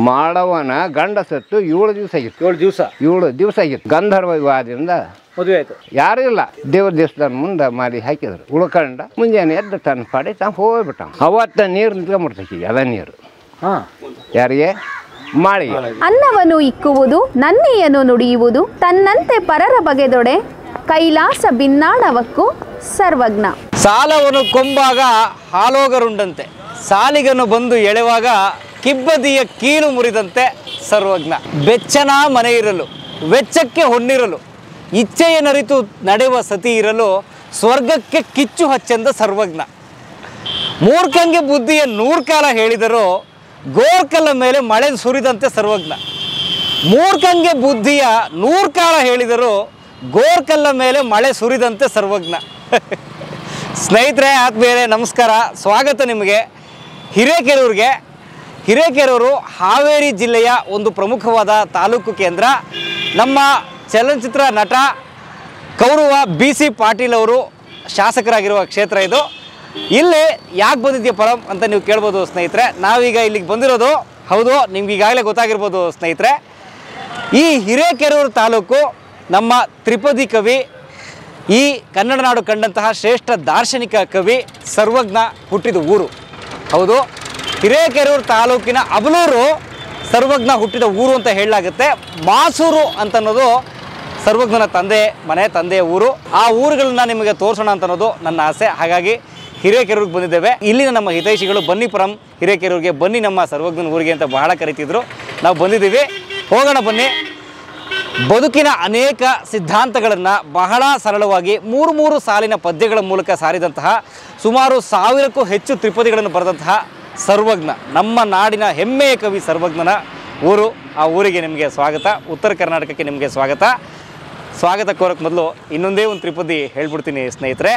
ಮಾಡವನ ಗಂಡ ಸತ್ತು 7 ದಿವಸ ಆಗಿತ್ತು. 7 ದಿವಸ ಆಗಿತ್ತು. ಗಂಧರ್ವ ವಿವಾಹದಿಂದ ಮದುವೆ ಆಯ್ತು. ಯಾರು ಇಲ್ಲ, ದೇವ್ರ ದೇವಸ್ಥಾನ ಮುಂದೆ ಮಾಡಿ ಹಾಕಿದ್ರು. ಉಳ್ಕೊಂಡ ಮುಂಜಾನೆ ಎದ್ದು ತನ್ನ ಪಾಡಿ ತಾನು ಹೋಗ್ಬಿಟ್ಟ. ಅವತ್ತ ನೀರು ನಿಂತ್ಕೊಂಡ್ಬಿಡ್ತೈತಿ, ಅದ ನೀರು ಯಾರಿಗೆ ಮಾಡಿ. ಅನ್ನವನ್ನು ಇಕ್ಕುವುದು, ನನ್ನೆಯನ್ನು ನುಡಿಯುವುದು, ತನ್ನಂತೆ ಪರರ ಬಗೆದೊಡೆ, ಕೈಲಾಸ ಭಿನ್ನಾಣವಕ್ಕೂ ಸರ್ವಜ್ಞ. ಸಾಲವನ್ನು ಕೊಂಬಾಗ ಹಾಲೋಗರುಂಡಂತೆ, ಸಾಲಿಗನ್ನು ಬಂದು ಎಳೆವಾಗ ಕಿಬ್ಬದಿಯ ಕೀಲು ಮುರಿದಂತೆ ಸರ್ವಜ್ಞ. ಬೆಚ್ಚನ ಮನೆ ಇರಲು, ವೆಚ್ಚಕ್ಕೆ ಹೊನ್ನಿರಲು, ಇಚ್ಛೆಯನ್ನರಿತು ನಡೆಯುವ ಸತಿ ಇರಲು, ಸ್ವರ್ಗಕ್ಕೆ ಕಿಚ್ಚು ಹಚ್ಚೆಂದ ಸರ್ವಜ್ಞ. ಮೂರ್ಖಂಗೆ ಬುದ್ಧಿಯ 100 ಕಾಲ ಹೇಳಿದರೂ, ಗೋರ್ಕಲ್ಲ ಮೇಲೆ ಮಳೆ ಸುರಿದಂತೆ ಸರ್ವಜ್ಞ. ಮೂರ್ಖಂಗೆ ಬುದ್ಧಿಯ 100 ಕಾಲ ಹೇಳಿದರೂ, ಗೋರ್ಕಲ್ಲ ಮೇಲೆ ಮಳೆ ಸುರಿದಂತೆ ಸರ್ವಜ್ಞ. ಸ್ನೇಹಿತರೆ, ಆತ್ಮೀಯರೇ, ನಮಸ್ಕಾರ, ಸ್ವಾಗತ ನಿಮಗೆ ಹಿರೇಕೆರೂರಿಗೆ. ಹಿರೇಕೆರೂರು ಹಾವೇರಿ ಜಿಲ್ಲೆಯ ಒಂದು ಪ್ರಮುಖವಾದ ತಾಲೂಕು ಕೇಂದ್ರ. ನಮ್ಮ ಚಲನಚಿತ್ರ ನಟ ಕೌರವ BC ಪಾಟೀಲ್ ಅವರು ಶಾಸಕರಾಗಿರುವ ಕ್ಷೇತ್ರ ಇದು. ಇಲ್ಲಿ ಯಾಕೆ ಬಂದಿದೆಯಾ ಪರಂ ಅಂತ ನೀವು ಕೇಳ್ಬೋದು ಸ್ನೇಹಿತರೆ. ನಾವೀಗ ಇಲ್ಲಿಗೆ ಬಂದಿರೋದು, ಹೌದು, ನಿಮ್ಗೆ ಈಗಾಗಲೇ ಗೊತ್ತಾಗಿರ್ಬೋದು ಸ್ನೇಹಿತರೆ, ಈ ಹಿರೇಕೆರೂರು ತಾಲೂಕು ನಮ್ಮ ತ್ರಿಪದಿ ಕವಿ, ಈ ಕನ್ನಡ ನಾಡು ಕಂಡಂತಹ ಶ್ರೇಷ್ಠ ದಾರ್ಶನಿಕ ಕವಿ ಸರ್ವಜ್ಞ ಹುಟ್ಟಿದ ಊರು. ಹೌದು, ಹಿರೇಕೆರೂರು ತಾಲೂಕಿನ ಅಬಲೂರು ಸರ್ವಜ್ಞ ಹುಟ್ಟಿದ ಊರು ಅಂತ ಹೇಳಲಾಗುತ್ತೆ. ಮಾಸೂರು ಅಂತನ್ನೋದು ಸರ್ವಜ್ಞನ ತಂದೆಯ ಊರು. ಆ ಊರುಗಳನ್ನ ನಿಮಗೆ ತೋರಿಸೋಣ ಅಂತನ್ನೋದು ನನ್ನ ಆಸೆ. ಹಾಗಾಗಿ ಹಿರೇಕೆರೂರಿಗೆ ಬಂದಿದ್ದೇವೆ. ಇಲ್ಲಿನ ನಮ್ಮ ಹಿತೈಷಿಗಳು ಬನ್ನಿ ಪರಂ ಹಿರೇಕೆರೂರಿಗೆ, ಬನ್ನಿ ನಮ್ಮ ಸರ್ವಜ್ಞನ ಊರಿಗೆ ಅಂತ ಬಹಳ ಕರೀತಿದ್ರು. ನಾವು ಬಂದಿದ್ದೀವಿ, ಹೋಗೋಣ ಬನ್ನಿ. ಬದುಕಿನ ಅನೇಕ ಸಿದ್ಧಾಂತಗಳನ್ನು ಬಹಳ ಸರಳವಾಗಿ 3 ಸಾಲಿನ ಪದ್ಯಗಳ ಮೂಲಕ ಸಾರಿದಂತಹ, ಸುಮಾರು 1000ಕ್ಕೂ ಹೆಚ್ಚು ತ್ರಿಪದಿಗಳನ್ನು ಬರೆದಂತಹ ಸರ್ವಜ್ಞ, ನಮ್ಮ ನಾಡಿನ ಹೆಮ್ಮೆಯ ಕವಿ ಸರ್ವಜ್ಞನ ಊರು. ಆ ಊರಿಗೆ ನಿಮಗೆ ಸ್ವಾಗತ, ಉತ್ತರ ಕರ್ನಾಟಕಕ್ಕೆ ನಿಮಗೆ ಸ್ವಾಗತ. ಸ್ವಾಗತ ಕೋರಕ್ಕೆ ಮೊದಲು ಇನ್ನೊಂದೇ ಒಂದು ತ್ರಿಪದಿ ಹೇಳ್ಬಿಡ್ತೀನಿ ಸ್ನೇಹಿತರೆ.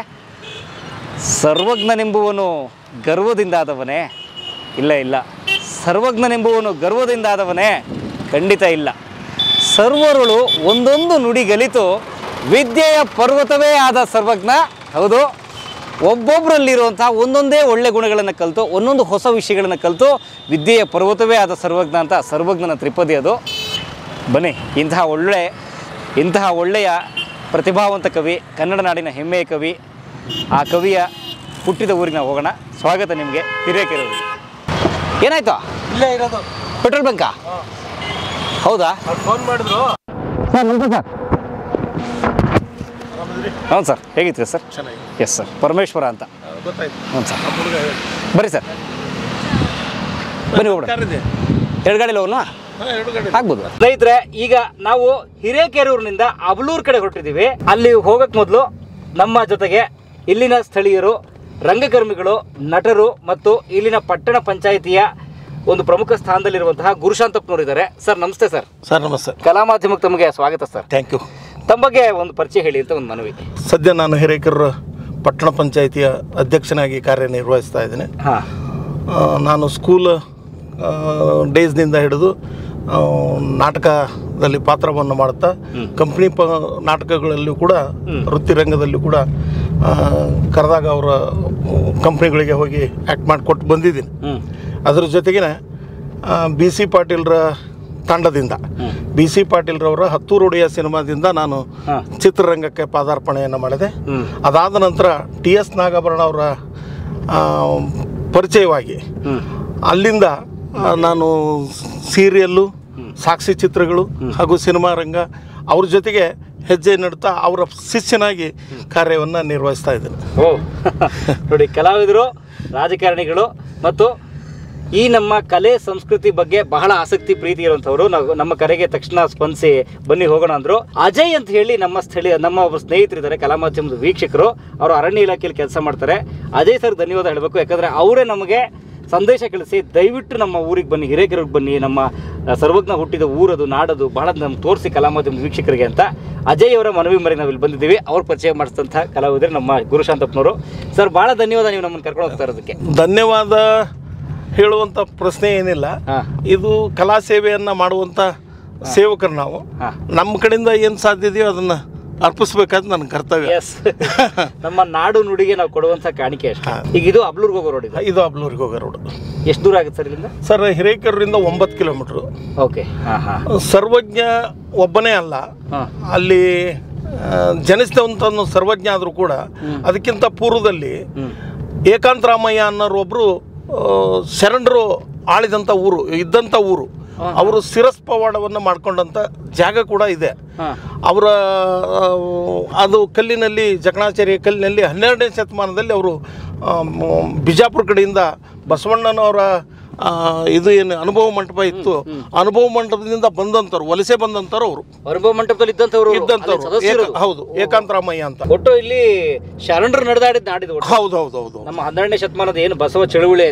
ಸರ್ವಜ್ಞನೆಂಬುವನು ಗರ್ವದಿಂದಾದವನೇ? ಇಲ್ಲ. ಸರ್ವಜ್ಞನೆಂಬುವನು ಗರ್ವದಿಂದಾದವನೇ? ಖಂಡಿತ ಇಲ್ಲ. ಸರ್ವರುಳು ಒಂದೊಂದು ನುಡಿ ಗಲಿತು, ವಿದ್ಯೆಯ ಪರ್ವತವೇ ಆದ ಸರ್ವಜ್ಞ. ಹೌದು, ಒಬ್ಬೊಬ್ಬರಲ್ಲಿರುವಂಥ ಒಂದೊಂದೇ ಒಳ್ಳೆ ಗುಣಗಳನ್ನು ಕಲಿತು, ಒಂದೊಂದು ಹೊಸ ವಿಷಯಗಳನ್ನು ಕಲಿತು, ವಿದ್ಯೆಯ ಪರ್ವತವೇ ಆದ ಸರ್ವಜ್ಞ ಅಂತ ಸರ್ವಜ್ಞನ ತ್ರಿಪದಿ ಅದು. ಬನ್ನಿ, ಇಂತಹ ಒಳ್ಳೆಯ ಪ್ರತಿಭಾವಂತ ಕವಿ, ಕನ್ನಡ ನಾಡಿನ ಹೆಮ್ಮೆಯ ಕವಿ, ಆ ಕವಿಯ ಹುಟ್ಟಿದ ಊರಿಗೆ ನಾವು ಹೋಗೋಣ. ಸ್ವಾಗತ ನಿಮಗೆ ಹಿರೇಕೆರೂರಿಗೆ. ಏನಾಯ್ತು? ಇಲ್ಲೇ ಇರೋದು ಪೆಟ್ರೋಲ್ ಬಂಕಾ? ಹೌದಾ? ಫೋನ್ ಮಾಡಿದ್ರು ಸರ್. ನಮಸ್ತೆ ಸರ್. ಹೌದು ಸರ್, ಹೇಗಿತ್ತು ಸರ್? ಚೆನ್ನಾಗಿ. ಎಸ್ ಸರ್, ಪರಮೇಶ್ವರ ಅಂತ ಗೊತ್ತಾಯ್ತು. ಹ್ಞೂ ಸರ್. ಬರ್ರಿ ಸರ್, ಬನ್ನಿ ಹೋಗ್ಬಿಡ. 2 ಗಾಡಿಲಿ ಹೋಗೋಣ? ಆಗ್ಬೋದು ಸ್ನೇಹಿತರೆ. ಈಗ ನಾವು ಹಿರೇಕೆರೂರಿನಿಂದ ಅಬಲೂರು ಕಡೆ ಹೊರಟಿದ್ದೀವಿ. ಅಲ್ಲಿ ಹೋಗಕ್ಕೆ ಮೊದಲು ನಮ್ಮ ಜೊತೆಗೆ ಇಲ್ಲಿನ ಸ್ಥಳೀಯರು, ರಂಗಕರ್ಮಿಗಳು, ನಟರು ಮತ್ತು ಇಲ್ಲಿನ ಪಟ್ಟಣ ಪಂಚಾಯಿತಿಯ ಒಂದು ಪ್ರಮುಖ ಸ್ಥಾನದಲ್ಲಿರುವಂತಹ ಗುರುಶಾಂತಪ್ಪನವರು ಇದ್ದಾರೆ. ಸರ್ ನಮಸ್ತೆ ಸರ್. ಸರ್ ನಮಸ್ತೆ. ಕಲಾ ಮಾಧ್ಯಮಕ್ಕೆ ತಮಗೆ ಸ್ವಾಗತ ಸರ್. Thank you. ತಮ್ಮ ಬಗ್ಗೆ ಒಂದು ಪರಿಚಯ ಹೇಳಿ ಅಂತ ಒಂದು ಮನವಿ. ಸದ್ಯ ನಾನು ಹಿರೇಕೆರೂರು ಪಟ್ಟಣ ಪಂಚಾಯಿತಿಯ ಅಧ್ಯಕ್ಷನಾಗಿ ಕಾರ್ಯನಿರ್ವಹಿಸ್ತಾ ಇದ್ದೇನೆ. ನಾನು ಸ್ಕೂಲ್ ಡೇಸ್ನಿಂದ ಹಿಡಿದು ನಾಟಕದಲ್ಲಿ ಪಾತ್ರವನ್ನು ಮಾಡುತ್ತಾ ಕಂಪ್ನಿ ನಾಟಕಗಳಲ್ಲೂ ಕೂಡ, ವೃತ್ತಿರಂಗದಲ್ಲೂ ಕೂಡ ಕರೆದಾಗ ಅವರ ಕಂಪ್ನಿಗಳಿಗೆ ಹೋಗಿ ಆ್ಯಕ್ಟ್ ಮಾಡಿಕೊಟ್ಟು ಬಂದಿದ್ದೀನಿ. ಅದರ ಜೊತೆಗಿನ BC ಪಾಟೀಲ್ರ ತಂಡದಿಂದ, BC ಪಾಟೀಲ್ರವರ ಹತ್ತೂರು ಒಡೆಯ ಸಿನಿಮಾದಿಂದ ನಾನು ಚಿತ್ರರಂಗಕ್ಕೆ ಪಾದಾರ್ಪಣೆಯನ್ನು ಮಾಡಿದೆ. ಅದಾದ ನಂತರ TS ನಾಗಾಭರಣ ಅವರ ಪರಿಚಯವಾಗಿ ಅಲ್ಲಿಂದ ನಾನು ಸೀರಿಯಲ್ಲು, ಸಾಕ್ಷಿ ಚಿತ್ರಗಳು ಹಾಗೂ ಸಿನಿಮಾ ರಂಗ ಅವ್ರ ಜೊತೆಗೆ ಹೆಜ್ಜೆ ನಡುತ್ತಾ ಅವರ ಶಿಷ್ಯನಾಗಿ ಕಾರ್ಯವನ್ನು ನಿರ್ವಹಿಸ್ತಾ ಇದ್ದೇನೆ. ನೋಡಿ, ಕಲಾವಿದರು, ರಾಜಕಾರಣಿಗಳು ಮತ್ತು ಈ ನಮ್ಮ ಕಲೆ ಸಂಸ್ಕೃತಿ ಬಗ್ಗೆ ಬಹಳ ಆಸಕ್ತಿ ಪ್ರೀತಿ ಇರುವಂಥವ್ರು ನಮ್ಮ ಕರೆಗೆ ತಕ್ಷಣ ಸ್ಪಂದಿಸಿ ಬನ್ನಿ ಹೋಗೋಣ ಅಂದರು. ಅಜಯ್ ಅಂತ ಹೇಳಿ ನಮ್ಮ ಒಬ್ಬರು ಸ್ನೇಹಿತರಿದ್ದಾರೆ, ಕಲಾ ಮಾಧ್ಯಮದ ವೀಕ್ಷಕರು. ಅವರು ಅರಣ್ಯ ಇಲಾಖೆಯಲ್ಲಿ ಕೆಲಸ ಮಾಡ್ತಾರೆ. ಅಜಯ್ ಸರ್ ಧನ್ಯವಾದ ಹೇಳಬೇಕು, ಯಾಕಂದರೆ ಅವರೇ ನಮಗೆ ಸಂದೇಶ ಕಳಿಸಿ ದಯವಿಟ್ಟು ನಮ್ಮ ಊರಿಗೆ ಬನ್ನಿ, ಹಿರೇಕೆರೂರಿಗೆ ಬನ್ನಿ, ನಮ್ಮ ಸರ್ವಜ್ಞ ಹುಟ್ಟಿದ ಊರದು, ನಾಡದು ಬಹಳ ನಮ್ಗೆ ತೋರಿಸಿ ಕಲಾ ಮಾಧ್ಯಮದ ವೀಕ್ಷಕರಿಗೆ ಅಂತ ಅಜಯ್ ಅವರ ಮನವಿ ಮರಿ ನಾವಿಲ್ಲಿ ಬಂದಿದ್ದೀವಿ. ಅವ್ರ ಪರಿಚಯ ಮಾಡಿಸಿದಂಥ ಕಲಾವಿದರು ನಮ್ಮ ಗುರುಶಾಂತಪ್ಪನವರು. ಸರ್ ಭಾಳ ಧನ್ಯವಾದ, ನೀವು ನಮ್ಮನ್ನು ಕರ್ಕೊಂಡು ಹೋಗ್ತಾ ಇರೋದಕ್ಕೆ. ಧನ್ಯವಾದ ಹೇಳುವಂಥ ಪ್ರಶ್ನೆ ಏನಿಲ್ಲ. ಇದು ಕಲಾ ಸೇವೆಯನ್ನು ಮಾಡುವಂಥ ಸೇವಕರು ನಾವು. ನಮ್ಮ ಕಡೆಯಿಂದ ಏನು ಸಾಧ್ಯ ಇದೆಯೋ ಅದನ್ನು ಅರ್ಪಿಸ್ಬೇಕಾದ ನನ್ನ ಕರ್ತವ್ಯ. ಎಸ್, ನಮ್ಮ ನಾಡು ನುಡಿಗೆ ನಾವು ಕೊಡುವಂಥ ಕಾಣಿಕೆ ಅಷ್ಟೇ. ಈಗ ಇದು ಅಬ್ಲೂರ್ಗೆ ಹೋಗೋ ರೋಡ್ ಇದೆ. ಇದು ಅಬ್ಲೂರಿಗೆ ಹೋಗೋ ರೋಡ್. ಎಷ್ಟು ದೂರ ಆಗುತ್ತೆ ಸರ್ ಇಲ್ಲಿಂದ? ಸರ್, ಹಿರೇಕೆರೂರಿಂದ 9 ಕಿಲೋಮೀಟ್ರು. ಓಕೆ. ಹಾಂ ಹಾಂ. ಸರ್ವಜ್ಞ ಒಬ್ಬನೇ ಅಲ್ಲ, ಅಲ್ಲಿ ಜನಿಸಿದಂಥ ಸರ್ವಜ್ಞ ಆದರೂ ಕೂಡ ಅದಕ್ಕಿಂತ ಪೂರ್ವದಲ್ಲಿ ಏಕಾಂತರಾಮಯ್ಯ ಅನ್ನೋರು ಒಬ್ಬರು ಶರಣರು ಆಳಿದಂಥ ಊರು ಇದ್ದಂಥ ಊರು. ಅವರು ಶಿರಸ್ ಪವಾಡವನ್ನು ಮಾಡ್ಕೊಂಡಂಥ ಜಾಗ ಕೂಡ ಇದೆ. ಅವರ ಅದು ಕಲ್ಲಿನಲ್ಲಿ, ಜಕಣಾಚಾರ್ಯ ಕಲ್ಲಿನಲ್ಲಿ 12ನೇ ಶತಮಾನದಲ್ಲಿ ಅವರು ಬಿಜಾಪುರ ಕಡೆಯಿಂದ ಬಸವಣ್ಣನವರ ಇದು ಏನು ಅನುಭವ ಮಂಟಪ ಇತ್ತು, ಅನುಭವ ಮಂಟಪದಿಂದ ಬಂದಂಥವ್ರು, ವಲಸೆ ಬಂದಂಥವ್ರು ಅವರು. ಅನುಭವ ಮಂಟಪದಲ್ಲಿ ಇದ್ದಂಥವ್ರು. ಹೌದು, ಏಕಾಂತರಾಮಯ್ಯ ಅಂತ. ಒಟ್ಟು ಇಲ್ಲಿ ಶರಣರು ನಡೆದಾಡಿದ ನಾಡಿದು. ಹೌದು. ನಮ್ಮ 12ನೇ ಶತಮಾನದ ಏನು ಬಸವ ಚಳುವಳಿ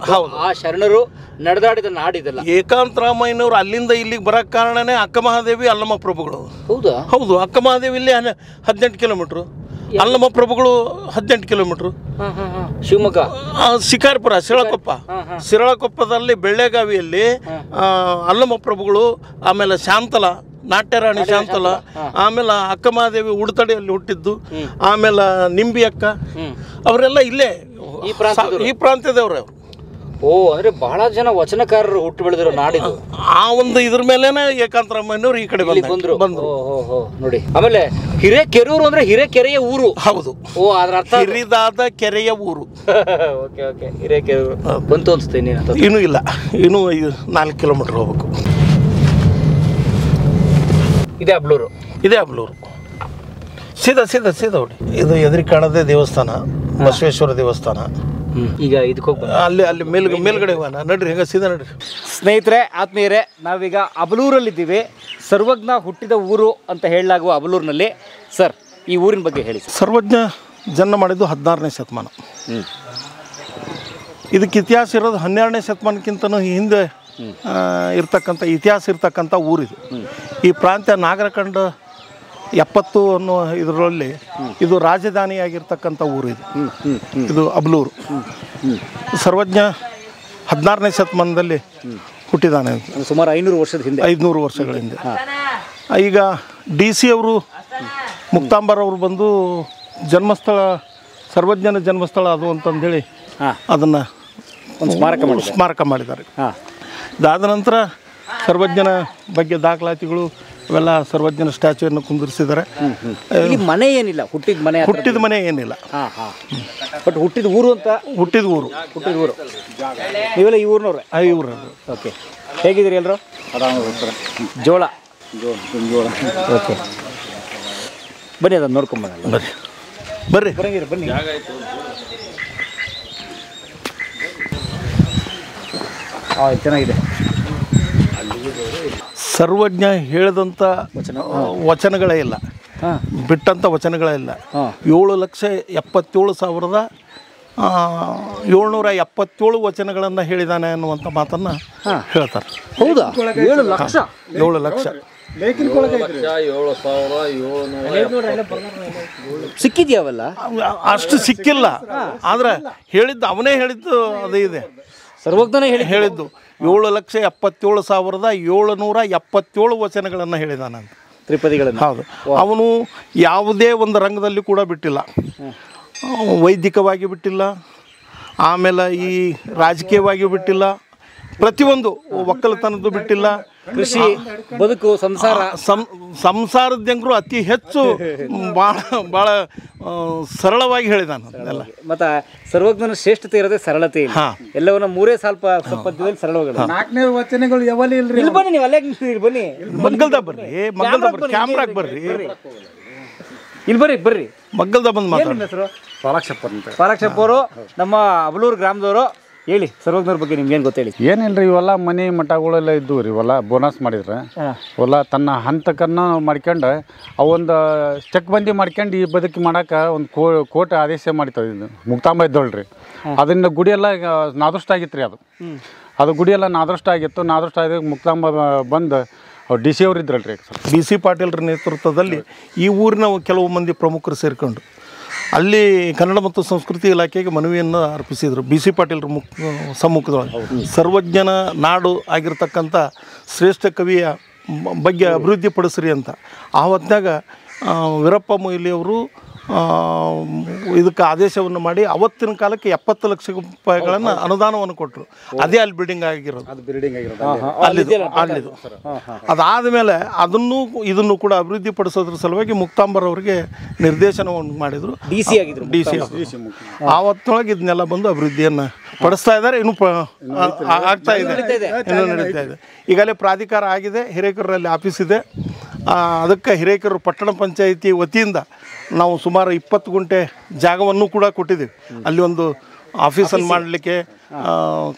ಆ ಶರಣರು ನಡೆದಾಡಿದ ನಾಡಿದಲ್ಲ. ಏಕಾಂತರಾಮಯ್ಯನವರು ಅಲ್ಲಿಂದ ಇಲ್ಲಿಗೆ ಬರಕ್ ಕಾರಣನೇ ಅಕ್ಕಮಹಾದೇವಿ, ಅಲ್ಲಮ್ಮ ಪ್ರಭುಗಳು. ಹೌದಾ? ಹೌದು, ಅಕ್ಕಮಹಾದೇವಿ ಇಲ್ಲಿ 18 ಕಿಲೋಮೀಟ್ರು, ಅಲ್ಲಮ್ಮ ಪ್ರಭುಗಳು 18 ಕಿಲೋಮೀಟ್ರು. ಶಿವಮೊಗ್ಗ, ಶಿಕಾರಿಪುರ, ಶಿರಾಳಕೊಪ್ಪದಲ್ಲಿ ಬೆಳ್ಳೆಗಾವಿಯಲ್ಲಿ ಅಲ್ಲಮ್ಮ ಪ್ರಭುಗಳು, ಆಮೇಲೆ ಶಾಂತಲ, ನಾಟ್ಯರಾಣಿ ಶಾಂತಲ, ಆಮೇಲೆ ಅಕ್ಕಮಹಾದೇವಿ ಉಡುತಡಿಯಲ್ಲಿ ಹುಟ್ಟಿದ್ದು, ಆಮೇಲೆ ನಿಂಬಿ ಅಕ್ಕ, ಅವರೆಲ್ಲ ಇಲ್ಲೇ ಈ ಪ್ರಾಂತ್ಯದವ್ರೆ ಅವರು. ಓ, ಅಂದ್ರೆ ಬಹಳ ಜನ ವಚನಕಾರರು ಹುಟ್ಟು ಬೆಳೆದಿರೋ ನಾಡಿದು. ಆ ಒಂದು ಇದ್ರ ಮೇಲೇನೆ ಏಕಾಂತರಾಮಯ್ಯನವರು ಈ ಕಡೆ ಬಂದ್ರು. ನೋಡಿ, ಆಮೇಲೆ ಹಿರೇಕೆರೂರು ಅಂದ್ರೆ ಹಿರೇಕೆರೆಯ ಊರು. ಹೌದು. ಓ, ಅದ್ರ ಅರ್ಥ ಹಿರಿದಾದ ಕೆರೆಯ ಊರು. Okay okay. ಹಿರೇಕೆರೂರು ಬಂತು ಅನ್ಸುತ್ತೆ. ಇನ್ನೂ ಇಲ್ಲ, ಇನ್ನೂ 4 ಕಿಲೋಮೀಟರ್ ಹೋಗ್ಬೇಕು. ಇದೇ ಅಬ್ಲೂರು. ಸೀದಾ ಹೊಡಿ. ಇದು ಎದುರಿ ಕಾಣದೇ ದೇವಸ್ಥಾನ, ಬಸವೇಶ್ವರ ದೇವಸ್ಥಾನ. ಈಗ ಇದಕ್ಕೆ ಹೋಗಿ ಅಲ್ಲಿ ಮೇಲ್ಗಡೆ ನಡ್ರಿ, ಹೆಂಗ ಸೀದಾ ನಡ್ರಿ. ಸ್ನೇಹಿತರೆ, ಆತ್ಮೀಯರೇ, ನಾವೀಗ ಅಬಲೂರಲ್ಲಿದ್ದೀವಿ. ಸರ್ವಜ್ಞ ಹುಟ್ಟಿದ ಊರು ಅಂತ ಹೇಳಲಾಗುವ ಅಬಲೂರಿನಲ್ಲಿ. ಸರ್, ಈ ಊರಿನ ಬಗ್ಗೆ ಹೇಳಿ. ಸರ್ವಜ್ಞ ಜನ್ಮ ಮಾಡಿದ್ದು 16ನೇ ಶತಮಾನ. ಇದಕ್ಕೆ ಇತಿಹಾಸ ಇರೋದು 12ನೇ ಶತಮಾನಕ್ಕಿಂತನೂ ಹಿಂದೆ ಇರ್ತಕ್ಕಂಥ ಇತಿಹಾಸ ಇರ್ತಕ್ಕಂಥ ಊರಿದು. ಈ ಪ್ರಾಂತ್ಯ ನಾಗರಕಂಡ 70 ಅನ್ನೋ ಇದರಲ್ಲಿ ಇದು ರಾಜಧಾನಿಯಾಗಿರ್ತಕ್ಕಂಥ ಊರು. ಇದು ಅಬ್ಲೂರು. ಸರ್ವಜ್ಞ 16ನೇ ಶತಮಾನದಲ್ಲಿ ಹುಟ್ಟಿದಾನೆ, ಸುಮಾರು 500 ವರ್ಷಗಳ ಹಿಂದೆ. ಈಗ DC ಅವರು, ಮುಕ್ತಾಂಬರವರು ಬಂದು ಜನ್ಮಸ್ಥಳ, ಸರ್ವಜ್ಞನ ಜನ್ಮಸ್ಥಳ ಅದು ಅಂತಂದೇಳಿ ಅದನ್ನು ಸ್ಮಾರಕ ಮಾಡಿದ್ದಾರೆ. ಇದಾದ ನಂತರ ಸರ್ವಜ್ಞನ ಬಗ್ಗೆ ದಾಖಲಾತಿಗಳು ಅವೆಲ್ಲ, ಸರ್ವಜ್ಞನ ಸ್ಟ್ಯಾಚ್ಯೂಯನ್ನು ಕುಂದಿರಿಸಿದ್ದಾರೆ. ಮನೆ ಏನಿಲ್ಲ, ಹುಟ್ಟಿದ ಮನೆ ಏನಿಲ್ಲ, ಬಟ್ ಹುಟ್ಟಿದ ಊರು ಅಂತ. ಹುಟ್ಟಿದ ಊರು. ನೀವೆಲ್ಲ ಈ ಊರಿನವ್ರೆ? ಈ ಊರವರು. ಓಕೆ. ಹೇಗಿದ್ದೀರಿ ಎಲ್ಲರೂ? ಜೋಳ. ಓಕೆ, ಬನ್ನಿ, ಅದನ್ನು ನೋಡ್ಕೊಂಬರೋಣ. ಬರ್ರಿ. ಬನ್ನಿ. ಚೆನ್ನಾಗಿದೆ. ಸರ್ವಜ್ಞ ಹೇಳಿದಂಥ ವಚನಗಳೇ ಇಲ್ಲ, ಬಿಟ್ಟಂಥ ವಚನಗಳೇ ಇಲ್ಲ. 7,77,777 ವಚನಗಳನ್ನು ಹೇಳಿದಾನೆ ಅನ್ನುವಂಥ ಮಾತನ್ನು ಹೇಳ್ತಾರೆ. ಹೌದಾ? 7 ಲಕ್ಷ. ಸಿಕ್ಕಿದ್ಯಾವಲ್ಲ? ಅಷ್ಟು ಸಿಕ್ಕಿಲ್ಲ, ಆದ್ರೆ ಹೇಳಿದ್ದು ಅವನೇ ಹೇಳಿದ್ದು ಅದೇ ಇದೆ. ಸರ್ವಜ್ಞನೇ ಹೇಳಿದ್ದು 7,77,777 ವಚನಗಳನ್ನು ಹೇಳಿದಾನಂತ, ತ್ರಿಪದಿಗಳನ್ನು. ಹೌದು. ಅವನು ಯಾವುದೇ ಒಂದು ರಂಗದಲ್ಲಿ ಕೂಡ ಬಿಟ್ಟಿಲ್ಲ, ವೈದಿಕವಾಗಿ ಬಿಟ್ಟಿಲ್ಲ, ಆಮೇಲೆ ಈ ರಾಜಕೀಯವಾಗಿ ಬಿಟ್ಟಿಲ್ಲ, ಪ್ರತಿಯೊಂದು ಒಕ್ಕಲತನದ್ದು ಬಿಟ್ಟಿಲ್ಲ, ಕೃಷಿ, ಬದುಕು, ಸಂಸಾರದಂಗರು ಅತಿ ಹೆಚ್ಚು ಭಾಳ ಸರಳವಾಗಿ ಹೇಳಿದಾನ ಎಲ್ಲ. ಮತ್ತು ಸರ್ವಜ್ಞನ ಶ್ರೇಷ್ಠತೆ ಇರೋದೇ ಸರಳತೆ. ಎಲ್ಲವನ್ನ 3 ಸ್ವಲ್ಪ ಸರಳವಾಗಿ. 4ನೇ ವಚನಗಳು ಯಾವಲ್ಲಿ ಇಲ್ರಿ. ಬನ್ನಿ, ನೀವು ಅಲ್ಲೇ ಬನ್ನಿ, ಮಗ್ಗಲ್ದಾಗ ಬರ್ರಿ, ಕ್ಯಾಮ್ರಾಗ ಬರ್ರಿ, ಇಲ್ಲಿ ಬರ್ರಿ, ಮಗ್ಗಲ್ದಾಗ ಬಂದು ಮಾತಾಡಿ. ಹೆಸರು ಪಾಲಾಕ್ಷಪ್ಪ ಅವರು, ನಮ್ಮ ಅಬಲೂರು ಗ್ರಾಮದವರು. ಹೇಳಿ, ಸರ್ವಜ್ಞರ ಬಗ್ಗೆ ನಿಮ್ಗೆ ಏನು ಗೊತ್ತೇಳಿ? ಏನಿಲ್ಲ ರೀ, ಇವೆಲ್ಲ ಮನೆ ಮಠಗಳೆಲ್ಲ ಇದ್ದವು ರೀ. ಇವೆಲ್ಲ ಬೋನಸ್ ಮಾಡಿದ್ರೆ ಇವೆಲ್ಲ ತನ್ನ ಹಂತಕನ್ನ ಮಾಡ್ಕೊಂಡು ಅವೊಂದು ಚಕ್ಬಂದಿ ಮಾಡ್ಕೊಂಡು ಈ ಬದುಕಿ ಮಾಡೋಕೆ ಒಂದು ಕೋರ್ಟ್ ಆದೇಶ ಮಾಡಿತ್ತು. ಇದು ಮುಕ್ತಾಂಬ ಇದ್ದೋಳ್ರಿ, ಅದರಿಂದ ಗುಡಿಯೆಲ್ಲ ನಾದೃಷ್ಟ ಆಗಿತ್ತು ರೀ. ಅದು ಗುಡಿಯೆಲ್ಲ ನಾದೃಷ್ಟ ಆಗಿತ್ತು. ನಾದೃಷ್ಟ ಆಗಿ ಮುಕ್ತಾಂಬ ಬಂದು ಅವ್ರು DC ಅವ್ರು ಇದ್ರಲ್ರಿ, DC ಪಾಟೀಲ್ರ ನೇತೃತ್ವದಲ್ಲಿ ಈ ಊರಿನ ಕೆಲವು ಮಂದಿ ಪ್ರಮುಖರು ಸೇರಿಕೊಂಡು ಅಲ್ಲಿ ಕನ್ನಡ ಮತ್ತು ಸಂಸ್ಕೃತಿ ಇಲಾಖೆಗೆ ಮನವಿಯನ್ನು ಅರ್ಪಿಸಿದರು. BC ಪಾಟೀಲ್ರ ಸಮ್ಮುಖದೊಳಗೆ ಸರ್ವಜ್ಞನ ನಾಡು ಆಗಿರ್ತಕ್ಕಂಥ ಶ್ರೇಷ್ಠ ಕವಿಯ ಬಗ್ಗೆ ಅಭಿವೃದ್ಧಿ ಪಡಿಸ್ರಿ ಅಂತ. ಆ ಹೊತ್ನಾಗ ವೀರಪ್ಪ ಮೊಯ್ಲಿಯವರು ಇದಕ್ಕೆ ಆದೇಶವನ್ನು ಮಾಡಿ ಅವತ್ತಿನ ಕಾಲಕ್ಕೆ 70 ಲಕ್ಷ ರೂಪಾಯಿಗಳನ್ನು ಅನುದಾನವನ್ನು ಕೊಟ್ಟರು. ಅದೇ ಅಲ್ಲಿ ಬಿಲ್ಡಿಂಗ್ ಆಗಿರೋದು, ಅಲ್ಲಿದು. ಅದಾದ ಮೇಲೆ ಇದನ್ನು ಕೂಡ ಅಭಿವೃದ್ಧಿ ಪಡಿಸೋದ್ರ ಸಲುವಾಗಿ ಮುಕ್ತಾಂಬರ್ ಅವರಿಗೆ ನಿರ್ದೇಶನವನ್ನು ಮಾಡಿದರು. ಡಿ ಸಿ ಆವತ್ತೊಳಗೆ ಇದನ್ನೆಲ್ಲ ಬಂದು ಅಭಿವೃದ್ಧಿಯನ್ನು ಪಡಿಸ್ತಾ ಇದ್ದಾರೆ. ಇನ್ನೂ ಆಗ್ತಾ ಇದೆ, ಇನ್ನೂ ನಡೀತಾ ಇದೆ. ಈಗಲೇ ಪ್ರಾಧಿಕಾರ ಆಗಿದೆ, ಹಿರೇಕೆರೂರಲ್ಲಿ ಆಫೀಸ್ ಇದೆ. ಅದಕ್ಕೆ ಹಿರೇಕೆರೂರು ಪಟ್ಟಣ ಪಂಚಾಯಿತಿ ವತಿಯಿಂದ ನಾವು ಸುಮಾರು 20 ಗುಂಟೆ ಜಾಗವನ್ನು ಕೂಡ ಕೊಟ್ಟಿದ್ದೀವಿ. ಅಲ್ಲಿ ಒಂದು ಆಫೀಸನ್ನು ಮಾಡಲಿಕ್ಕೆ,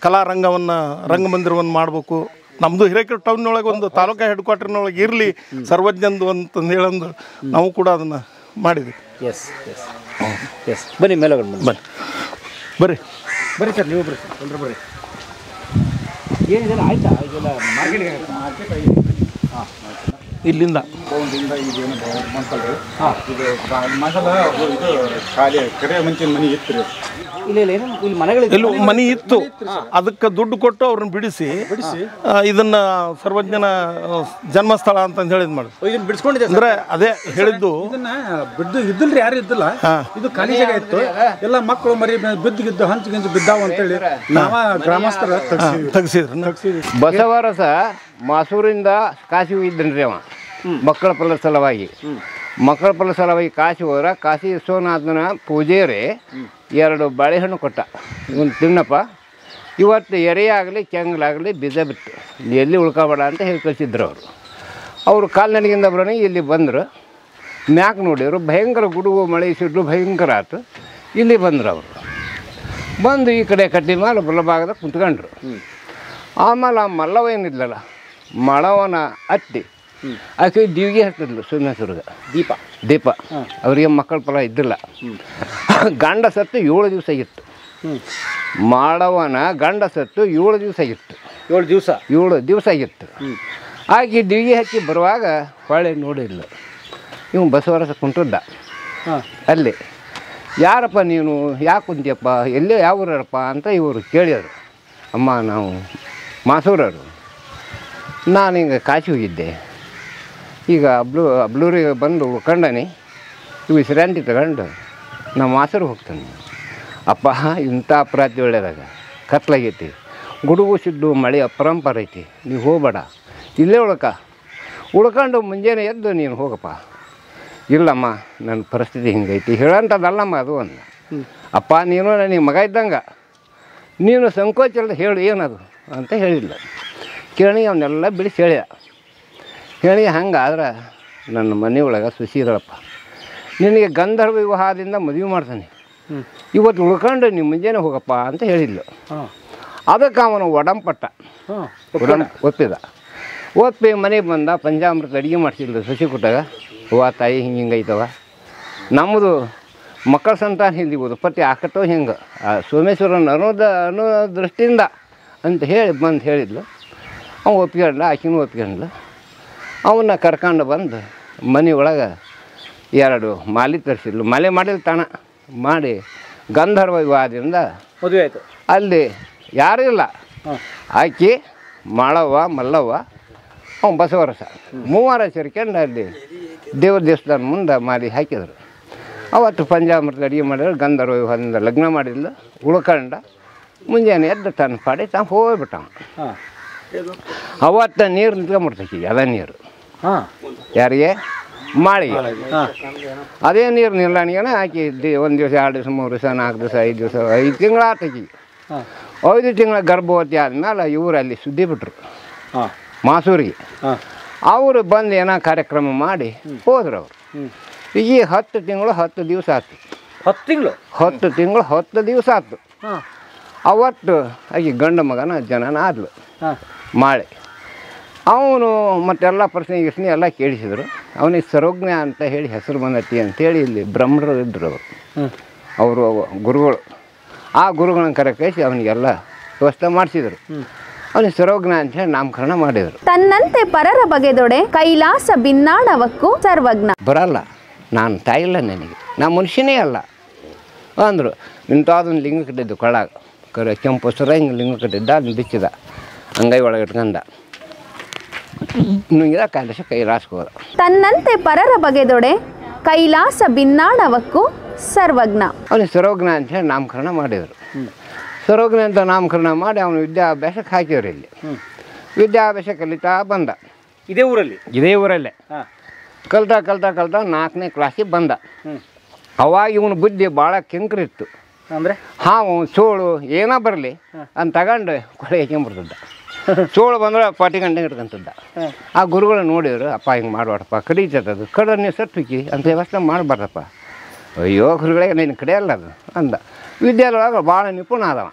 ಕಲಾರಂಗವನ್ನು, ರಂಗಮಂದಿರವನ್ನು ಮಾಡಬೇಕು. ನಮ್ಮದು ಹಿರೇಕೆರೂರು ಟೌನ್ನೊಳಗೆ ಒಂದು ತಾಲೂಕಾ ಹೆಡ್ ಕ್ವಾರ್ಟರ್ನೊಳಗೆ ಇರಲಿ ಸರ್ವಜ್ಞಂದು ಅಂತಂದು ಹೇಳಂದು ನಾವು ಕೂಡ ಅದನ್ನು ಮಾಡಿದ್ವಿ. ಬನ್ನಿ ಮೇಲೆ ಬರ್ರಿ ಸರ್, ನೀವು ಬರ್ರಿ ಸರ್, ಎಲ್ಲರೂ ಬರ್ರಿ. ಏನಿದೆ ಆಯ್ತಾ? ಇದೆಲ್ಲ ಮಾರ್ಕೆಟ್ ಇಲ್ಲಿಂದ ಇಲ್ಲಿ ಮನೆ ಇತ್ತು, ಅದಕ್ಕೆ ದುಡ್ಡು ಕೊಟ್ಟು ಅವ್ರನ್ನ ಬಿಡಿಸಿ ಇದನ್ನ ಸರ್ವಜ್ಞನ ಜನ್ಮಸ್ಥಳ ಅಂತ ಹೇಳಿದ್ ಮಾಡಿ ಬಿಡಿಸ್ಕೊಂಡಿದೆ. ಅಂದ್ರೆ ಅದೇ ಹೇಳಿದ್ದು, ಇದ್ದಿಲ್ರಿ, ಯಾರು ಇದ್ದಿಲ್ಲ, ಇದು ಖಾಲಿ ಜಾಗ ಇತ್ತು. ಎಲ್ಲ ಮಕ್ಕಳು ಮರಿ ಬಿದ್ದು ಹಂಚಿಗಿಂಚು ಬಿದ್ದಾವ ಅಂತೇಳಿ ನಾವ ಗ್ರಾಮಸ್ಥರ ತೆಗ್ಸಿದ್ರು. ಬಸವರಸ ಮಾಸೂರಿಂದ ಕಾಶಿ ಹೋಗಿದ್ದನ್ರಿ ಅವ ಮಕ್ಕಳ ಫಲ ಸಲುವಾಗಿ. ಮಕ್ಕಳ ಫಲ ಸಲುವಾಗಿ ಕಾಶಿ ಹೋದ್ರೆ ಕಾಶಿ ವಿಶ್ವನಾಥನ ಪೂಜೆಯರೇ 2 ಬಾಳೆಹಣ್ಣು ಕೊಟ್ಟ, ಇವನು ತಿನ್ನಪ್ಪ, ಇವತ್ತು ಎರೆಯಾಗಲಿ ಕೆಂಗಲಾಗಲಿ ಬೀಜ ಬಿತ್ತು, ಎಲ್ಲಿ ಉಳ್ಕೊಬೇಡ ಅಂತ ಹೇಳಿ ಕಳಿಸಿದ್ರು. ಅವರು ಕಾಲ್ನಡಿಗೆಯಿಂದ ಬರೋಣ ಇಲ್ಲಿ ಬಂದರು. ಮ್ಯಾಕ್ ನೋಡಿದ್ರು, ಭಯಂಕರ ಗುಡುಗು ಮಳೆ ಸಿಡ್ಲು ಭಯಂಕರ ಆಯ್ತು. ಇಲ್ಲಿ ಬಂದರು. ಅವರು ಬಂದು ಈ ಕಡೆ ಕಟ್ಟಿ ಮೇಲೆ ಬಲಭಾಗದ ಕುಂತ್ಕೊಂಡ್ರು. ಆಮೇಲೆ ಆ ಮಲ್ಲವ ಏನಿದ್ಲಲ್ಲ, ಮಳವನ ಅತ್ತಿ ಆಕೆ ದಿವಿಗೆ ಹತ್ತಿದ್ಲು ಸೋಮೇಶ್ವರ್ಗೆ ದೀಪ. ಅವರಿಗೆ ಮಕ್ಕಳ ಫಲ ಇದ್ದಿಲ್ಲ. ಗಂಡ ಸತ್ತು 7 ದಿವಸ ಆಗಿತ್ತು. ಮಾಡವನ ಗಂಡ ಸತ್ತು 7 ದಿವಸ ಆಗಿತ್ತು. 7 ದಿವಸ ಆಗಿತ್ತು. ಆಕೆ ದಿವಿಗೆ ಹಚ್ಚಿ ಬರುವಾಗ ಹೊಳೆ ನೋಡಿಲ್ಲ. ಇವು ಬಸವರಸ ಕುಂಟದ್ದ ಅಲ್ಲಿ. ಯಾರಪ್ಪ ನೀನು, ಯಾಕೆ ಕುಂತಿಯಪ್ಪ, ಎಲ್ಲೇ ಯಾವ ಊರಪ್ಪ ಅಂತ ಇವರು ಕೇಳಿದರು. ಅಮ್ಮ ನಾವು ಮಾಸೂರರು, ನಾನು ಹಿಂಗೆ ಕಾಶಿ ಹೋಗಿದ್ದೆ, ಈಗ ಅಬ್ಲೂರಿಗೆ ಬಂದು ಉಳ್ಕೊಂಡನಿ, ಇವು ವಿಶ್ರಾಂತಿ ತಗೊಂಡು ನಾವು ಮಾಸೂರಿಗೆ ಹೋಗ್ತಾನೆ. ಅಪ್ಪ ಇಂಥ ಅಪರಾಧಿ ಒಳ್ಳೆದಾಗ ಕತ್ಲಾಗೈತಿ, ಗುಡುಗು ಸಿಡ್ಡು ಮಳೆ ಅಪರಂಪರ ಐತಿ, ನೀವು ಹೋಗಬೇಡ, ಇಲ್ಲೇ ಉಳ್ಕೊಂಡು ಮುಂಜಾನೆ ಎದ್ದು ನೀನು ಹೋಗಪ್ಪ. ಇಲ್ಲಮ್ಮ ನನ್ನ ಪರಿಸ್ಥಿತಿ ಹಿಂಗೈತಿ ಹೇಳೋಂಥದ್ದಲ್ಲಮ್ಮ ಅದು ಅಂದ. ಅಪ್ಪ ನೀನು ನನಗೆ ಮಗ ಇದ್ದಂಗೆ, ನೀನು ಸಂಕೋಚ ಇಲ್ಲದೆ ಹೇಳು ಏನದು ಅಂತ ಹೇಳಿಲ್ಲ. ಕೇಳಿ ಅವನ್ನೆಲ್ಲ ಬಿಡಿಸಿ ಹೇಳಿದ. ಹೇಳಿ ಹಂಗಾದ್ರೆ ನನ್ನ ಮನೆಯೊಳಗೆ ಸುಸಿ ಇದ್ದಾಳಪ್ಪ, ನಿನಗೆ ಗಂಧರ್ವ ವಿವಾಹದಿಂದ ಮದುವೆ ಮಾಡ್ತಾನೆ, ಇವತ್ತು ಉಳ್ಕೊಂಡು ನೀವು ಮುಂಜಾನೆ ಹೋಗಪ್ಪ ಅಂತ ಹೇಳಿಲ್ಲ. ಅದಕ್ಕೆ ಅವನು ಒಡಂಪಟ್ಟ, ಒಪ್ಪಿದ. ಒಪ್ಪಿ ಮನೆಗೆ ಬಂದ. ಪಂಚಾಮೃತ ಅಡುಗೆ ಮಾಡಿಸಿಲ್ಲ ಸಸಿ ಕೊಟ್ಟಾಗ, ಅವ್ವ ತಾಯಿ ಹಿಂಗೈತವ, ನಮ್ಮದು ಮಕ್ಕಳ ಸಂತಾನ ಹಿಂದಿ ಉತ್ಪತ್ತಿ ಆಕತ್ತೋ ಹಿಂಗೆ ಸೋಮೇಶ್ವರನ ಅನ್ನೋ ದೃಷ್ಟಿಯಿಂದ ಅಂತ ಹೇಳಿ ಬಂದು ಹೇಳಿದ್ಲು. ಅವ್ನು ಒಪ್ಕೊಂಡ, ಆಕಿನೂ ಒಪ್ಕೊಂಡ್ಲು. ಅವನ್ನ ಕರ್ಕೊಂಡು ಬಂದು ಮನೆಯೊಳಗೆ 2 ಮಾಲೆ ತರಿಸಿದ್ಲು. ಮಾಲೆ ಮಾಡಿಲ್ಲ ತಾಣ ಮಾಡಿ ಗಂಧರ್ವ ವಿವಾಹದಿಂದ ಮದುವೆ ಆಯಿತು. ಅಲ್ಲಿ ಯಾರೂ ಇಲ್ಲ, ಆಕಿ ಮಾಳವ್ವ ಮಲ್ಲವ್ವ ಅವ್ನು ಬಸವರಸ 3 ಸೇರ್ಕೊಂಡು ಅಲ್ಲಿ ದೇವ್ರ ದೇವಸ್ಥಾನ ಮುಂದೆ ಮಾಲಿ ಹಾಕಿದರು. ಅವತ್ತು ಪಂಚಾಮೃತ ಅಡುಗೆ ಮಾಡಿದ್ರು. ಗಂಧರ್ವ ವಿವಾಹದಿಂದ ಲಗ್ನ ಮಾಡಿದ್ಲು. ಉಳ್ಕೊಂಡ ಮುಂಜಾನೆ ಎದ್ದು ತನ್ನ ಪಾಡಿ ತಾನು ಹೋಗ್ಬಿಟ್ಟ. ಅವತ್ತು ನೀರು ನಿಂತ್ಕೊಂಡ್ಬಿಡ್ತೈತಿ, ಅದ ನೀರು ಯಾರಿಗೆ ಮಾಳಿಗೆ. ಅದೇ ನೀರು ನಿಲ್ಲಾಣಿಗೆನ ಆಕಿ 1 ದಿವಸ 2 ದಿವಸ 3 ದಿವಸ 4 ದಿವಸ 5 ದಿವಸ 5 ತಿಂಗಳು ಆತಕಿ. 5 ತಿಂಗಳ ಗರ್ಭವತಿ ಆದಮೇಲೆ ಇವರು ಅಲ್ಲಿ ಸುದ್ದಿ ಬಿಟ್ರು ಮಾಸೂರಿಗೆ. ಅವರು ಬಂದು ಏನೋ ಕಾರ್ಯಕ್ರಮ ಮಾಡಿ ಹೋದ್ರು. ಅವರು ಈಗ 10 ತಿಂಗಳು 10 ದಿವಸ ಆಯ್ತು. 10 ತಿಂಗಳು 10 ದಿವಸ ಆಯ್ತು. ಅವತ್ತು ಆಕೆ ಗಂಡ ಮಗನ ಜನನ ಆದ್ಲು ಮಾಳೆ. ಅವನು ಮತ್ತೆಲ್ಲ ಪ್ರಶ್ನೆ ಗಿಶ್ನೆ ಎಲ್ಲ ಕೇಳಿಸಿದ್ರು. ಅವನಿಗೆ ಸರ್ವಜ್ಞ ಅಂತ ಹೇಳಿ ಹೆಸರು ಬಂದತಿ ಅಂತೇಳಿ ಇಲ್ಲಿ ಬ್ರಹ್ಮರು ಇದ್ದರು. ಅವರು ಗುರುಗಳು. ಆ ಗುರುಗಳನ್ನ ಕರೆಕಳಿಸಿ ಅವನಿಗೆಲ್ಲ ವ್ಯವಸ್ಥೆ ಮಾಡಿಸಿದರು. ಅವನಿಗೆ ಸರ್ವಜ್ಞ ಅಂತ ಹೇಳಿ ನಾಮಕರಣ ಮಾಡಿದರು. ತನ್ನಂತೆ ಪರರ ಬಗೆದೊಡೆ ಕೈಲಾಸ ಭಿನ್ನಾಣವಕ್ಕೂ ಸರ್ವಜ್ಞ. ಬರಲ್ಲ, ನಾನು ತಾಯಿಲ್ಲ, ನನಗೆ ನಾ ಮನುಷ್ಯನೇ ಅಲ್ಲ ಅಂದರು. ಇಂಥದೊಂದು ಲಿಂಗ ಕಟ್ಟಿದ್ದು ಕೊಳಾಗ ಕೆಂಪು ಸರ ಹಿಂಗೆ ಲಿಂಗ ಕಟ್ಟಿದ್ದ, ಅದನ್ನ ಬಿಚ್ಚಿದ, ಅಂಗೈ ಒಳಗೆ ಇಟ್ಕೊಂಡ. ನುಂಗಿದ ಕೈಲಾಸ ಕೈಲಾಸಗೋದ. ತನ್ನಂತೆ ಪರರ ಬಗೆದೊಡೆ ಕೈಲಾಸ ಭಿನ್ನಾಣವಕ್ಕೂ ಸರ್ವಜ್ಞ. ಅವನಿಗೆ ಸರ್ವಜ್ಞ ಅಂತ ಹೇಳಿ ನಾಮಕರಣ ಮಾಡಿದರು. ಸರ್ವಜ್ಞ ಅಂತ ನಾಮಕರಣ ಮಾಡಿ ಅವನು ವಿದ್ಯಾಭ್ಯಾಸಕ್ಕೆ ಹಾಕಿದ್ರು. ಇಲ್ಲಿ ವಿದ್ಯಾಭ್ಯಾಸ ಕಲಿತಾ ಬಂದ. ಇದೇ ಊರಲ್ಲೇ ಕಲ್ತಾ 4ನೇ ಕ್ಲಾಸಿಗೆ ಬಂದ. ಅವಾಗ ಇವನ ಬುದ್ಧಿ ಭಾಳ ಕೆಂಕರಿತ್ತು. ಅಂದರೆ ಹಾವು ಸೋಳು ಏನೋ ಬರಲಿ ಅಂತ ತಗೊಂಡು ಕೊಳೆ ಹಾಕ್ಕೊಂಬರ್ತದ್ದ. ಸೋಳು ಬಂದ್ರೆ ಪಾಟಿ ಗಂಟೆ ಹಿಡ್ಕೊಂತದ್ದ. ಆ ಗುರುಗಳು ನೋಡಿದ್ರು, ಅಪ್ಪ ಹಿಂಗೆ ಮಾಡಬಾರ್ದಪ್ಪ, ಕಡಿತದದು, ಕಡ ನೀವು ಸತ್ವಿಕ್ಕಿ ಅಂತ ವ್ಯವಸ್ಥೆ ಮಾಡಬಾರ್ದಪ್ಪ. ಅಯ್ಯೋ ಗುರುಗಳೇ ನಿನ್ನ ಕಡೆ ಅಲ್ಲ ಅದು ಅಂದ. ವಿದ್ಯಾಲಯದಾಗ ಭಾಳ ನಿಪುಣ ಆದವ,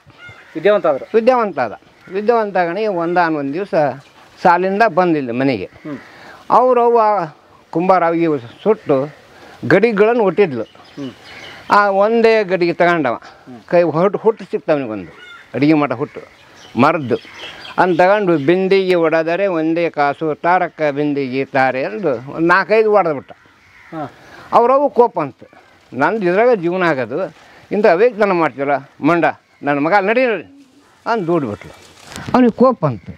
ವಿದ್ಯಾವಂತ ಆಗಣಿ. ಒಂದಾನೊಂದು ದಿವಸ ಸಾಲಿಂದ ಬಂದಿಲ್ಲ ಮನೆಗೆ. ಅವ್ರವ್ವ ಕುಂಬಾರ ಅವಿಗೆ ಸುಟ್ಟು ಗಡಿಗಳನ್ನು ಹುಟ್ಟಿದ್ಲು. ಆ ಒಂದೇ ಗಡಿಗೆ ತಗೊಂಡವ, ಕೈ ಹುಟ್ಟು ಸಿಕ್ತವನಿಗೊಂದು ಅಡುಗೆ ಮಠ ಹುಟ್ಟು ಮರದ್ದು ಅಂತ ತಗೊಂಡು ಬಿಂದಿಗೆ ಹೊಡೆದರೆ ಒಂದೇ ಕಾಸು ತಾರಕ್ಕ ಬಿಂದಿಗೆ ತಾರೆ ಅಂದು ಒಂದು 4-5 ಹೊಡೆದ್ಬಿಟ್ಟ. ಅವ್ರವು ಕೋಪ ಅಂತ, ನಂದು ಇದ್ರಾಗ ಜೀವನ ಆಗೋದು, ಇಂಥ ಅವೇಕ್ತನ ಮಾಡ್ತೀರ ಮಂಡ ನನ್ನ ಮಗ ನಡಿ ಅಂತ ದೂಡ್ಬಿಟ್ಲು. ಅವನಿಗೆ ಕೋಪ ಅಂತ,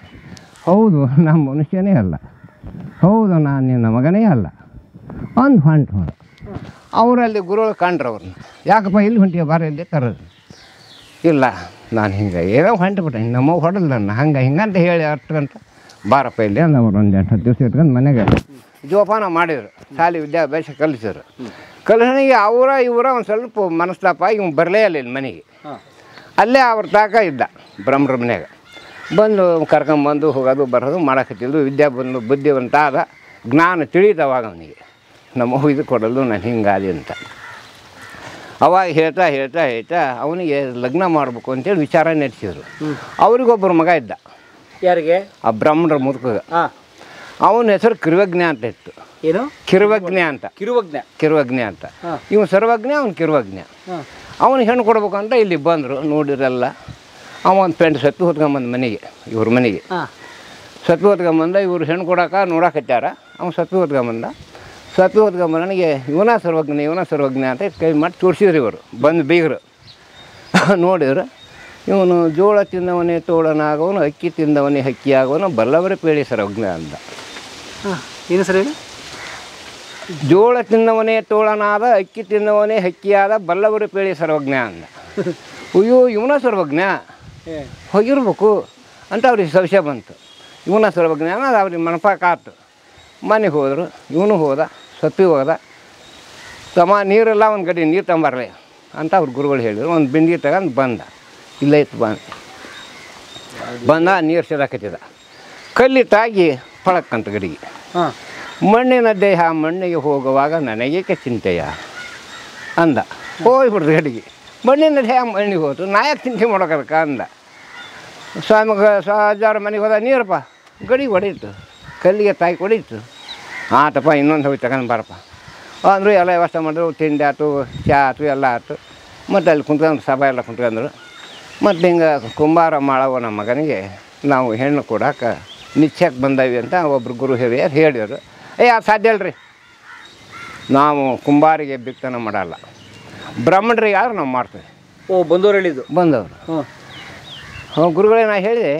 ಹೌದು ನಮ್ಮ ಮನುಷ್ಯನೇ ಅಲ್ಲ, ಹೌದು ನಾನು ನಿನ್ನ ಮಗನೇ ಅಲ್ಲ ಅಂದು ಹೊಂಟು ಹೋದ. ಅವರಲ್ಲಿ ಗುರುಗಳು ಕಂಡ್ರು ಅವ್ರನ್ನ, ಯಾಕಪ್ಪ ಇಲ್ಲಿ ಹೊಂಟಿಯ ಬಾರ ಇಲ್ಲಿ ಕರೋದು. ಇಲ್ಲ ನಾನು ಹಿಂಗೆ ಏನೋ ಹೊಂಟ್ಬಿಟ್ಟೆ, ನಮ್ಮ ಹೊಡೆಲ್ಲ ನನ್ನ ಹಿಂಗಂತ ಹೇಳಿ ಅಷ್ಟಂತ ಬಾರಪ್ಪ ಇಲ್ಲಿ ಅಂದ. ಅವ್ರು ಒಂದು 8-10 ದಿವಸ ಇಟ್ಕೊಂಡು ಮನೆಗೆ ಜೋಪಾನ ಮಾಡಿದರು. ಶಾಲೆ ವಿದ್ಯಾಭ್ಯಾಸ ಕಲಿಸಿದ್ರು. ಕಲಿಸನಿಗೆ ಇವರ ಒಂದು ಸ್ವಲ್ಪ ಮನಸ್ತಾಪ, ಇವ್ ಬರಲೇ ಇಲ್ಲ ಇಲ್ಲಿ ಮನೆಗೆ. ಅಲ್ಲೇ ಅವ್ರ ತಾಕ ಇದ್ದ ಬ್ರಹ್ಮರ ಮನ್ಯಾಗ. ಬಂದು ಕರ್ಕೊಂಬಂದು ಹೋಗೋದು ಬರೋದು ಮಾಡಕತ್ತಿದ್ದು. ಬುದ್ಧಿವಂತ ಆದ, ಜ್ಞಾನ ತಿಳಿದವಾಗ ಅವನಿಗೆ ನಮ್ಮ ಇದು ಕೊಡಲು ನಾನು ಹಿಂಗಾದಿ ಅಂತ. ಅವಾಗ ಹೇಳ್ತಾ ಅವನಿಗೆ ಲಗ್ನ ಮಾಡಬೇಕು ಅಂತೇಳಿ ವಿಚಾರ ನಡೆಸಿದ್ರು. ಅವ್ರಿಗೊಬ್ಬರು ಮಗ ಇದ್ದ. ಯಾರಿಗೆ? ಆ ಬ್ರಾಹ್ಮಣರ ಮುದುಕಗ. ಅವನ ಹೆಸರು ಕಿರುವಜ್ಞ ಅಂತ ಇತ್ತು. ಏನು? ಕಿರುವಜ್ಞ ಅಂತ. ಕಿರುವಜ್ಞ ಅಂತ. ಇವನು ಸರ್ವಜ್ಞ, ಅವನು ಕಿರುವಜ್ಞ. ಅವನಿಗೆ ಹೆಣ್ಣು ಕೊಡ್ಬೇಕು ಅಂತ ಇಲ್ಲಿ ಬಂದರು. ನೋಡಿರಲ್ಲ, ಅವ ಒಂದು ಪೆಂಟ್ ಸತ್ತು ಹೊತ್ಕೊಂಬಂದು ಮನೆಗೆ, ಇವ್ರ ಮನೆಗೆ ಸತ್ತು ಹೊತ್ಕೊಂಬಂದ. ಇವ್ರು ಹೆಣ್ಣು ಕೊಡೋಕೆ ನೋಡಕತ್ತಾರ. ಅವ್ನು ಸತ್ತು ಹೊತ್ಕೊಂಬ ನನಗೆ ಇವನ ಸರ್ವಜ್ಞ ಅಂತ ಕೈ ಮಾಡಿ ತೋರಿಸಿದ್ರು. ಇವರು ಬಂದು ಬೀಗರು ನೋಡಿದ್ರು. ಇವನು ಜೋಳ ತಿಂದವನೇ ತೋಳನಾಗವನು, ಅಕ್ಕಿ ತಿಂದವನೇ ಹಕ್ಕಿ ಆಗೋನು, ಬಲ್ಲವರ ಪೇಳಿ ಸರ್ವಜ್ಞ ಅಂದ. ಏನು ಸರ್? ಜೋಳ ತಿಂದವನೇ ತೋಳನಾದ, ಅಕ್ಕಿ ತಿಂದವನೇ ಹಕ್ಕಿಯಾದ, ಬಲ್ಲವರ ಪೇಳಿ ಸರ್ವಜ್ಞ ಅಂದ. ಅಯ್ಯೋ ಇವನ ಸರ್ವಜ್ಞ ಹೋಗಿರ್ಬೇಕು ಅಂತ ಅವ್ರಿಗೆ ಸಂಶಯ ಬಂತು. ಇವನ ಸರ್ವಜ್ಞ ಅನ್ನೋದು ಅವ್ರಿಗೆ ಮನಪಾಕಾತು. ಮನೆಗೆ ಹೋದರು. ಇವನು ಹೋದ, ಸತ್ತಿ ಹೋದ. ತಮ್ಮ ನೀರೆಲ್ಲ ಒಂದು ಗಡಿ ನೀರು ತಂಬರ್ರಿ ಅಂತ ಅವ್ರ ಗುರುಗಳು ಹೇಳಿದ್ರು. ಒಂದು ಬಿಂದಿಗೆ ತಗೊಂಡು ಬಂದ. ಇಲ್ಲೇ ಇತ್ತು ಬಂದ ನೀರು ಸೇದಾಕತ್ತಿದ. ಕಲ್ಲಿ ತಾಗಿ ಪಳಕ್ಕಂತ ಗಡಿಗೆ. ಮಣ್ಣಿನ ದೇಹ ಮಣ್ಣಿಗೆ ಹೋಗುವಾಗ ನನಗೇಕೆ ಚಿಂತೆಯ ಅಂದ. ಹೋಗ್ಬಿಡ್ದು ಗಡಿಗೆ. ಮಣ್ಣಿನ ದೇಹ ಮಣ್ಣಿಗೆ ಹೋತು, ನಾಯಕ ಚಿಂತೆ ಮಾಡೋಕದಕ್ಕ ಅಂದ. ಅಜ್ಜಾರ ಮನೆಗೆ ಹೋದ. ನೀರಪ್ಪ ಗಡಿಗೆ ಹೊಡೀತು, ಕಲ್ಲಿಗೆ ತಾಯಿ ಹೊಡೀತು. ಆತಪ್ಪ ಇನ್ನೊಂದು ಹೋಗಿ ತಗೊಂಡು ಬಾರಪ್ಪ ಅಂದರು. ಎಲ್ಲ ವ್ಯವಸ್ಥೆ ಮಾಡಿದ್ರು. ತಿಂಡಿ ಆಯ್ತು, ಚಹಾ ಆಯ್ತು, ಎಲ್ಲ ಆಯ್ತು. ಮತ್ತು ಅಲ್ಲಿ ಕುಂತ್ಕೊಂಡು ಸಭಾ ಎಲ್ಲ ಕುಂತ್ಕೊಂಡ್ರು. ಮತ್ತು ಹಿಂಗೆ ಕುಂಬಾರ ಮಾಡವ ನಮ್ಮ ಮಗನಿಗೆ ನಾವು ಹೆಣ್ಣು ಕೊಡೋಕೆ ನಿಶ್ಚಯಕ್ಕೆ ಬಂದವಿ ಅಂತ ಒಬ್ಬರು ಗುರು ಹಿರಿಯರು ಹೇಳಿದರು. ಅದು ಸಾಧ್ಯ ಅಲ್ರಿ, ನಾವು ಕುಂಬಾರಿಗೆ ಬಿತ್ತನೆ ಮಾಡಲ್ಲ, ಬ್ರಾಹ್ಮಣರಿಗೆ ಆದ್ರೆ ನಾವು ಮಾಡ್ತೀವಿ. ಬಂದವರು ಹೇಳಿದ್ದು? ಬಂದವರು. ಗುರುಗಳೇ ನಾ ಹೇಳಿದೆ,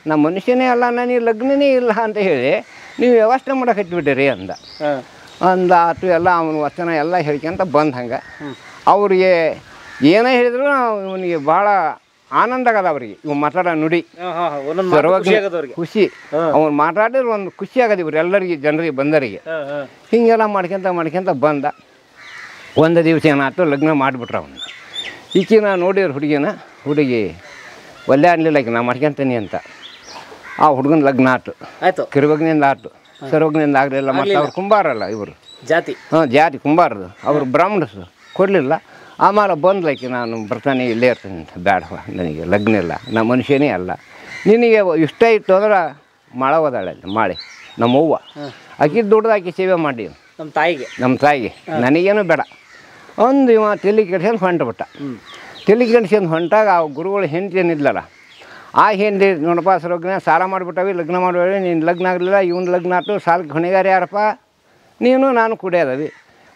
ನಮ್ಮ ಮನುಷ್ಯನೇ ಅಲ್ಲ, ನನಗೆ ಲಗ್ನನೇ ಇಲ್ಲ ಅಂತ ಹೇಳಿ ನೀವು ವ್ಯವಸ್ಥೆ ಮಾಡೋಕೆ ಹಚ್ಬಿಟ್ಟಿರಿ ಅಂದ. ಆತು ಎಲ್ಲ ಅವನ ವಚನ ಎಲ್ಲ ಹೇಳ್ಕೊಂತ ಬಂದು ಹಂಗೆ. ಅವ್ರಿಗೆ ಏನೇ ಹೇಳಿದ್ರು ಇವನಿಗೆ ಭಾಳ ಆನಂದ ಆಗದ. ಅವ್ರಿಗೆ ಇವ್ ಮಾತಾಡೋ ನುಡಿ ಖುಷಿ. ಅವ್ನು ಮಾತಾಡಿದ್ರೆ ಒಂದು ಖುಷಿ ಆಗದ ಇವ್ರು ಎಲ್ಲರಿಗೆ, ಜನರಿಗೆ ಬಂದರಿಗೆ. ಹೀಗೆಲ್ಲ ಮಾಡ್ಕೊಂತ ಬಂದ. ಒಂದು ದಿವಸ ಏನಾಯ್ತು, ಲಗ್ನ ಮಾಡಿಬಿಟ್ರು ಅವನ್ನ. ಈಕಿನ ನೋಡಿದ್ರು ಹುಡುಗಿ ಒಳ್ಳೆ ಅನ್ನಲಿಲ್ಲ, ನಾ ಮಾಡ್ಕೊಂತೀನಿ ಅಂತ. ಆ ಹುಡುಗನ ಲಗ್ನ ಆಯ್ತು. ಕಿರುವಜ್ಞೆಯಿಂದ ಆಯ್ತು, ಸರ್ವಜ್ಞೆಯಿಂದ ಆಗಲಿಲ್ಲ. ಮತ್ತು ಅವ್ರು ಕುಂಬಾರಲ್ಲ, ಇವರು ಜಾತಿ ಕುಂಬಾರದು. ಅವರು ಬ್ರಾಹ್ಮಣರು ಕೊಡಲಿಲ್ಲ. ಆಮೇಲೆ ಬಂದ್ಲಕ್ಕೆ, ನಾನು ಬರ್ತಾನೆ ಇಲ್ಲೇ ಇರ್ತೀನಿ ಅಂತ. ಬೇಡವ, ನನಗೆ ಲಗ್ನ ಇಲ್ಲ, ನಮ್ಮ ಮನುಷ್ಯನೇ ಅಲ್ಲ. ನಿನಗೆ ಇಷ್ಟ ಇತ್ತು ಅಂದ್ರೆ ಮಾಡೋದಾಳಲ್ಲಿ ಮಾಡಿ ನಮ್ಮವ್ವ ಆಕಿ ದುಡ್ದು ಆಕಿ ಸೇವೆ ಮಾಡಿ ನಮ್ಮ ತಾಯಿಗೆ ನನಗೇನು ಬೇಡ ಒಂದು. ಇವ ತಲೆ ಕೆಡ್ಸ್ಕೊಂಡು ಹೊಂಟ್ಬಿಟ್ಟ. ತಲೆ ಕೆಡ್ಸ್ಕೊಂಡು ಹೊಂಟಾಗ ಆ ಗುರುಗಳು ಹೆಂಡತಿ ಏನಿದ್ಲಲ್ಲ, ಆ ಹೆಂಡತಿ ನೋಡಪ್ಪ ಸರ್ವಜ್ಞ ಸಾಲ ಮಾಡಿಬಿಟ್ಟವಿ, ಲಗ್ನ ಮಾಡುವಳಿ, ನೀನು ಲಗ್ನ ಆಗಲಿಲ್ಲ, ಇವನು ಲಗ್ನ ಆಯ್ತು, ಸಾಲಕ್ಕೆ ಹೊಣೆಗಾರ ಯಾರಪ್ಪ ನೀನು, ನಾನು ಕುಡಿಯೋದವಿ,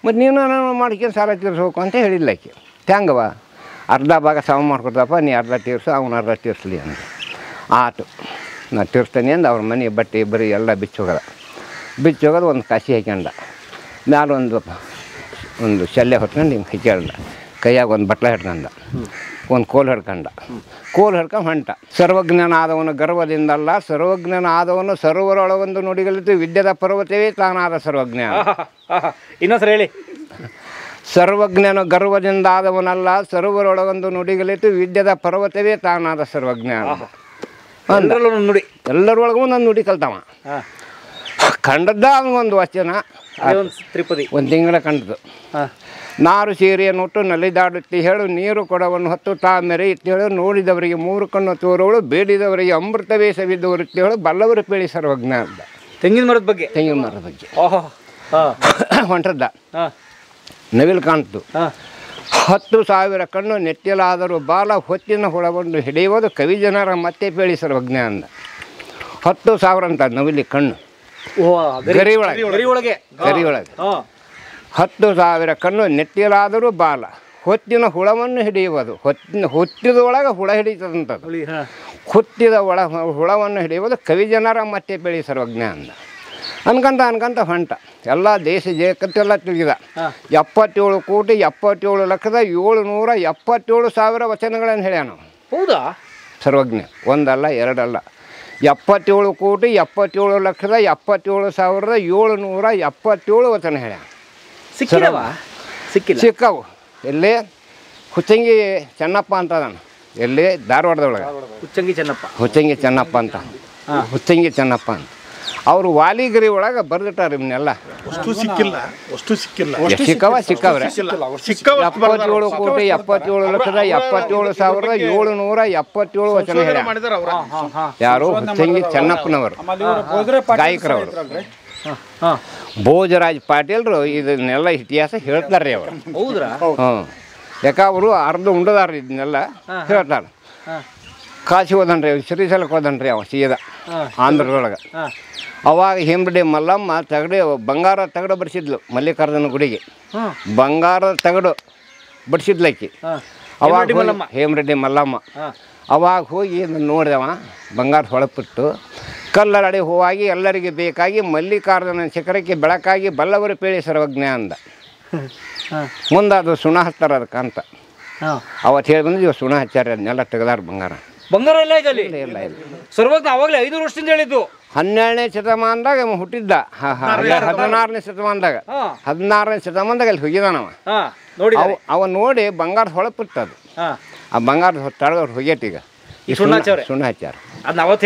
ಮತ್ತು ನೀನು ನಾನು ಮಾಡ್ಕೊಂಡು ಸಾಲ ತೀರಿಸ್ಬೇಕು ಅಂತ ಹೇಳಿಲ್ಲ ಆಕೆ. ಹೆಂಗವ ಅರ್ಧ ಭಾಗ ಸಮ ಮಾಡ್ಕೊಡ್ತಪ್ಪ, ನೀ ಅರ್ಧ ತೀರಿಸು, ಅವನು ಅರ್ಧ ತೀರಿಸ್ಲಿ ಅಂತ. ಆಯ್ತು. ನಾ ತೀರಿಸ್ತಾನೆ ಅಂದು ಅವ್ರ ಮನೆ ಬಟ್ಟೆ ಬರೀ ಎಲ್ಲ ಬಿಚ್ಚೋಗದ ಬಿಚ್ಚೋಗೋದು ಒಂದು ಕಾಸಿ ಹಾಕ್ಯಂಡ ಮ್ಯಾಲೆ ಒಂದು ಶಲ್ಯ ಹೊತ್ಕೊಂಡು ಹಿಂಗೆ ಹಾಕ್ಯಂಡ ಕೈಯಾಗ ಒಂದು ಬಟ್ಲ ಹಿಡ್ಕಂಡ ಒಂದು ಕೋಲು ಹಿಡ್ಕೊಂಡು ಹೊಂಟ. ಸರ್ವಜ್ಞನಾದವನು ಗರ್ವದಿಂದಲ್ಲ, ಸರ್ವಜ್ಞನಾದವನು ಸರ್ವರೊಳಗೊಂದು ನುಡಿಗಳಿತು ವಿದ್ಯೆದ ಪರ್ವತವೇ ತಾನಾದ ಸರ್ವಜ್ಞ. ಇನ್ನೊಂದ್ಸರಿ ಹೇಳಿ. ಸರ್ವಜ್ಞನು ಗರ್ವದಿಂದಾದವನಲ್ಲ, ಸರ್ವರೊಳಗೊಂದು ನುಡಿಗಳಿತು ವಿದ್ಯೆದ ಪರ್ವತವೇ ತಾನಾದ ಸರ್ವಜ್ಞ. ನುಡಿ ಎಲ್ಲರೊಳಗೂ ಒಂದು ನುಡಿ ಕಲ್ತವ. ಕಂಡದ್ದ ಒಂದು ವಚನ ತ್ರಿಪದಿ ಒಂದು ತಿಂಗಳ ಕಂಡದ್ದು. ನಾರು ಸೀರೆಯನ್ನುಟ್ಟು ನಲಿದಾಡುತ್ತಿ ಹೇಳು, ನೀರು ಕೊಡವನ್ನು ಹೊತ್ತು ತಾ ಮೆರೆಯುತ್ತಿ ಹೇಳು, ನೋಡಿದವರಿಗೆ 3 ಕಣ್ಣು ತೋರುವಳು, ಬೇಡಿದವರಿಗೆ ಅಮೃತವೇ ಸವಿದವರುತ್ತಿ ಹೇಳು, ಬಲ್ಲವರು ಪೇಳಿ ಸರ್ವಜ್ಞ ಅಂತ. ತೆಂಗಿನ ಮರದ ಬಗ್ಗೆ ಹೊಂಟದ್ದ. ನವಿಲು ಕಾಣ್ತು. 10,000 ಕಣ್ಣು ನೆಟ್ಟಿಲಾದರೂ ಬಾಲ ಹೊತ್ತಿನ ಹುಳವನ್ನು ಹಿಡಿಯುವುದು ಕವಿ ಜನರ ಮತ್ತೆ ಪೇಳಿ ಸರ್ವಜ್ಞ ಅಂದ. 10,000 ಅಂತ ನವಿಲಿ ಕಣ್ಣು ಗರಿ ಒಳಗೆ 10,000 ಕಣ್ಣು ನೆಟ್ಟಿಲಾದರೂ ಬಾಲ ಹೊತ್ತಿನ ಹುಳವನ್ನು ಹಿಡಿಯುವುದು, ಹೊತ್ತಿದೊಳಗೆ ಹುಳ ಹಿಡಿತದಂಥದ್ದು, ಹುತ್ತಿದ ಹುಳವನ್ನು ಹಿಡಿಯುವುದು ಕವಿ ಜನರ ಮತ್ತೆ ಪೇಳಿ ಸರ್ವಜ್ಞ ಅಂದ. ಅನ್ಕಂತ ಹೊಂಟ. ಎಲ್ಲ ದೇಶ ಜಗತ್ತೆಲ್ಲ ತಿಳಿದ. 77 ಕೋಟಿ 77 ಲಕ್ಷದ 777 ಸಾವಿರ ವಚನಗಳನ್ನು ಹೇಳ್ಯಾನ. ಹೌದಾ? ಸರ್ವಜ್ಞ ಒಂದಲ್ಲ ಎರಡಲ್ಲ, 77 ಕೋಟಿ 77 ಲಕ್ಷದ 77 ಸಾವಿರದ 777 ವಚನ ಹೇಳ್ಯಾನ. ಸಿಕ್ಕವು. ಎಲ್ಲಿ? ಹುಚ್ಚಂಗಿ ಚೆನ್ನಪ್ಪ ಅಂತ ಅದಾನ. ಎಲ್ಲಿ? ಧಾರವಾಡದೊಳಗೆ ಹುಚ್ಚಂಗಿ ಚೆನ್ನಪ್ಪ ಅಂತ. ಹುಚ್ಚಂಗಿ ಚೆನ್ನಪ್ಪ ಅಂತ ಅವರು ವಾಲಿಗಿರಿ ಒಳಗೆ ಬರೆದಿಟ್ಟಾರ ಇವನ್ನೆಲ್ಲ. ಸಿಕ್ಕಿಲ್ಲ. ಸಿಕ್ಕವ್ರೆ 77 ಕೋಟಿ 77 ಲಕ್ಷದ 77 ಸಾವಿರದ 777 ವಚನ ಹೇಳ್ಯಾರ. ಯಾರು? ಹುಚ್ಚಂಗಿ ಚೆನ್ನಪ್ಪನವರು, ಗಾಯಕರವರು. ಭೋಜರಾಜ್ ಪಾಟೀಲ್ರು ಇದನ್ನೆಲ್ಲ ಇತಿಹಾಸ ಹೇಳ್ತಾರೆ ಅವರು. ಯಾಕೆ ಅವರು ಅರ್ಧ ಉಂಡದಾರ ಇದನ್ನೆಲ್ಲ ಹೇಳ್ತಾರೆ. ಕಾಶಿ ಹೋದನ್ರಿ, ಶ್ರೀಶೈಲಕ್ಕೆ ಹೋದನ್ರಿ ಅವ ಸೀದಾ ಆಂಧ್ರದೊಳಗೆ. ಅವಾಗ ಹೇಮರೆಡ್ಡಿ ಮಲ್ಲಮ್ಮ ಬಂಗಾರ ತಗಡು ಬಡಿಸಿದ್ಲು ಮಲ್ಲಿಕಾರ್ಜುನ ಗುಡಿಗೆ. ಬಂಗಾರದ ತಗಡು ಬಡಿಸಿದ್ಲಕ್ಕಿ. ಅವಾಗ ಹೇಮರೆಡ್ಡಿ ಮಲ್ಲಮ್ಮ ಅವಾಗ ಹೋಗಿ ನೋಡಿದವ ಬಂಗಾರ ಹೊಳಪಿಟ್ಟು ಕಲ್ಲರಡಿ ಹೂವಾಗಿ ಎಲ್ಲರಿಗೆ ಬೇಕಾಗಿ ಮಲ್ಲಿಕಾರ್ಜುನ ಶಿಖರಕ್ಕೆ ಬೆಳಕಾಗಿ ಬಲ್ಲವರು ಪೇಳಿ ಸರ್ವಜ್ಞ ಅಂದ. ಮುಂದೆ ಅದು ಸುಣ ಹಚ್ತಾರ ಅದಕ್ಕೆ ಅಂತ ಅವತ್ತು ಹೇಳಿ ಬಂದು ಇವಾಗ ಸುಣ ಹಚ್ಚಾರ. ಅದನ್ನೆಲ್ಲ ತೆಗೆದಾರ ಬಂಗಾರ ಎಲ್ಲ ಇಲ್ಲ. ಸರ್ವಜ್ಞ ಅವಾಗಲೇ 500 ವರ್ಷದಿಂದ ಹೇಳಿದ್ದು. 12ನೇ ಶತಮಾನದಾಗ ಹುಟ್ಟಿದ್ದ. 16ನೇ ಶತಮಾನದಾಗ 16ನೇ ಶತಮಾನದಾಗ ಅಲ್ಲಿ ಹೋಗಿದಾನವ. ಅವ ನೋಡಿ ಬಂಗಾರ ಹೊಳಪಿಟ್ಟದು. ಆ ಬಂಗಾರದ ತಳದವ್ರು ಹೋಗ್ಯೈತಿ. ಈಗ ಸುಣ್ಣ ಹಚ್ಚಾರ. ಅವತ್ತು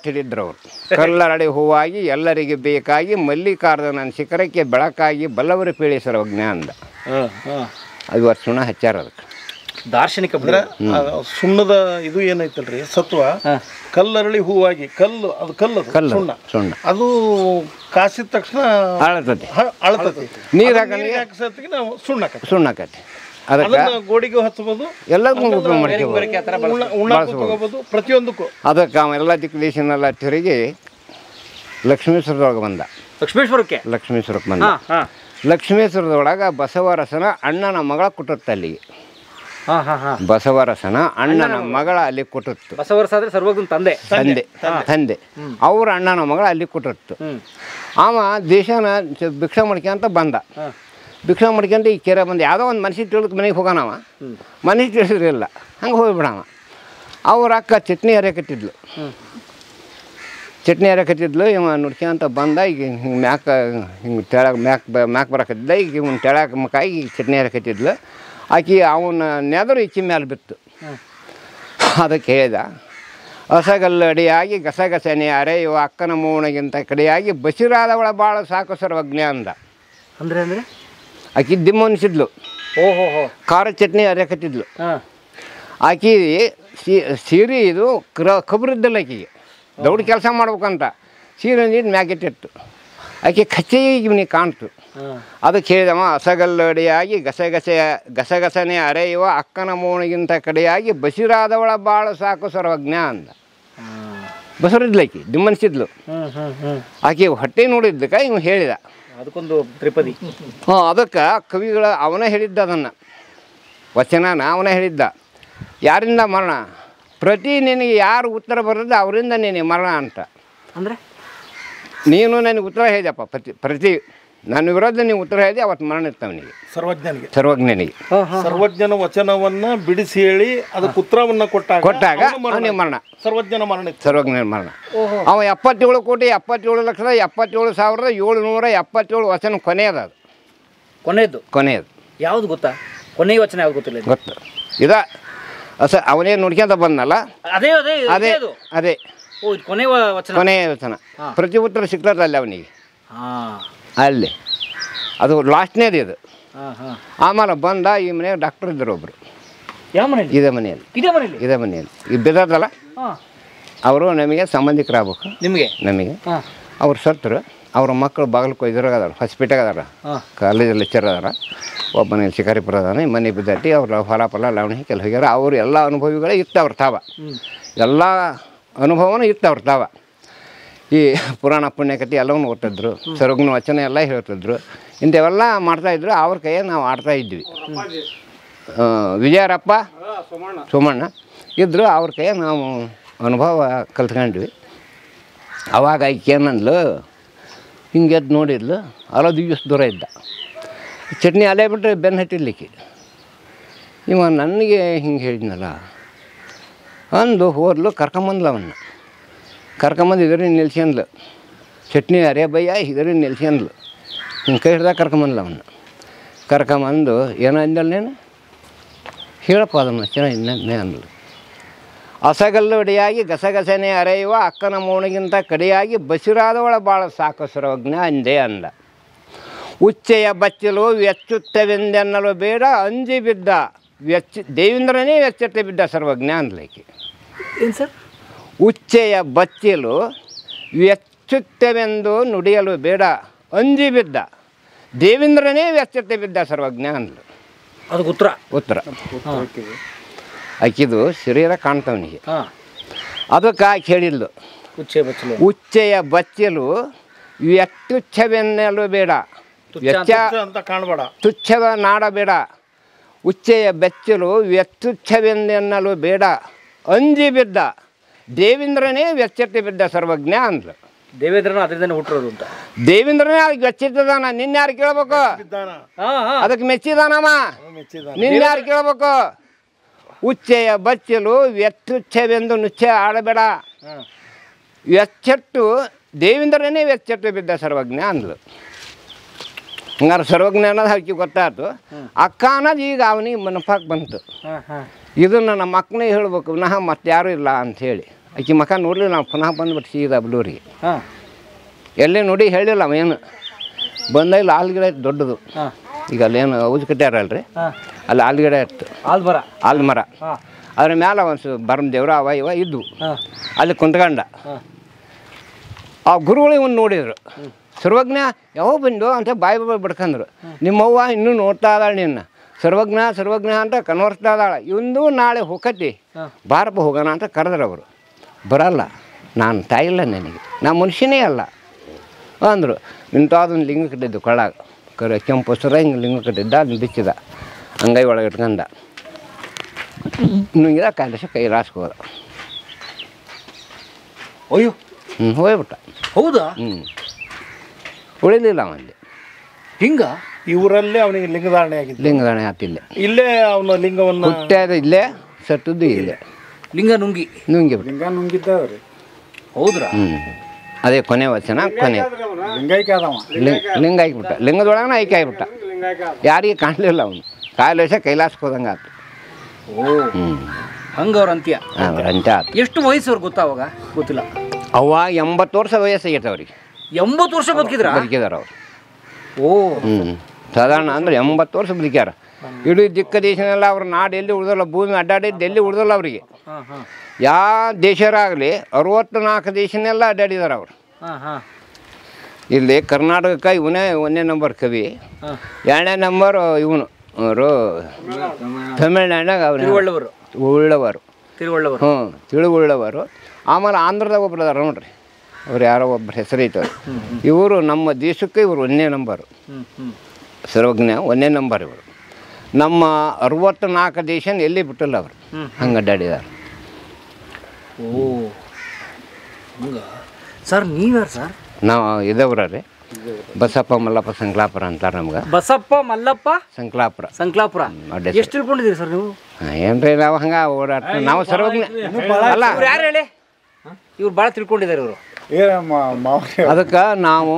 ಹೇಳಿದ್ರು ಅವರು. ಕಲ್ಲರಡಿ ಹೂವಾಗಿ ಎಲ್ಲರಿಗೆ ಬೇಕಾಗಿ ಮಲ್ಲಿಕಾರ್ಜುನ ಶಿಖರಕ್ಕೆ ಬೆಳಕಾಗಿ ಬಲ್ಲವರು ಪೇಳಿ ಸರ್ವಜ್ಞ ಅಂದ. 5 ವರ್ಷ ಸುಣ್ಣ ಹಚ್ಚಾರ. ಅದಕ್ಕೆ ದಾರ್ಶನಿಕ ಸುಣ್ಣದ ಇದು ಏನೈತಲ್ರಿ ಸತ್ವ, ಕಲ್ಲರಳಿ ಹೂವಾಗಿ ಕಲ್ಲು ಸುಣ್ಣ ಅದು ಕಾಸಿದ ತಕ್ಷಣ ಅಳತತಿ. ನೀರು ಹಾಕಿ ನಾವು ಸುಣ್ಣಾಕತಿ. ಅದಕ್ಕೆ ಗೋಡಿಗೆ ಹಚ್ಚಬಹುದು, ಎಲ್ಲದಕ್ಕೂ ಉಪಯೋಗ ಮಾಡ್ಕೋಬಹುದು, ಪ್ರತಿಯೊಂದಕ್ಕೂ. ಅದಕ್ಕೆ ಅವ ಎಲ್ಲ ದಿಕ್ಕು ದೇಶನೆಲ್ಲ ತಿರುಗಿ ಲಕ್ಷ್ಮೇಶ್ವರದೊಳಗೆ ಬಂದ. ಲಕ್ಷ್ಮೇಶ್ವರಕ್ಕೆ ಬಂದ. ಲಕ್ಷ್ಮೇಶ್ವರದೊಳಗೆ ಬಸವರಸನ ಅಣ್ಣನ ಮಗಳ ಕುಟುತ್ತ ಅಲ್ಲಿಗೆ. ಬಸವರಸನ ಅಣ್ಣನ ಮಗಳ ಅಲ್ಲಿ ಕೊಟ್ಟಿತ್ತು. ತಂದೆ ಅವ್ರ ಅಣ್ಣನ ಮಗಳ ಅಲ್ಲಿ ಕೊಟ್ಟಿತ್ತು. ಅವ ದೇಶನ ಭಿಕ್ಷಾ ಮಾಡ್ಕೊಂತ ಬಂದ. ಭಿಕ್ಷಾ ಮಾಡ್ಕೊಂತ ಈ ಕೆರೆ ಬಂದು ಯಾವುದೋ ಒಂದು ಮನುಷ್ಯ ತಿಳಿದು ಮನೆಗೆ ಹೋಗೋಣವ. ಮನುಷ್ಯ ತಿಳಿದ್ರಿಲ್ಲ, ಹಂಗೆ ಹೋಗ್ಬಿಡವ. ಅವ್ರ ಅಕ್ಕ ಚಟ್ನಿ ಹರಿಯಕತ್ತಿದ್ಲು. ಇವ ನುಡ್ಕೊಂತ ಬಂದ. ಈಗ ಹಿಂಗೆ ಹಿಂಗೆ ತೆಳಗೆ ಮ್ಯಾಕ್ ಬರಕತ್ತಿದ್ದ. ಈಗ ಇವ್ನ ತೆಳಗೆ ಮಕಾಯಿ ಈಗ ಚಟ್ನಿ ಹರಿಯಕತ್ತಿದ್ಲು. ಆಕಿ ಅವನ ನೆದರು ಈಚಿ ಮೇಲೆ ಬಿತ್ತು. ಅದಕ್ಕೆ ಹೇಳ್ದ, ಹಸಗಲ್ಲಡಿಯಾಗಿ ಗಸಗಸನೆ ಅರೆಯುವ ಅಕ್ಕನ ಮೂವಣಿಗಿಂತ ಕಡೆಯಾಗಿ ಬಸಿರಾದವಳ ಭಾಳ ಸಾಕು ಸರ್ವಜ್ಞ ಅಂದ. ಅಂದರೆ ಆಕಿ ದಿಮ್ಮ ಅನಿಸಿದ್ಲು. ಖಾರ ಚಟ್ನಿ ಅರೆಯಕತ್ತಿದ್ಲು. ಆಕಿ ಸೀರೆ ಇದು ಕಬ್ರಿದ್ದಲ್ಲ ಆಕಿಗೆ. ದೌಡ್ ಕೆಲಸ ಮಾಡ್ಬೇಕಂತ ಸೀರೆ ನೀರು ಮ್ಯಾಕೆಟ್ಟಿತ್ತು. ಆಕೆ ಕಚ್ಚೆಗೆ ಇವನಿಗೆ ಕಾಣ್ತು. ಅದಕ್ಕೆ ಹೇಳಿದವ, ಹಸಗಲ್ಲಡಿಯಾಗಿ ಗಸಗಸನೆ ಅರೆಯುವ ಅಕ್ಕನ ಮೂವಣಿಗಿಂತ ಕಡೆಯಾಗಿ ಬಸಿರಾದವಳ ಭಾಳ ಸಾಕು ಸರ್ವಜ್ಞ ಅಂದ. ಬಸರಿದ್ಲಕ್ಕಿ ದಿಮ್ಮನಿಸಿದ್ಲು. ಆಕೆ ಹೊಟ್ಟೆ ನೋಡಿದ್ದಕ್ಕೆ ಇವ್ ಹೇಳಿದ. ಅದಕ್ಕೊಂದು ತ್ರಿಪದಿ. ಅದಕ್ಕೆ ಕವಿಗಳ ಅವನೇ ಹೇಳಿದ್ದ. ಅದನ್ನು ವಚನನ ಅವನೇ ಹೇಳಿದ್ದ. ಯಾರಿಂದ ಮರಣ? ಪ್ರತಿ ನಿನಗೆ ಯಾರು ಉತ್ತರ ಬರೋದು ಅವರಿಂದ ನಿನಗೆ ಮರಣ ಅಂತ. ಅಂದರೆ ನೀನು ನನಗೆ ಉತ್ತರ ಹೇಳಿದಪ್ಪ ಪ್ರತಿ ನನ್ನ ವಿರೋಧ ನೀವು ಉತ್ತರ ಹೇಳಿದೆ ಅವತ್ತು ಮರಣ ಇರ್ತವನಿಗೆ, ಸರ್ವಜ್ಞನಿಗೆ. ಸರ್ವಜ್ಞನ ವಚನವನ್ನ ಬಿಡಿಸಿ ಹೇಳಿ ಅದಕ್ಕೆ ಉತ್ತರವನ್ನ ಕೊಟ್ಟಾಗ ಅವನಿಗೆ ಮರಣ, ಸರ್ವಜ್ಞನ ಮರಣ. ಅವ 77,77,77,777 ವಚನ ಕೊನೆಯದು. ಅದು ಕೊನೆಯದು ಯಾವ್ದು ಗೊತ್ತಾ? ಕೊನೆಯ ವಚನ ಯಾವ್ದು ಗೊತ್ತಿಲ್ಲ. ಗೊತ್ತು ಇದ ಅವನೇ ನೋಡ್ಕೊಂತ ಬಂದಲ್ಲ, ಅದೇ ಅದೇ ಕೊನೆಯ ವಚನ. ಪ್ರತಿ ಉತ್ತರ ಸಿಗ್ತದೆ ಅಲ್ಲಿ ಅವನಿಗೆ, ಅಲ್ಲಿ ಅದು ಲಾಸ್ಟ್ನೇದು ಇದು. ಆಮೇಲೆ ಬಂದ ಈ ಮನೆಯಾಗ ಡಾಕ್ಟರ್ ಇದ್ದರು ಒಬ್ಬರು, ಇದೇ ಮನೆಯಲ್ಲಿ ಈಗ ಬಿದ್ದದಲ್ಲ, ಅವರು ನಮಗೆ ಸಂಬಂಧಿಕರಾಗಬೇಕು. ನಮಗೆ ಅವ್ರು ಸತ್ತರು. ಅವ್ರ ಮಕ್ಕಳು ಬಾಗಲಕೋಟೆ ಇದ್ರಾಗ ಅದಾರ, ಹಾಸ್ಪಿಟಲ್ ಅದಾರ, ಕಾಲೇಜಲ್ಲಿ ಲೆಕ್ಚರ್ ಅದಾರ. ಒಬ್ಬನ ಶಿಕಾರಿಪುರ ಅದಾನೆ, ಮನೆ ಬಿದ್ದಟ್ಟಿ ಅವ್ರ ಫಲ ಲವಣಿ ಕೆಲ ಹೋಗ್ಯಾರ. ಅವರು ಎಲ್ಲ ಅನುಭವಿಗಳೇ ಇತ್ತವ್ರ ತಾವ, ಎಲ್ಲ ಅನುಭವನೂ ಇತ್ತವ್ರ ತಾವ. ಈ ಪುರಾಣ ಪುಣ್ಯಕಥೆ ಎಲ್ಲವನ್ನೂ ಓದ್ತಿದ್ರು, ಸರ್ವಜ್ಞ ವಚನ ಎಲ್ಲ ಹೇಳ್ತಿದ್ರು. ಇಂಥವೆಲ್ಲ ಮಾಡ್ತಾಯಿದ್ರು. ಅವ್ರ ಕೈಯಲ್ಲಿ ನಾವು ಆಡ್ತಾಯಿದ್ವಿ. ವಿಜಯರಪ್ಪ ಸೋಮಣ್ಣ ಇದ್ದರು, ಅವ್ರ ಕೈಯಲ್ಲಿ ನಾವು ಅನುಭವ ಕಲ್ತ್ಕೊಂಡ್ವಿ. ಅವಾಗ ಆಕೆ ಏನಂದ್ಲು, ಹಿಂಗೆ ಎದ್ದು ನೋಡಿದ್ಲು, ಅಲ್ಲದು ಇಷ್ಟು ದೂರ ಇದ್ದ, ಚಟ್ನಿ ಅಲೆ ಬಿಟ್ಟರೆ ಬೆನ್ನು ಹಟ್ಟಿರ್ಲಿಕ್ಕೆ. ಇವ ನನಗೆ ಹಿಂಗೆ ಹೇಳಿದ್ನಲ್ಲ ಅಂದು ಹೋದ್ಲು. ಕರ್ಕೊಂಬಂದ್ಲು ಅವನ್ನ, ಕರ್ಕೊಂಬಂದು ಇದರಿಂದ ನಿಲ್ಸ್ಯಂದ್ಲು. ಚಟ್ನಿ ಅರೆ ಬಯ್ಯ ಇದರಿಂದ ನಿಲ್ಸ್ಯಂದ್ಲು. ಹಿಂಗೆ ಕೈ ಹಿಡ್ದಾಗ ಕರ್ಕೊಂಬಂದ್ಲು ಅವನ್ನ. ಕರ್ಕೊಂಬಂದು ಏನೋ ಅಂದಲ್ಲ, ನೀನು ಹೇಳಪ್ಪ ಅದನ್ನು ಚೆನ್ನಾಗಿ ಅಂದ್ಲು. ಅಸಗಲ್ಲೊಡೆಯಾಗಿ ಗಸಗಸನೆ ಅರೆಯುವ ಅಕ್ಕನ ಮೌನಿಗಿಂತ ಕಡೆಯಾಗಿ ಬಸಿರಾದವಳ ಭಾಳ ಸಾಕು ಸರ್ವಜ್ಞ ಅಂದೆ ಅಂದ. ಉಚ್ಚೆಯ ಬಚ್ಚಲು ವೆಚ್ಚುತ್ತವೆಂದೆನ್ನಲು ಬೇಡ ಅಂಜಿ ಬಿದ್ದ ದೇವೇಂದ್ರನೇ ವೆಚ್ಚತ್ತೆ ಬಿದ್ದ ಸರ್ವಜ್ಞ ಅಂದ್ಲಿಕ್ಕೆ. ಏನು ಸರ್? ಉಚ್ಚೆಯ ಬಚ್ಚಲು ವೆಚ್ಚುತ್ತವೆಂದು ನುಡಿಯಲು ಬೇಡ ಅಂಜಿ ಬಿದ್ದ ದೇವೇಂದ್ರನೇ ವೆಚ್ಚತ್ತೆ ಬಿದ್ದ ಸರ್ವಜ್ಞ ಅಂದ್ಲು. ಅದಕ್ಕೆ ಉತ್ತರ ಆಕಿದು ಶರೀರ ಕಾಣ್ತವನಿಗೆ. ಅದಕ್ಕೆ ಆಕೆ ಹೇಳಿದ್ಲು, ಉಚ್ಚೆಯ ಬಚ್ಚಲು ವ್ಯತ್ಯುಚ್ಛವೆನ್ನಲು ಬೇಡ, ತುಚ್ಛವ ನಾಡಬೇಡ. ಉಚ್ಚೆಯ ಬೆಚ್ಚಲು ವ್ಯತ್ಯುಚ್ಛವೆಂದೆನ್ನಲು ಬೇಡ ಅಂಜಿ ಬಿದ್ದ ದೇವೇಂದ್ರನೇ ವೆಚ್ಚತ್ತೆ ಬಿದ್ದ ಸರ್ವಜ್ಞ ಅಂದ್ಲು. ದೇವೇಂದ್ರನ ಅದರಿಂದ ಹುಟ್ಟಿರೋದು ಅಂತ. ದೇವೇಂದ್ರನೇ ಅದಕ್ಕೆ ವೆಚ್ಚಿದ್ದಾನ. ನಿನ್ನ ಯಾರು ಕೇಳ್ಬೇಕು? ಅದಕ್ಕೆ ಮೆಚ್ಚಿದಾನಮ್ಮ. ನಿನ್ನ ಯಾರು ಕೇಳ್ಬೇಕು? ಉಚ್ಚೆಯ ಬಚ್ಚಲು ವ್ಯತ್ಯುಚ್ಛವೆಂದು ನುಚ್ಚ ಆಡಬೇಡ, ವೆಚ್ಚಟ್ಟು ದೇವೇಂದ್ರನೇ ವೆಚ್ಚಟ್ಟು ಬಿದ್ದ ಸರ್ವಜ್ಞ ಅಂದ್ಲು. ಹಂಗಾರೆ ಸರ್ವಜ್ಞ ಅನ್ನೋದು ಆಕೆ ಗೊತ್ತಾಯ್ತು. ಅಕ್ಕ ಅನ್ನೋದು ಈಗ ಅವನಿಗೆ ಮನಪಾಕ್ ಬಂತು. ಇದನ್ನು ನಮ್ಮ ಮಕ್ಕಳೇ ಹೇಳ್ಬೇಕು, ಪುನಃ ಮತ್ತೆ ಯಾರೂ ಇಲ್ಲ ಅಂಥೇಳಿ. ಆಕೆ ಮಕ್ಕ ನೋಡಲಿಲ್ಲ. ನಾವು ಪುನಃ ಬಂದ್ಬಿಟ್ಟು ಸೀದಾ ಬಲೂರಿಗೆ ಎಲ್ಲೇ ನೋಡಿ ಹೇಳಿಲ್ಲ ಅವೇನು. ಬಂದ ಇಲ್ಲಿ ಆಲ್ಗಿಡ ಇತ್ತು ದೊಡ್ಡದು. ಈಗ ಅಲ್ಲೇನು ಔಜ್ ಕಟ್ಟ್ಯಾರಲ್ರಿ, ಅಲ್ಲಿ ಆಲ್ಗಿಡ ಇತ್ತು, ಆಲ್ಮರ. ಅದ್ರ ಮ್ಯಾಲ ಒಂದು ಬರಮ್ ದೇವ್ರ ಅವ ಇವ ಇದ್ವು. ಅಲ್ಲಿ ಕುಂತ್ಕೊಂಡ ಆ ಗುರುಗಳು ಇವನು ನೋಡಿದ್ರು. ಸರ್ವಜ್ಞ ಯಾವ ಬಂದು ಅಂತ ಬಾಯಿ ಬಿಡ್ಕಂದ್ರು. ನಿಮ್ಮವ್ವ ಇನ್ನೂ ನೋಡ್ತಾ ಇದ್ದಾಳೆ ನಿನ್ನ, ಸರ್ವಜ್ಞ ಅಂತ ಕನ್ವರ್ಸ್ತಾ ಇದ್ದಾಳೆ. ಇವಂದು ನಾಳೆ ಹೊಕ್ಕತಿ, ಬಾರಪ್ಪ ಹೋಗೋಣ ಅಂತ ಕರೆದ್ರು ಅವರು. ಬರಲ್ಲ, ನಾನು ತಾಯಿಲ್ಲ ನನಗೆ, ನಾ ಮನುಷ್ಯನೇ ಅಲ್ಲ ಅಂದರು. ಇಂಥದೊಂದು ಲಿಂಗ ಕಟ್ಟಿದ್ದು ಕೊಳ್ಳಾಗ, ಕೆಂಪು ಸರ ಹಿಂಗೆ ಲಿಂಗ ಕಟ್ಟಿದ್ದ. ಅದನ್ನ ಬಿಚ್ಚಿದ, ಅಂಗೈ ಒಳಗೆ ಇಟ್ಕೊಂಡ, ನುಂಗಿದ ಕಾಲಿಸ ಕೈ ರಾಸ್ಕೋದ. ಅಯ್ಯೋ, ಹೋಗ್ಬಿಟ್ಟ. ಹೌದಾ? ಉಳಿಲಿಲ್ಲ ಅವನಲ್ಲಿ. ಹಿಂಗ ಇವರಲ್ಲೇ ಅವನಿಗೆ ಲಿಂಗಧಾರಣೆ ಆತಿಲ್ಲ. ಇಲ್ಲೇ ಅವನ ಲಿಂಗವನ್ನು ಹುಟ್ಟ್ಯಾದ ಇಲ್ಲೇ, ಸತ್ತದ್ದು ಇಲ್ಲೇ. ಲಿಂಗ ನುಂಗಿದ್ದವ್ರಿ. ಹೌದ್ರಾ? ಅದೇ ಕೊನೆ ವಚನ. ಕೊನೆ ಲಿಂಗ ಹಾಕಿಬಿಟ್ಟ. ಲಿಂಗದೊಳಗನ ಐಕೆ ಆಗಿಬಿಟ್ಟ. ಯಾರಿಗೆ ಕಾಣಲಿಲ್ಲ ಅವನು. ಕಾಲೇಶ ಕೈಲಾಸಕ್ಕೆ ಹೋದಂಗೆ ಆಯ್ತು. ಹಂಗವ್ರ ಅಂತ್ಯ ಆಯ್ತು. ಎಷ್ಟು ವಯಸ್ಸವ್ರು ಗೊತ್ತಾ ಅವಾಗ? ಗೊತ್ತಿಲ್ಲ. ಅವಾಗ 80 ವರ್ಷ ವಯಸ್ಸಾಗೈತೆ ಅವ್ರಿಗೆ. 80 ವರ್ಷ ಬದುಕಿದಾರ ಅವ್ರು. ಸಾಧಾರಣ ಅಂದ್ರೆ 80 ವರ್ಷ ಬದುಕ್ಯಾರ. ಇಡೀ ದಿಕ್ಕ ದೇಶನೆಲ್ಲ ಅವ್ರ ನಾಡು ಎಲ್ಲಿ ಉಳಿದಲ್ಲ, ಭೂಮಿ ಅಡ್ಡಾಡಿದ್ದು ಎಲ್ಲಿ ಉಳಿದಲ್ಲ ಅವರಿಗೆ. ಯಾವ ದೇಶರಾಗಲಿ 64 ದೇಶನೆಲ್ಲ ಅಡ್ಡಾಡಿದಾರೆ ಅವರು. ಇಲ್ಲಿ ಕರ್ನಾಟಕಕ್ಕೆ ಇವನೇ 1ನೇ ನಂಬರ್ ಕವಿ, 2ನೇ ನಂಬರ್ ಇವನು ಅವರು ತಮಿಳ್ನಾಡಿನಾಗ ಅವರು ಉಳ್ಳವರು. ತಿಳುವುಳ್ಳವರು. ಆಮೇಲೆ ಆಂಧ್ರದಾಗ ಒಬ್ರು ಅದಾರ ನೋಡ್ರಿ, ಅವ್ರು ಯಾರೋ ಒಬ್ಬರು ಹೆಸರೈತವ್ರು. ಇವರು ನಮ್ಮ ದೇಶಕ್ಕೆ ಇವರು 1ನೇ ನಂಬರು. ಸರ್ವಜ್ಞ 1ನೇ ನಂಬರ್ ಇವರು. ನಮ್ಮ 64 ದೇಶನ ಎಲ್ಲಿ ಬಿಟ್ಟಿಲ್ಲ ಅವರು, ಹಂಗೆ ಅಡ್ಡಾಡಿದಾರೆ. ಓ ಹಂಗ ಸರ್ ನೀವ್ಯಾರು ಸರ್? ನಾವು ಇದವ್ರ ರೀ ಬಸಪ್ಪ ಮಲ್ಲಪ್ಪ ಸಂಕ್ಲಾಪುರ ಅಂತಾರೆ ನಮ್ಗೆ. ಬಸಪ್ಪ ಮಲ್ಲಪ್ಪ ಸಂಕ್ಲಾಪುರ ಸಂಕ್ಲಾಪುರ. ಎಷ್ಟು ತಿಳ್ಕೊಂಡಿದ್ದೀರಿ ಸರ್ ನೀವು? ಏನ್ರಿ ನಾವು ಹಂಗೆ ಓಡಾಟ ನಾವು ಸರ್ವಜ್ಞ ಅಲ್ಲ. ಇವ್ರು ಯಾರು ಹೇಳಿ? ಇವ್ರು ಭಾಳ ತಿಳ್ಕೊಂಡಿದ್ದಾರೆ ಇವರು. ಅದಕ್ಕೆ ನಾವು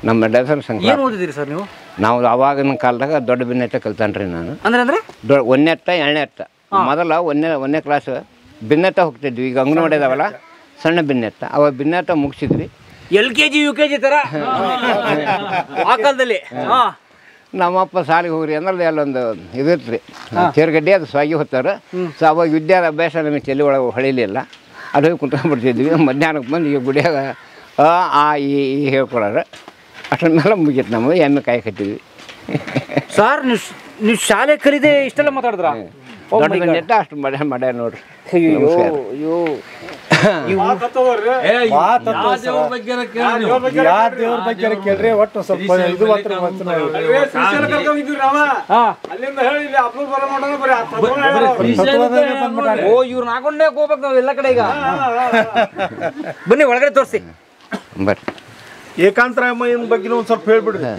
ನಮ್ಮ ಹೆಸರು ಏನು ಸಂಕ್ಲಾಪುರ. ಓದಿದ್ದೀರಿ ಸರ್ ನೀವು? ನಾವು ಅವಾಗಿನ ಕಾಲದಾಗ ದೊಡ್ಡ ಭಿನ್ನತೆ ಕಲ್ತಾನ್ರಿ ನಾನು. ಅಂದ್ರೆ ಒಂದೆತ್ತ ಎರಡನೇತ್ತ ಮೊದಲ ಒಂದನೇ ಕ್ಲಾಸ್ ಭಿನ್ನತ ಹೋಗ್ತಿದ್ವಿ. ಈಗ ಅಂಗನವಾಡಿ ಇದಾವಲ್ಲ ಸಣ್ಣ ಭಿನ್ನತ್ತ, ಅವಾಗ ಭಿನ್ನತ ಮುಗಿಸಿದ್ವಿ. LKG UKG ಥರ ಆ ಕಾಲದಲ್ಲಿ. ನಮ್ಮಪ್ಪ ಸಾಲಿಗೆ ಹೋಗ್ರಿ ಅಂದ್ರೆ ಅಲ್ಲೊಂದು ಇದಿತ್ತು ರೀ ಚೇರ್ಗಡ್ಡೆ, ಅದು ಸ್ವಾಗಿ ಹೋಗ್ತಾರೆ. ಸೊ ಅವಾಗ ವಿದ್ಯಾಭ್ಯಾಸ ನಮಗೆ ತಲೆ ಒಳಗೆ ಹೊಳಿಲಿಲ್ಲ. ಅದು ಹೋಗಿ ಕುಂತ್ಕೊಂಡ್ಬಿಡ್ತಿದ್ವಿ. ಮಧ್ಯಾಹ್ನಕ್ಕೆ ಬಂದು ಈಗ ಗುಡಿಯಾಗ ಆ ಈ ಹೇಳ್ಕೊಡೋರು. ಅಷ್ಟರ ಮೇಲೆ ಮುಗೀತು ನಮಗೆ. ಎಮ್ಮೆ ಕಾಯಿ ಕಟ್ಟಿದ್ವಿ. ಸರ್ ನೀವು ಶಾಲೆ ಕಲಿದೆ ಇಷ್ಟೆಲ್ಲ ಮಾತಾಡಿದ್ರ? ದೊಡ್ಡ ಭಿನ್ನತ ಅಷ್ಟು ಮಾಡ್ಯಾರ ನೋಡ್ರಿ. ಅಯ್ಯೋ ಒಟ್ಟು ಸ್ವಲ್ಪ ಇದು ಓ ಇವ್ರನ್ನ ಹಾಕೊಂಡೇ ಹೋಗ್ಬೇಕು ನಾವು ಎಲ್ಲ ಕಡೆ. ಈಗ ಬನ್ನಿ ಒಳಗಡೆ ತೋರಿಸಿ ಬರ್ರಿ. ಏಕಾಂತರಾಮಯ್ಯನ ಬಗ್ಗೆ ಒಂದು ಸ್ವಲ್ಪ ಹೇಳ್ಬಿಡ್ರಿ.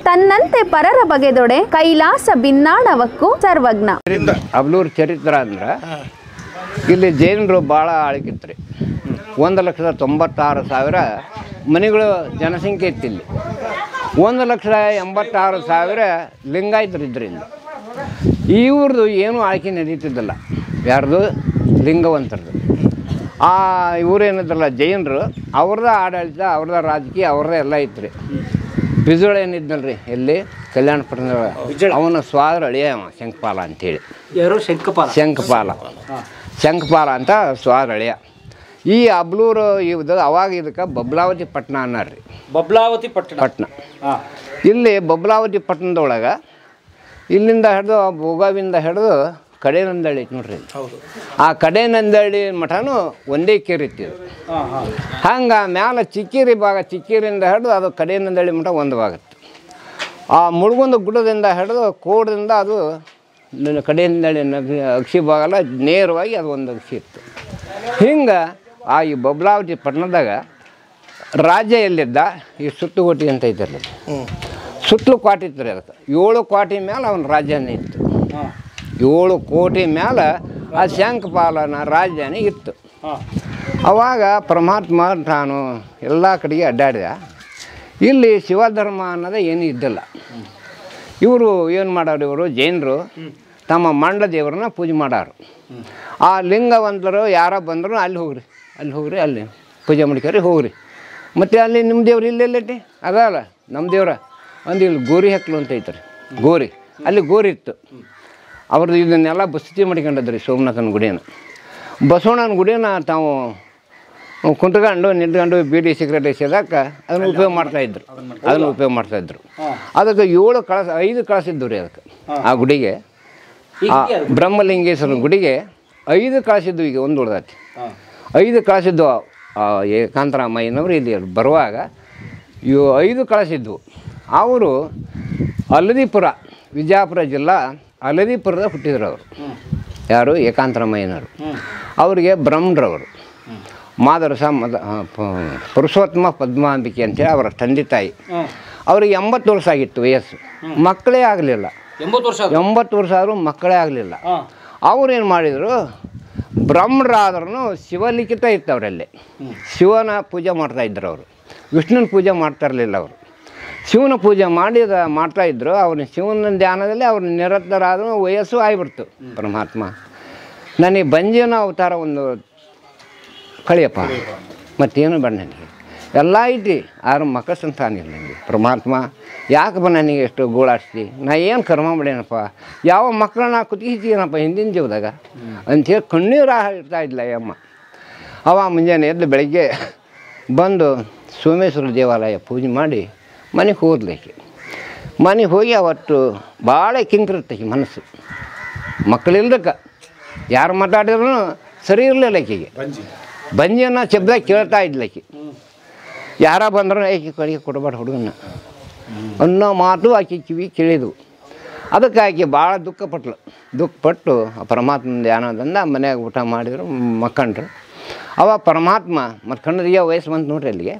ತನ್ನಂತೆ ಪರರ ಬಗೆದೊಡೆ ಕೈಲಾಸ ಭಿನ್ನಾಣವಕ್ಕೂ ಸರ್ವಜ್ಞ. ಅಬ್ಲೂರು ಚರಿತ್ರ ಅಂದ್ರೆ ಇಲ್ಲಿ ಜೈನರು ಭಾಳ ಆಳ್ಕಿತ್ತು ರೀ. 1,96,000 ಮನೆಗಳು ಜನಸಂಖ್ಯೆ ಇತ್ತು ಇಲ್ಲಿ. 1,86,000 ಲಿಂಗಾಯತರು ಇದ್ರಿಂದ ಇವ್ರದ್ದು ಏನೂ ಆಳ್ಕೆ ನಡೀತಿದ್ದಿಲ್ಲ. ಯಾರ್ದು? ಲಿಂಗವಂತರದು. ಇವರೇನಿದ್ರಲ್ಲ ಜೈನರು, ಅವ್ರದ್ದು ಆಡಳಿತ, ಅವ್ರದ್ದು ರಾಜಕೀಯ, ಅವ್ರದ್ದೇ ಎಲ್ಲ ಇತ್ತು ರೀ. ಬಿಜೋಳ ಏನಿದ್ನಲ್ರಿ ಎಲ್ಲಿ ಕಲ್ಯಾಣಪಟ್ಟಣ, ಅವನ ಸ್ವಾದ್ರ ಅಳಿಯ ಶಂಕಪಾಲ ಅಂಥೇಳಿ. ಯಾರು? ಶಂಕಪಾಲ ಅಂತ ಸ್ವಾದ್ರ ಅಳಿಯ. ಈ ಅಬ್ಲೂರು ಇದು ಅವಾಗ ಇದಕ್ಕೆ ಬಬ್ಲಾವತಿ ಪಟ್ಟಣ ಅನ್ನೋರಿ. ಬಬ್ಲಾವತಿ ಪಟ್ಟಣ. ಇಲ್ಲಿ ಬಬ್ಲಾವತಿ ಪಟ್ಟಣದೊಳಗೆ ಇಲ್ಲಿಂದ ಹಿಡಿದು ಭೋಗಾವಿಂದ ಹಿಡಿದು ಕಡೇನಂದಳ್ಳಿ ಐತಿ ನೋಡ್ರಿ. ಆ ಕಡೇನಂದಳ್ಳಿ ಮಠನೂ ಒಂದೇ ಕೇರಿ ಇತ್ತಿದ್ದು. ಹಂಗೆ ಮ್ಯಾಲೆ ಚಿಕ್ಕೇರಿ ಭಾಗ, ಚಿಕ್ಕೇರಿಯಿಂದ ಹಿಡಿದು ಅದು ಕಡೇನಂದಳ್ಳಿ ಮಠ ಒಂದು ಭಾಗ ಇತ್ತು. ಆ ಮುಳುಗುಂದ ಗುಡ್ಡದಿಂದ ಹಿಡಿದು ಕೋಡದಿಂದ ಅದು ಕಡೇನಂದಳ್ಳಿ ಅಕ್ಷಿ ಭಾಗಲ್ಲ, ನೇರವಾಗಿ ಅದು ಒಂದು ಅಕ್ಷಿ ಇತ್ತು. ಹಿಂಗೆ ಈ ಬಬ್ಲಾವತಿ ಪಟ್ಟಣದಾಗ ರಾಜ್ಯ ಎಲ್ಲಿದ್ದ ಈ ಸುತ್ತುಕೋಟೆ ಅಂತ ಐತಿರಲ್ಲ, ಸುತ್ತಲೂ ಕೋಟೆ ಇತ್ತು ರೀ. ಅದಕ್ಕೆ 7 ಕೋಟೆ ಮೇಲೆ ಅವನ ರಾಜ್ಯನೇ ಇತ್ತು. 7 ಕೋಟೆ ಮೇಲೆ ಆ ಶಂಕಪಾಲನ ರಾಜಧಾನಿ ಇತ್ತು. ಅವಾಗ ಪರಮಾತ್ಮ ತಾನು ಎಲ್ಲ ಕಡೆಗೆ ಅಡ್ಡಾಡಿದ. ಇಲ್ಲಿ ಶಿವಧರ್ಮ ಅನ್ನೋದೇ ಏನೂ ಇದ್ದಿಲ್ಲ. ಇವರು ಏನು ಮಾಡೋರು, ಇವರು ಜೈನರು ತಮ್ಮ ಮಂಡ ದೇವರನ್ನ ಪೂಜೆ ಮಾಡೋರು. ಆ ಲಿಂಗವಂತರು ಯಾರ ಬಂದರೂ ಅಲ್ಲಿ ಹೋಗ್ರಿ ಅಲ್ಲಿ ಪೂಜೆ ಮಾಡ್ಕೊರಿ ಹೋಗ್ರಿ. ಮತ್ತು ಅಲ್ಲಿ ನಿಮ್ಮ ದೇವ್ರು ಇಲ್ಲೆಲ್ಲೈತಿ ಅದಲ್ಲ ನಮ್ಮ ದೇವ್ರ ಒಂದು ಇಲ್ಲಿ ಗೋರಿ ಹಾಕ್ಲು ಅಂತ ಐತ್ರಿ. ಗೋರಿ ಅಲ್ಲಿ ಗೋರಿ ಇತ್ತು. ಅವ್ರದ್ದು ಇದನ್ನೆಲ್ಲ ಬಸತಿ ಮಾಡ್ಕೊಂಡದ್ರಿ ಸೋಮನಾಥನ ಗುಡಿನ. ಬಸವಣ್ಣನ ಗುಡಿನ ತಾವು ಕುಂತ್ಕೊಂಡು ನಿಂತ್ಕೊಂಡು ಬೀಡಿ ಸಿಗರೇಟ್ ಎಸೆದಾಗ ಅದನ್ನು ಉಪಯೋಗ ಮಾಡ್ತಾಯಿದ್ರು. ಅದಕ್ಕೆ 5 ಕಳಸ ಇದ್ದವು ರೀ. ಅದಕ್ಕೆ ಆ ಗುಡಿಗೆ, ಆ ಬ್ರಹ್ಮಲಿಂಗೇಶ್ವರನ ಗುಡಿಗೆ 5 ಕಳಸಿದ್ದು. ಈಗ ಒಂದು ಉಳ್ದೈತಿ. 5 ಕಳಸಿದ್ದು ಏಕಾಂತರಾಮಯ್ಯನವರು ಇಲ್ಲಿ ಬರುವಾಗ 5 ಕಳಸಿದ್ವು. ಅವರು ಅಲದಿಪುರ, ವಿಜಯಪುರ ಜಿಲ್ಲಾ ಅಲದಿಪುರದ ಹುಟ್ಟಿದ್ರು ಅವರು. ಯಾರು? ಏಕಾಂತರಾಮಯ್ಯನವರು. ಅವರಿಗೆ ಬ್ರಹ್ಮರವರು ಮಾದರಸ ಪುರುಷೋತ್ತಮ ಪದ್ಮಾಂಬಿಕೆ ಅಂತೇಳಿ ಅವರ ತಂದೆ ತಾಯಿ. ಅವ್ರಿಗೆ 80 ವರ್ಷ ಆಗಿತ್ತು ವಯಸ್ಸು. ಮಕ್ಕಳೇ ಆಗಲಿಲ್ಲ. 80 ವರ್ಷ ಆದರೂ ಮಕ್ಕಳೇ ಆಗಲಿಲ್ಲ. ಅವ್ರೇನು ಮಾಡಿದರು, ಬ್ರಹ್ಮರಾದ್ರೂ ಶಿವಲಿಖಿತ ಇತ್ತು ಅವರಲ್ಲಿ. ಶಿವನ ಪೂಜೆ ಮಾಡ್ತಾಯಿದ್ರು ಅವರು. ವಿಷ್ಣುನ ಪೂಜೆ ಮಾಡ್ತಾ ಇರಲಿಲ್ಲ ಅವರು. ಶಿವನ ಪೂಜೆ ಮಾಡ್ತಾಯಿದ್ರು. ಅವ್ರ ಶಿವನ ಧ್ಯಾನದಲ್ಲಿ ಅವ್ರು ನಿರತರಾದರೂ ವಯಸ್ಸು ಆಗಿಬಿಡ್ತು. ಪರಮಾತ್ಮ ನನಗೆ ಬಂಜೀನ ಅವತಾರ ಒಂದು ಕಳಿಯಪ್ಪ, ಮತ್ತೇನು ಬೇಡ ನನಗೆ, ಎಲ್ಲ ಐತಿ, ಆರು ಮಕ್ಕಳ ಸಂತಾನ ಇಲ್ಲ ನನಗೆ. ಪರಮಾತ್ಮ ಯಾಕಪ್ಪ ನನಗೆ ಎಷ್ಟು ಗೋಳಾಡ್ಸಿ, ನಾ ಏನು ಕರ್ಮ ಮಾಡೇನಪ್ಪ, ಯಾವ ಮಕ್ಕಳನ್ನ ಕುತ್ತಿಗೆನಪ್ಪ ಹಿಂದಿನ ಜೀವದಾಗ ಅಂಥೇಳಿ ಕಣ್ಣೀರು ಇರ್ತಾ ಇದ್ಲ ಅಮ್ಮ. ಅವ ಮುಂಜಾನೆ ಎದ್ದು ಬೆಳಗ್ಗೆ ಬಂದು ಸೋಮೇಶ್ವರ ದೇವಾಲಯ ಪೂಜೆ ಮಾಡಿ ಮನೆಗೆ ಹೋದ್ಲಿಕ್ಕೆ. ಮನೆಗೆ ಹೋಗಿ ಅವತ್ತು ಭಾಳ ಕಿಂಕಿರ್ತೈತಿ ಮನಸ್ಸು. ಮಕ್ಕಳಿಲ್ದಕ್ಕೆ ಯಾರು ಮಾತಾಡಿದ್ರು ಸರಿ ಇರಲಿಲ್ಲ ಆಕೆಗೆ. ಬಂಜಿಯನ್ನು ಶಬ್ದ ಕೇಳ್ತಾ ಇದ್ಲಕ್ಕಿ. ಯಾರ ಬಂದರೂ ಆಕೆ ಕಡೆಗೆ ಕೊಡಬಾರ್ದು ಹುಡುಗನ್ನ ಅನ್ನೋ ಮಾತು ಆಕೆ ಕಿವಿ ಕೇಳಿದ್ವು. ಅದಕ್ಕಾಗಿ ಭಾಳ ದುಃಖಪಟ್ಟು ಆ ಪರಮಾತ್ಮನ ಧ್ಯಾನದಿಂದ ಮನೆಯಾಗ ಊಟ ಮಾಡಿದ್ರು, ಮಕ್ಕಂಡ್ರು. ಅವ ಪರಮಾತ್ಮ ಮಕ್ಕಂಡ್ರಿಗೆ ವಯಸ್ಸು ಬಂತು ನೋಡ್ರಿ. ಅಲ್ಲಿಗೆ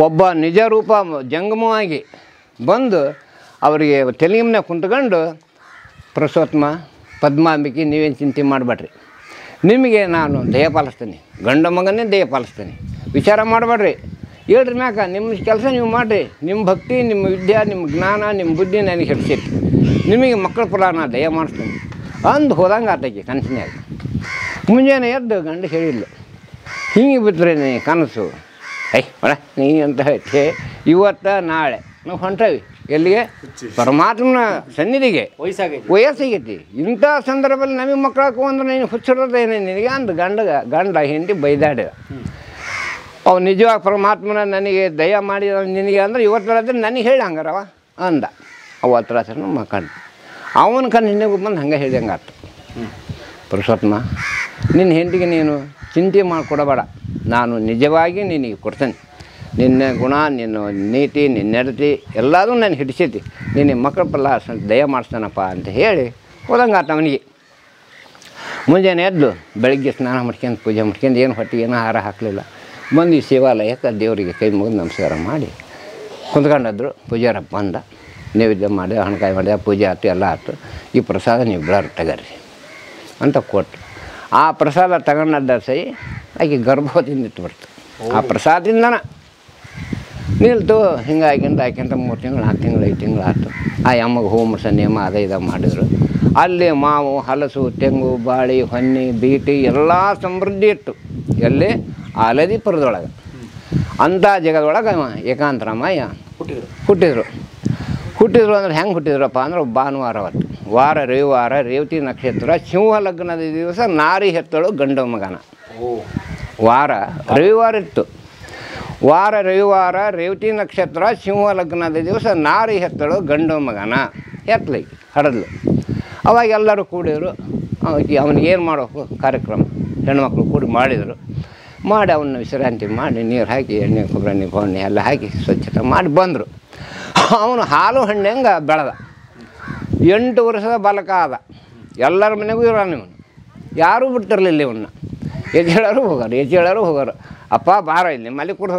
ಒಬ್ಬ ನಿಜ ರೂಪ ಜಂಗಮವಾಗಿ ಬಂದು ಅವರಿಗೆ ತೆಲಿಮನೆ ಕುಂತ್ಕೊಂಡು, ಪುರುಷೋತ್ತಮ ಪದ್ಮಾಂಬಿಕೆ ನೀವೇನು ಚಿಂತೆ ಮಾಡಬೇಡ್ರಿ, ನಿಮಗೆ ನಾನು ದಯ ಪಾಲಿಸ್ತೀನಿ, ಗಂಡ ಮಗನೇ ದಯ ಪಾಲಿಸ್ತೀನಿ, ವಿಚಾರ ಮಾಡಬೇಡ್ರಿ, ಹೇಳ್ರಿ ಮ್ಯಾಕ ನಿಮ್ಮ ಕೆಲಸ ನೀವು ಮಾಡಿರಿ, ನಿಮ್ಮ ಭಕ್ತಿ, ನಿಮ್ಮ ವಿದ್ಯೆ, ನಿಮ್ಮ ಜ್ಞಾನ, ನಿಮ್ಮ ಬುದ್ಧಿ ನನಗೆ ಹಿಡಿಸೈತಿ, ನಿಮಗೆ ಮಕ್ಕಳ ಫಲ ನಾನು ದಯ ಮಾಡಿಸ್ತೀನಿ ಅಂದು ಹೋದಂಗೆ ಆತೈತಿ ಕನಸಿನಾಗ. ಮುಂಜಾನೆ ಎದ್ದು ಗಂಡ ಹೇಳಿಲ್ಲ, ಹಿಂಗೆ ಬಿಟ್ಟರೆ ನೀ ಕನಸು, ಒಳ ನೀ ಅಂತ ಹೇಳ್ತೆ, ಇವತ್ತು ನಾಳೆ ನಾವು ಹೊಂಟವಿ ಎಲ್ಲಿಗೆ? ಪರಮಾತ್ಮನ ಸನ್ನಿಧಿಗೆ. ವಯಸ್ಸಾಗೈತಿ, ಇಂಥ ಸಂದರ್ಭದಲ್ಲಿ ನಮಗೆ ಮಕ್ಕಳಕ್ಕೂ ಅಂದ್ರೆ ನೀನು ಹುಚ್ಚಿರೋದೇನೆ ನಿನಗೆ ಅಂದು ಗಂಡ ಹೆಂಡತಿ ಬೈದಾಡಿದ. ಅವು ನಿಜವಾಗಿ ಪರಮಾತ್ಮನ ನನಗೆ ದಯ ಮಾಡಿದ ನಿನಗೆ ಅಂದ್ರೆ ಇವತ್ತರಾದ್ರೆ ನನಗೆ ಹೇಳಿ ಹಂಗಾರವ ಅಂದ. ಅವತ್ತು ರಾತ್ರಿ ಮಕ್ಕಂಡು ಅವನ ಕಣ್ಣಿಗೆ ಬಂದು ಹಂಗೆ ಹೇಳಿದಂಗೆ ಆಯ್ತು. ಪುರುಷೋತ್ತಮ, ನಿನ್ನ ಹೆಂಡತಿಗೆ ನೀನು ಚಿಂತೆ ಮಾಡಿಕೊಡಬೇಡ, ನಾನು ನಿಜವಾಗಿ ನಿನಗೆ ಕೊಡ್ತೇನೆ, ನಿನ್ನ ಗುಣ, ನಿನ್ನ ನೀತಿ, ನಿನ್ನ ನಡತೆ ಎಲ್ಲದೂ ನಾನು ಹಿಡಿಸೈತಿ, ನಿನ್ನ ಮಕ್ಕಳ ಫಲ ದಯ ಮಾಡಿಸ್ತಾನಪ್ಪ ಅಂತ ಹೇಳಿ ಹೋದಂಗೆ ಆತ ಅವನಿಗೆ. ಮುಂಜಾನೆ ಎದ್ದು ಬೆಳಗ್ಗೆ ಸ್ನಾನ ಮಾಡ್ಕೊಂಡು ಪೂಜೆ ಮಾಡ್ಕೊಂಡು ಏನು ಹೊಟ್ಟೆಗೆ ಏನೋ ಆಹಾರ ಹಾಕಲಿಲ್ಲ, ಬಂದು ಈ ಶಿವಾಲಯಕ್ಕೆ ದೇವರಿಗೆ ಕೈ ಮುಗಿದು ನಮಸ್ಕಾರ ಮಾಡಿ ಕುಂತ್ಕೊಂಡದ್ರು. ಪೂಜಾರ ಬಂದ, ನೈವೇದ್ಯ ಮಾಡಿ ಹಣಕಾಯಿ ಮಾಡಿದ, ಪೂಜೆ ಆಯ್ತು, ಎಲ್ಲ ಆಯ್ತು. ಈ ಪ್ರಸಾದ ನೀವು ಬಿಡೋರು ತಗರಿ ಅಂತ ಕೊಟ್ಟು, ಆ ಪ್ರಸಾದ ತಗೊಂಡದ್ದ ಸೈ ಆಕೆ ಗರ್ಭವತಿಯಿಂದ ಇಟ್ಟು ಆ ಪ್ರಸಾದದಿಂದನ ನಿಲ್ತು. ಹಿಂಗೆ ಆಯ್ಕೊಂತ 3 ತಿಂಗಳು 4 ತಿಂಗಳು 5 ತಿಂಗಳು ಆಯ್ತು. ಆ ಅಮ್ಮಗೆ ಹೂ ಮುಡ್ಸೋ ನಿಯಮ ಅದ ಮಾಡಿದ್ರು. ಅಲ್ಲಿ ಮಾವು, ಹಲಸು, ತೆಂಗು, ಬಾಳೆ, ಹೊನ್ನೆ, ಬೀಟಿ ಎಲ್ಲ ಸಮೃದ್ಧಿ ಇತ್ತು. ಎಲ್ಲಿ? ಆಲದಿಪುರದೊಳಗೆ. ಅಂಥ ಜಗದೊಳಗೆ ಏಕಾಂತರಾಮಯ್ಯ ಹುಟ್ಟಿದ್ರು ಅಂದ್ರೆ ಹೆಂಗೆ ಹುಟ್ಟಿದ್ರಪ್ಪ ಅಂದ್ರೆ ಭಾನುವಾರ ಅವತ್ತು, ವಾರ ರವಿವಾರ, ರೇವತಿ ನಕ್ಷತ್ರ, ಸಿಂಹ ಲಗ್ನದ ದಿವಸ ನಾರಿ ಹೆತ್ತಳು ಗಂಡು ಮಗನ. ವಾರ ರವಿವಾರ ಇತ್ತು, ವಾರ ರವಿವಾರ, ರೇವತಿ ನಕ್ಷತ್ರ, ಸಿಂಹ ಲಗ್ನದ ದಿವಸ ನಾರಿ ಹೆತ್ತಳು ಗಂಡು ಮಗನ ಹೆತ್ತಲಿಗೆ ಹಡದ್ಲು. ಅವಾಗ ಎಲ್ಲರೂ ಕೂಡಿದ್ರು. ಅವನಿಗೇನು ಮಾಡಬೇಕು ಕಾರ್ಯಕ್ರಮ ಹೆಣ್ಮಕ್ಳು ಕೂಡಿ ಮಾಡಿದರು. ಮಾಡಿ ಅವನ್ನ ವಿಶ್ರಾಂತಿ ಮಾಡಿ ನೀರು ಹಾಕಿ ಎಣ್ಣೆ ಕೊಬ್ಬರಿ ಬೋಣ್ಣೆ ಎಲ್ಲ ಹಾಕಿ ಸ್ವಚ್ಛತೆ ಮಾಡಿ ಬಂದರು. ಅವನು ಹಾಲು ಹಣ್ಣಂಗೆ ಬೆಳೆದ, 8 ವರ್ಷದ ಬಾಲಕ ಆದ. ಎಲ್ಲರ ಮನೆಗೂ ಇರೋನು ಇವನು, ಯಾರೂ ಬಿಟ್ಟಿರಲಿಲ್ಲ ಇವನ್ನ. ಎದ್ದೇಳೋರು ಹೋಗೋರು, ಅಪ್ಪ ಬಾರ ಇಲ್ಲಿ ಮಲ್ಲಿ ಕೊಡು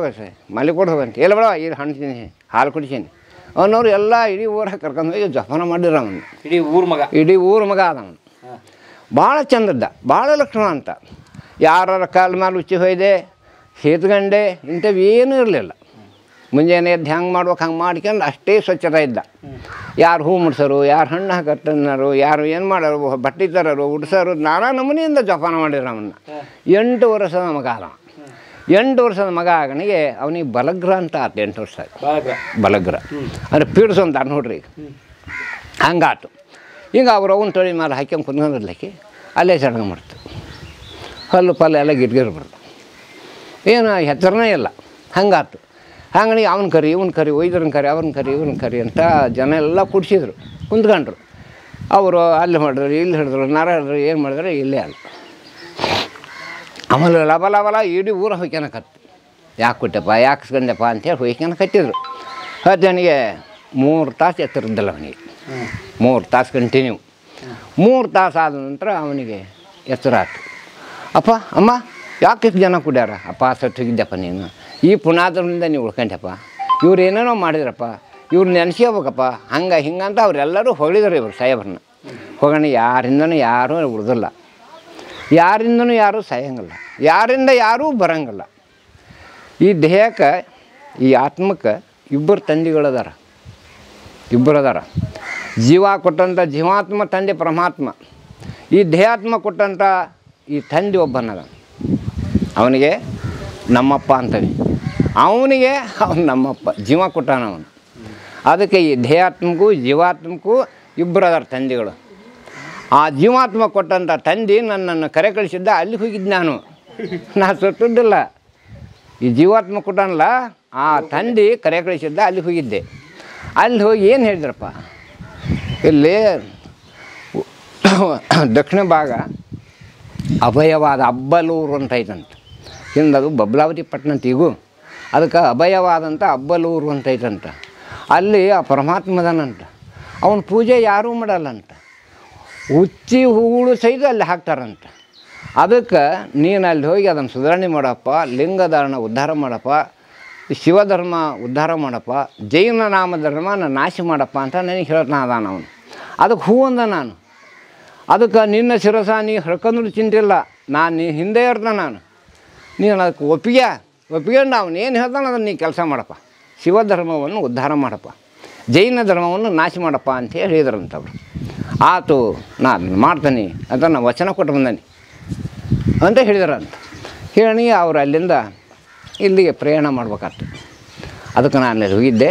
ಹೋಗಂತ ಎಲ್ಲ ಬೇಡ, ಇದು ಹಣ್ಣು ತಿನ್ನಿ, ಹಾಲು ಕುಡಿಸೀನಿ ಅವನವ್ರು ಎಲ್ಲ ಇಡೀ ಊರಾಗ ಕರ್ಕೊಂಡು ಹೋಗಿ ಜಪಾನ ಮಾಡಿರೋ ಅವನು. ಇಡೀ ಊರ ಮಗ ಆದ ಅವನು. ಭಾಳ ಚಂದದ್ದ, ಭಾಳ ಲಕ್ಷಣ ಅಂತ. ಯಾರ ಕಾಲ ಮೇಲೆ ಉಚ್ಚಿ ಹೊಯ್ದೆ, ಸೇತ್ಗಂಡೆ ಇಂಥವು ಏನೂ ಇರಲಿಲ್ಲ. ಮುಂಜಾನೆ ಎದ್ದು ಹೆಂಗೆ ಮಾಡ್ಬೇಕು ಹಂಗೆ ಮಾಡ್ಕೊಂಡು ಅಷ್ಟೇ ಸ್ವಚ್ಛತೆ ಇದ್ದ. ಯಾರು ಹೂ ಮುಡ್ಸೋರು, ಯಾರು ಹಣ್ಣು ಹಾಕತ್ತನ್ನೋರು, ಯಾರು ಏನು ಮಾಡೋರು, ಬಟ್ಟೆ ತರೋರು, ಉಡ್ಸೋರು, ನಾನಾ ನಮೂನಿಯಿಂದ ಜಪಾನ ಮಾಡಿದ್ರು ಅವನ್ನ. 8 ವರ್ಷದ ಮಗ ಅದ. 8 ವರ್ಷದ ಮಗ ಆಗನಿಗೆ ಅವನಿಗೆ ಬಲಗ್ರ ಅಂತ ಆತು. 8 ವರ್ಷ ಬಲಗ್ರ ಅಂದರೆ ಪೀಡ್ಸು ಅಂತ ನೋಡ್ರಿ. ಹಂಗಾತು. ಈಗ ಅವ್ರು ಅವನ ತೊಳಿ ಮೇಲೆ ಹಾಕ್ಯಂಗೆ ಕುಂದ್ಕೊಂಡಿರ್ಲಿಕ್ಕೆ ಅಲ್ಲೇ ಸಡಂಗೆ ಮಾಡ್ತು. ಹಲ್ಲು ಪಲ್ಲು ಎಲ್ಲ ಗಿಟ್ಗಿರ್ಬಾರ್ದು, ಏನು ಹೆಸರನೇ ಇಲ್ಲ. ಹಂಗಾತು. ಹಂಗನಿಗೆ ಅವನ ಕರಿ ಇವನ ಕರಿ, ಒಯ್ದ್ರನ್ನ ಕರಿ, ಅವ್ರನ್ನ ಕರಿ, ಇವ್ರನ್ನ ಕರಿ ಅಂತ ಜನ ಎಲ್ಲ ಕುಡಿಸಿದ್ರು, ಕುಂತ್ಕೊಂಡ್ರು. ಅವರು ಅಲ್ಲಿ ಮಾಡಿದ್ರು, ಇಲ್ಲಿ ಹಿಡಿದ್ರು, ನರ ಹಿಡಿದ್ರು, ಏನು ಮಾಡಿದ್ರು ಇಲ್ಲೇ ಅಲ್ಲ. ಆಮೇಲೆ ಲಬಲ ಇಡೀ ಊರ ಹೊಯ್ಕೊಳಕತ್ತು. ಯಾಕೆ ಕೊಟ್ಟೆಪ್ಪ, ಯಾಕೆ ಸ್ಕಂದೆಪ್ಪ ಅಂತೇಳಿ ಹೊಯ್ಕೊಳಕತ್ತಿದ್ರು. ನನಗೆ 3 ತಾಸು ಎತ್ತರದ್ದಲ್ಲ ಅವನಿಗೆ. 3 ತಾಸು ಕಂಟಿನ್ಯೂ. 3 ತಾಸು ಆದ ನಂತರ ಅವನಿಗೆ ಎತ್ತರ ಆಯ್ತು. ಅಪ್ಪ ಅಮ್ಮ ಯಾಕೆ ಇಷ್ಟು ಜನ ಕುಡ್ಯಾರ? ಅಪ್ಪ ಸತ್ತೋಗಿದ್ದಪ್ಪ ನೀನು, ಈ ಪುನಾದ್ರಿಂದ ನೀವು ಉಳ್ಕೊಂಡ್ಯಪ್ಪ, ಇವ್ರು ಏನೇನೋ ಮಾಡಿದ್ರಪ್ಪ, ಇವ್ರು ನೆನೆಸ್ಕೋಬೇಕಪ್ಪ, ಹಂಗೆ ಹಿಂಗಂತ ಅವರೆಲ್ಲರೂ ಹೊಗಳಿದ್ರು ಇವರು ಸಾಹೇಬ್ರನ್ನ. ಹೋಗೋಣ, ಯಾರಿಂದನೂ ಯಾರೂ ಉಳಿದಿಲ್ಲ, ಯಾರಿಂದನೂ ಯಾರೂ ಸಾಯಂಗಿಲ್ಲ, ಯಾರಿಂದ ಯಾರೂ ಬರಂಗಿಲ್ಲ. ಈ ದೇಹಕ್ಕೆ, ಈ ಆತ್ಮಕ್ಕೆ ಇಬ್ಬರು ತಂದೆಗಳದಾರ. ಜೀವ ಕೊಟ್ಟಂಥ ಜೀವಾತ್ಮ ತಂದೆ ಪರಮಾತ್ಮ. ಈ ದೇಹಾತ್ಮ ಕೊಟ್ಟಂಥ ಈ ತಂದೆ ಒಬ್ಬನದ. ಅವನಿಗೆ ನಮ್ಮಪ್ಪ ಅಂತೀವಿ, ಅವನಿಗೆ ಅವನು ನಮ್ಮಪ್ಪ. ಜೀವ ಕೊಟ್ಟಾನ ಅವನು. ಅದಕ್ಕೆ ಈ ದೇಹಾತ್ಮಕ್ಕೂ ಜೀವಾತ್ಮಕ್ಕೂ ಇಬ್ಬರು ಅದಾರ ತಂದೆಗಳು. ಆ ಜೀವಾತ್ಮ ಕೊಟ್ಟಂಥ ತಂದೆ ನನ್ನನ್ನು ಕರೆ ಕಳಿಸಿದ್ದ, ಅಲ್ಲಿ ಹೋಗಿದ್ದು ನಾನು ಸತ್ತುದಿಲ್ಲ. ಈ ಜೀವಾತ್ಮ ಕೊಟ್ಟನಲ್ಲ, ಆ ತಂದೆ ಕರೆ ಕಳಿಸಿದ್ದ, ಅಲ್ಲಿ ಹೋಗಿದ್ದೆ. ಅಲ್ಲಿ ಹೋಗಿ ಏನು ಹೇಳಿದ್ರಪ್ಪ, ಇಲ್ಲಿ ದಕ್ಷಿಣ ಭಾಗ ಅಭಯವಾದ ಅಬ್ಬಲೂರು ಅಂತ ಐತಂತ. ಹಿಂದದು ಬಬ್ಲಾವತಿ ಪಟ್ಟಣ ಅಂತ ಈಗೂ, ಅದಕ್ಕೆ ಅಭಯವಾದಂಥ ಅಬ್ಬಲೂರು ಅಂತ ಐತಂತ. ಅಲ್ಲಿ ಆ ಪರಮಾತ್ಮದನಂತ. ಅವನ ಪೂಜೆ ಯಾರೂ ಮಾಡಲ್ಲಂತ. ಹುಚ್ಚಿ ಹೂಗಳು ಸಹಿತ ಅಲ್ಲಿ ಹಾಕ್ತಾರಂತ. ಅದಕ್ಕೆ ನೀನು ಅಲ್ಲಿ ಹೋಗಿ ಅದನ್ನು ಸುಧಾರಣೆ ಮಾಡಪ್ಪ, ಲಿಂಗಧಾರಣ ಉದ್ಧಾರ ಮಾಡಪ್ಪ, ಶಿವಧರ್ಮ ಉದ್ಧಾರ ಮಾಡಪ್ಪ, ಜೈನ ನಾಮ ಧರ್ಮನ ನಾಶ ಮಾಡಪ್ಪ ಅಂತ ನನಗೆ ಹೇಳ್ತಾನ ಅದಾನ ಅವನು. ಅದಕ್ಕೆ ಹೂ ಅಂದ ನಾನು. ಅದಕ್ಕೆ ನಿನ್ನ ಶಿರಸ ನೀ ಹರ್ಕೊಂಡ್ರು ಚಿಂತಿಲ್ಲ, ನಾನು ನೀ ಹಿಂದೆ ಇರ್ತಾನೆ ನಾನು. ನೀನು ಅದಕ್ಕೆ ಒಪ್ಪಿಗೆಂಡು ಅವನು ಏನು ಹೇಳ್ತಾನೆ ಅದನ್ನು ನೀ ಕೆಲಸ ಮಾಡಪ್ಪ, ಶಿವಧರ್ಮವನ್ನು ಉದ್ಧಾರ ಮಾಡಪ್ಪ, ಜೈನ ಧರ್ಮವನ್ನು ನಾಶ ಮಾಡಪ್ಪ ಅಂತ ಹೇಳಿದ್ರಂತವ್ರು. ಆತು ನಾನು ಮಾಡ್ತೀನಿ ಅಂತ ನಾನು ವಚನ ಕೊಟ್ಟು ಬಂದಾನೆ ಅಂತ ಹೇಳಿದ್ರಂತ. ಹೇಳಿ ಅವ್ರು ಅಲ್ಲಿಂದ ಇಲ್ಲಿಗೆ ಪ್ರಯಾಣ ಮಾಡ್ಬೇಕಾಗ್ತದೆ. ಅದಕ್ಕೆ ನಾನು ಅಲ್ಲಿ ಹೋಗಿದ್ದೆ.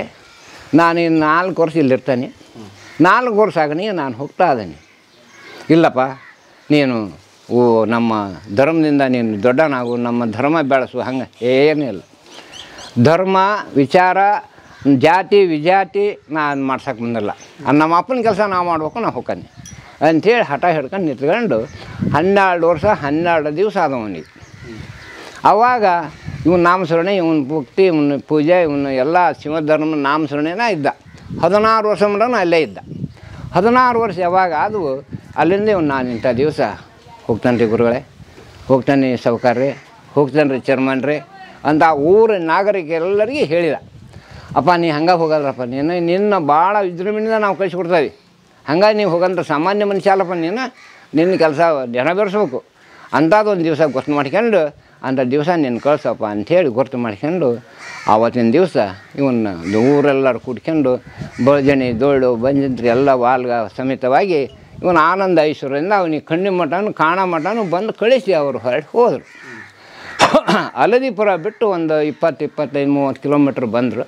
ನಾನು ಇನ್ನು 4 ವರ್ಷ ಇಲ್ಲಿರ್ತಾನೆ. 4 ವರ್ಷ ಆಗನಿ ನಾನು ಹೋಗ್ತಾ ಇದ್ದೀನಿ. ಇಲ್ಲಪ್ಪ ನೀನು ನಮ್ಮ ಧರ್ಮದಿಂದ ನೀನು ದೊಡ್ಡನಾಗು, ನಮ್ಮ ಧರ್ಮ ಬೆಳೆಸು, ಹಂಗೆ ಏನೂ ಇಲ್ಲ. ಧರ್ಮ ವಿಚಾರ ಜಾತಿ ವಿಜಾತಿ ನಾನು ಮಾಡ್ಸೋಕೆ ಬಂದಿಲ್ಲ. ನಮ್ಮ ಅಪ್ಪನ ಕೆಲಸ ನಾವು ಮಾಡ್ಬೇಕು, ನಾವು ಹೋಗ್ತೀನಿ ಅಂಥೇಳಿ ಹಠ ಹಿಡ್ಕೊಂಡು ನಿಂತ್ಕೊಂಡು 12 ವರ್ಷ 12 ದಿವಸ ಆದವನಿಗೆ. ಆವಾಗ ಇವನು ನಾಮಸ್ಮರಣೆ, ಇವನು ಭಕ್ತಿ, ಇವನು ಪೂಜೆ, ಇವನು ಎಲ್ಲ ಶಿವಧರ್ಮ ನಾಮಸ್ಮರಣೆನ ಇದ್ದ. 16 ವರ್ಷ ಮಟನ ಅಲ್ಲೇ ಇದ್ದ. 16 ವರ್ಷ ಯಾವಾಗ ಅದು ಅಲ್ಲಿಂದ ಇವನು ನಾನು ಇಂಥ ದಿವಸ ಹೋಗ್ತಾನೆ ರೀ ಗುರುಗಳೇ, ಹೋಗ್ತಾನೆ ಸೌಕಾರ್ರಿ, ಹೋಗ್ತಾನೆ ರೀ ಚರ್ಮನ್ರಿ ಅಂತ ಊರ ನಾಗರಿಕರೆಲ್ಲರಿಗೆ ಹೇಳಿದ. ಅಪ್ಪ ನೀ ಹಂಗೆ ಹೋಗಲ್ರಪ್ಪ, ನಿನ್ನ ಭಾಳ ವಿಜೃಂಭಣೆಯಿಂದ ನಾವು ಕಳಿಸ್ಕೊಡ್ತೀವಿ, ಹಂಗಾಗಿ ನೀವು ಹೋಗಂತ ಸಾಮಾನ್ಯ ಮನುಷ್ಯ ಅಲ್ಲಪ್ಪ, ನಿನ್ನ ಕೆಲಸ ನೆರವೇರಿಸ್ಬೇಕು ಅಂಥದ್ದೊಂದು ದಿವಸ ಗೊತ್ತು ಮಾಡ್ಕೊಂಡು ಅಂಥ ದಿವಸ ನೀನು ಕಳ್ಸಪ್ಪ ಅಂಥೇಳಿ ಗೊತ್ತು ಮಾಡ್ಕೊಂಡು ಆವತ್ತಿನ ದಿವಸ ಇವನ್ನ ಊರೆಲ್ಲರೂ ಕೂಡ್ಕೊಂಡು ಬಳ್ಜಣಿ ದೋಳು ಬಂಜಂತ್ರಿ ಎಲ್ಲ ವಾಲ್ಗ ಸಮೇತವಾಗಿ ಇವನು ಆನಂದ ಐಶ್ವರ್ಯದಿಂದ ಅವನಿಗೆ ಕಣ್ಣಿನ ಮಠನು ಕಾಣ ಮಠನು ಬಂದು ಕಳಿಸಿ ಅವರು ಹೊರಟು ಹೋದರು. ಹಳದಿಪುರ ಬಿಟ್ಟು ಒಂದು 20-25-30 ಕಿಲೋಮೀಟ್ರ್ ಬಂದರು.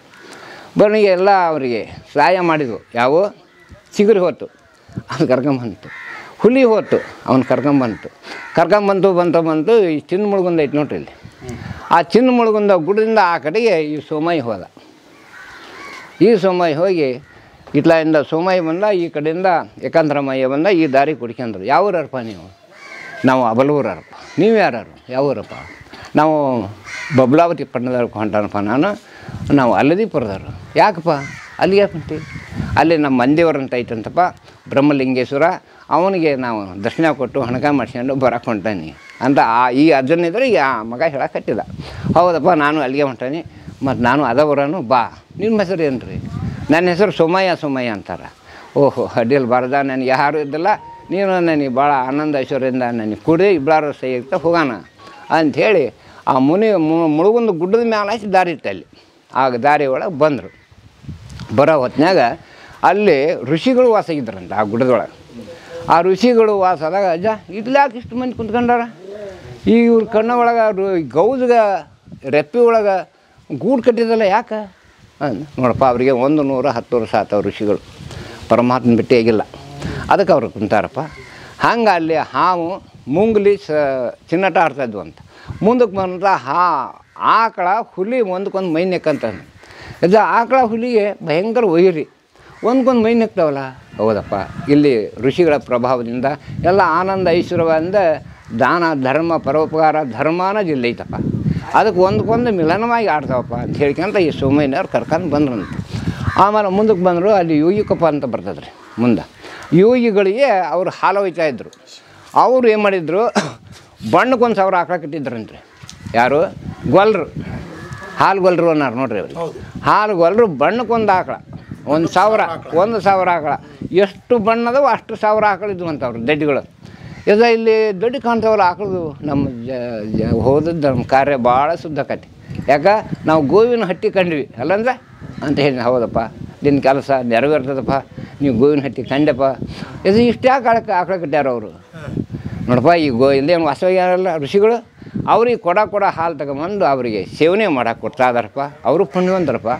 ಬನ್ನಿಗೆ ಎಲ್ಲ ಅವರಿಗೆ ಸಹಾಯ ಮಾಡಿದ್ವು. ಯಾವ ಚಿಗುರಿ ಹೋತು ಅದು ಕರ್ಕೊಂಬಂತು, ಹುಲಿ ಹೋತು ಅವ್ನು ಕರ್ಕೊಂಬಂತು ಈ ಚಿನ್ನ ಮುಳುಗುಂದ ಐತೆ ನೋಡ್ರಿ ಇಲ್ಲಿ. ಆ ಚಿನ್ನ ಮುಳುಗುಂದ ಗುಡದಿಂದ ಆ ಕಡೆಗೆ ಈ ಸೋಮಯ್ಯ ಹೋದ. ಈ ಸೋಮಯ್ಯ ಹೋಗಿ ಇತ್ಲಾಯಿಂದ ಸೋಮಯ್ಯ ಬಂದ, ಈ ಕಡೆಯಿಂದ ಏಕಾಂತರಮಯ್ಯ ಬಂದ, ಈ ದಾರಿ ಕುಡ್ಕೊಂಡ್ರು. ಯಾವೂರಪ್ಪ ನೀವು? ನಾವು ಅಬಲೂರಪ್ಪ. ನೀವು ಯಾರು? ಯಾವೂರಪ್ಪ? ನಾವು ಬಬ್ಲಾವತಿ ಪಟ್ಟಣದವ್ರು ಹೊಂಟಾನಪ್ಪ ನಾನು. ನಾವು ಹಳದಿಪುರದವ್ರು. ಯಾಕಪ್ಪ ಅಲ್ಲಿ ಯಾಕೆ ಹೊಂಟೀವಿ? ಅಲ್ಲಿ ನಮ್ಮ ಮಂದಿಯವರಂತ ಐತಂತಪ್ಪ ಬ್ರಹ್ಮಲಿಂಗೇಶ್ವರ, ಅವನಿಗೆ ನಾವು ದರ್ಶನ ಕೊಟ್ಟು ಹಣಕ ಮಾಡ್ಸ್ಕೊಂಡು ಬರಕ್ಕೆ ಹೊಂಟಾನಿ ಅಂತ ಈ ಅಜ್ಜನಿದ್ರೆ ಆ ಮಗ ಹೇಳಕತ್ತಿದ. ಹೌದಪ್ಪ ನಾನು ಅಲ್ಲಿಗೆ ಹೊಂಟಾನಿ, ಮತ್ತು ನಾನು ಅದವರನು ಬಾ. ನಿಮ್ಮ ಹೆಸರು ಏನು ರೀ? ನನ್ನ ಹೆಸರು ಸೋಮಯ್ಯ ಅಂತಾರೆ. ಓಹೋ ಅಡ್ಡಿಯಲ್ಲಿ ಬಾರ್ದ, ನನಗೆ ಯಾರು ಇದ್ದಿಲ್ಲ, ನೀನು ನನಗೆ ಭಾಳ ಆನಂದ ಐಶ್ವರ್ಯದಿಂದ ನನಗೆ ಕೂಡಿ ಇಬ್ಬರು ಸಹಿತ ಹೋಗೋಣ ಅಂಥೇಳಿ ಆ ಮುಳುಗೊಂದು ಗುಡ್ಡದ ಮ್ಯಾಲೆ ಹಚ್ಚಿ ದಾರಿ ಇತ್ತು ಅಲ್ಲಿ. ಆ ದಾರಿ ಒಳಗೆ ಬಂದರು. ಬರೋ ಹೊತ್ನಾಗ ಅಲ್ಲಿ ಋಷಿಗಳು ವಾಸ ಇದ್ರಂತ ಆ ಗುಡ್ಡದೊಳಗೆ. ಆ ಋಷಿಗಳು ವಾಸ ಆದಾಗ ಅಜ್ಜ ಇದ್ಲಾಕೆ ಇಷ್ಟು ಮಂದಿ ಕುಂತ್ಕೊಂಡಾರ, ಈ ಇವ್ರ ಕಣ್ಣ ಒಳಗೆ ಗೌಜಗ ರೆಪ್ಪಿ ಒಳಗೆ ಗೂಡು ಕಟ್ಟಿದಲ್ಲ ಯಾಕೆ ನೋಡಪ್ಪ. ಅವರಿಗೆ 110 ವರ್ಷ ಆತವ ಋಷಿಗಳು, ಪರಮಾತ್ಮ ಭೇಟಿಯಾಗಿಲ್ಲ. ಅದಕ್ಕೆ ಅವ್ರು ಕುಂತಾರಪ್ಪ. ಹಂಗೆ ಅಲ್ಲಿ ಹಾವು ಮುಂಗ್ಲಿ ಚಿನ್ನಟ ಆಡ್ತಾಯಿದ್ವು ಅಂತ. ಮುಂದಕ್ಕೆ ಬಂದ ಆಕಳ ಹುಲಿ ಒಂದಕ್ಕೊಂದು ಮೈ ನೆಕ್ಕಂತ. ಅಜ್ಜ ಆಕಳ ಹುಲಿಗೆ ಭಯಂಕರ ಒಯ್ಯಿರಿ, ಒಂದಕ್ಕೊಂದು ಮೈ ನೆಕ್ತಾವಲ್ಲ. ಹೌದಪ್ಪ, ಇಲ್ಲಿ ಋಷಿಗಳ ಪ್ರಭಾವದಿಂದ ಎಲ್ಲ ಆನಂದ ಐಶ್ವರ್ಯದಿಂದ ದಾನ ಧರ್ಮ ಪರೋಪಕಾರ ಧರ್ಮನ ಜಿಲ್ಲೆ ಐತಪ್ಪ, ಅದಕ್ಕೆ ಒಂದಕ್ಕೊಂದು ಮಿಲನವಾಗಿ ಆಡ್ತಾವಪ್ಪ ಅಂತ ಹೇಳ್ಕೊಂತ ಈ ಸೋಮಯ್ಯನವ್ರು ಕರ್ಕೊಂಡು ಬಂದ್ರಂತ. ಆಮೇಲೆ ಮುಂದಕ್ಕೆ ಬಂದರು. ಅಲ್ಲಿ ಯೋಗಿಕಪ್ಪ ಅಂತ ಬರ್ತದ್ರಿ ಮುಂದೆ. ಯೋಗಿಗಳಿಗೆ ಅವರು ಹಾಲು ಒಯ್ತಾಯಿದ್ರು. ಅವರು ಏನು ಮಾಡಿದ್ರು, ಬಣ್ಣಕ್ಕೆ 1,000 ಆಕಳ ಕಟ್ಟಿದ್ರಂತ್ರಿ. ಯಾರು? ಗೊಲ್ರು, ಹಾಲು ಗೊಲ್ರು ಅನ್ನಾರು ನೋಡ್ರಿ ಅವ್ರಿಗೆ. ಹಾಲು ಗೊಲ್ರು ಬಣ್ಣಕ್ಕೊಂದು ಆಕಳ 1,000 ಆಕಳ. ಎಷ್ಟು ಬಣ್ಣದವು ಅಷ್ಟು 1,000 ಆಕಳಿದ್ವು ಅಂತ ಅವ್ರು ದಡ್ಡಿಗಳು. ಈಗ ಇಲ್ಲಿ ದೊಡ್ಡ ಕಾಣ್ತಾವಲ್ಲ ಆಕಳದು. ನಮ್ಮ ಹೋದದ್ದು ನಮ್ಮ ಕಾರ್ಯ ಭಾಳ ಸುದ್ದಕತಿ. ಯಾಕೆ ನಾವು ಗೋವಿನ ಹಟ್ಟಿ ಕಂಡ್ವಿ ಅಲ್ಲಂದ್ರೆ ಅಂತ ಹೇಳಿ. ಹೌದಪ್ಪ ನಿನ್ನ ಕೆಲಸ ನೆರವೇರ್ತದಪ್ಪ, ನೀವು ಗೋವಿನ ಹಟ್ಟಿ ಕಂಡಪ್ಪ. ಇದು ಇಷ್ಟು ಯಾಕೆ ಆಕಳ ಕಟ್ಟ್ಯಾರ ಅವರು? ನೋಡಪ್ಪ ಈ ಇಲ್ಲೇನು ವಾಸವಾಗಿರಲ್ಲ ಋಷಿಗಳು, ಅವ್ರಿಗೆ ಕೊಡ ಹಾಲು ತಗೊಂಬಂದು ಅವರಿಗೆ ಸೇವನೆ ಮಾಡಕ್ಕೆ ಕೊಡ್ತಾ ಇದಾರಪ್ಪ. ಅವರು ಪುಣ್ಯವಂತರಪ್ಪ.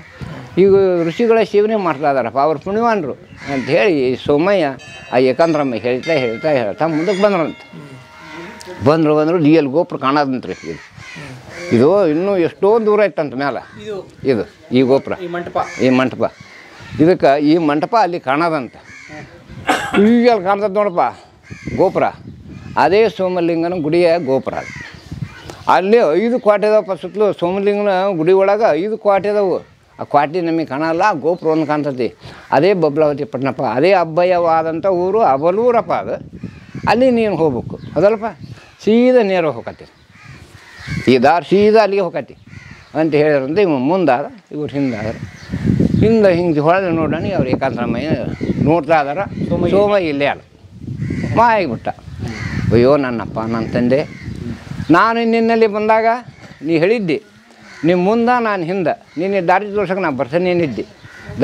ಈಗ ಋಷಿಗಳ ಸೇವನೆ ಮಾಡ್ತಾ ಇದಾರಪ್ಪ, ಅವ್ರು ಪುಣ್ಯವಾನರು ಅಂತ ಹೇಳಿ ಸೋಮಯ್ಯ ಆ ಏಕಾಂತರಮ್ಮ ಹೇಳ್ತಾ ಮುಂದಕ್ಕೆ ಬಂದರು. ಡಿ.ಎಲ್ ಗೋಪುರ ಕಾಣೋದಂತ್ರಿ. ಇದು ಇನ್ನೂ ಎಷ್ಟೋ ದೂರ ಇತ್ತಂತ ಮೇಲೆ. ಇದು ಈ ಗೋಪುರ, ಈ ಮಂಟಪ, ಇದಕ್ಕೆ ಈ ಮಂಟಪ ಅಲ್ಲಿ ಕಾಣೋದಂತ. ಈಗ ಕಾಣ್ತದೆ ನೋಡಪ್ಪ ಗೋಪುರ. ಅದೇ ಸೋಮಲಿಂಗನ ಗುಡಿಯ ಗೋಪುರ. ಅಲ್ಲಿ 5 ಕ್ವಾಟೆ ಅದಾವಪ್ಪ ಸುತ್ತಲೂ. ಸೋಮಲಿಂಗನ ಗುಡಿ ಒಳಗೆ 5 ಕ್ವಾಟೆ ಅದಾವು. ಆ ಕ್ವಾಟಿ ನಮಗೆ ಕಾಣಲ್ಲ, ಗೋಪುರ ಒಂದು ಕಾಣ್ತತಿ. ಅದೇ ಬಬ್ಲಾವತಿ ಪಟ್ಟಣಪ್ಪ, ಅದೇ ಅಬ್ಬಯ್ಯವಾದಂಥ ಊರು ಅವಲೂರಪ್ಪ ಅದು. ಅಲ್ಲಿ ನೀನು ಹೋಗ್ಬೇಕು ಅದಲ್ಲಪ್ಪ, ಸೀದಾ ನೇರ ಹೋಗತಿ, ಈ ದಾರಿ ಸೀದಾ ಅಲ್ಲಿಗೆ ಹೋಗತಿ ಅಂತ ಹೇಳಿದ್ರಂತೆ. ಇವ ಮುಂದಾದ, ಇವ್ರು ಹಿಂದಾದ್ರೆ. ಹಿಂಗೆ ಹೊಳೆದು ನೋಡೋಣ, ಅವ್ರು ಏಕಾಂತರಾಮಯ್ಯ ನೋಡ್ತಾ ಇದಾರ. ಸೋಮ ಇಲ್ಲೇ ಅಲ್ಲ, ಮಾಯಾಗಿಬಿಟ್ಟ. ಅಯ್ಯೋ ನನ್ನಪ್ಪ, ನನ್ನ ತಂದೆ, ನಾನು ನಿನ್ನಲ್ಲಿ ಬಂದಾಗ ನೀ ಹೇಳಿದ್ದೆ, ನಿಮ್ಮ ಮುಂದೆ ನಾನು ಹಿಂದೆ, ನಿನ್ನೆ ದಾರಿ ತೋರ್ಸೋಕೆ ನಾನು ಬರ್ತೇನೆ ಏನಿದ್ದೆ,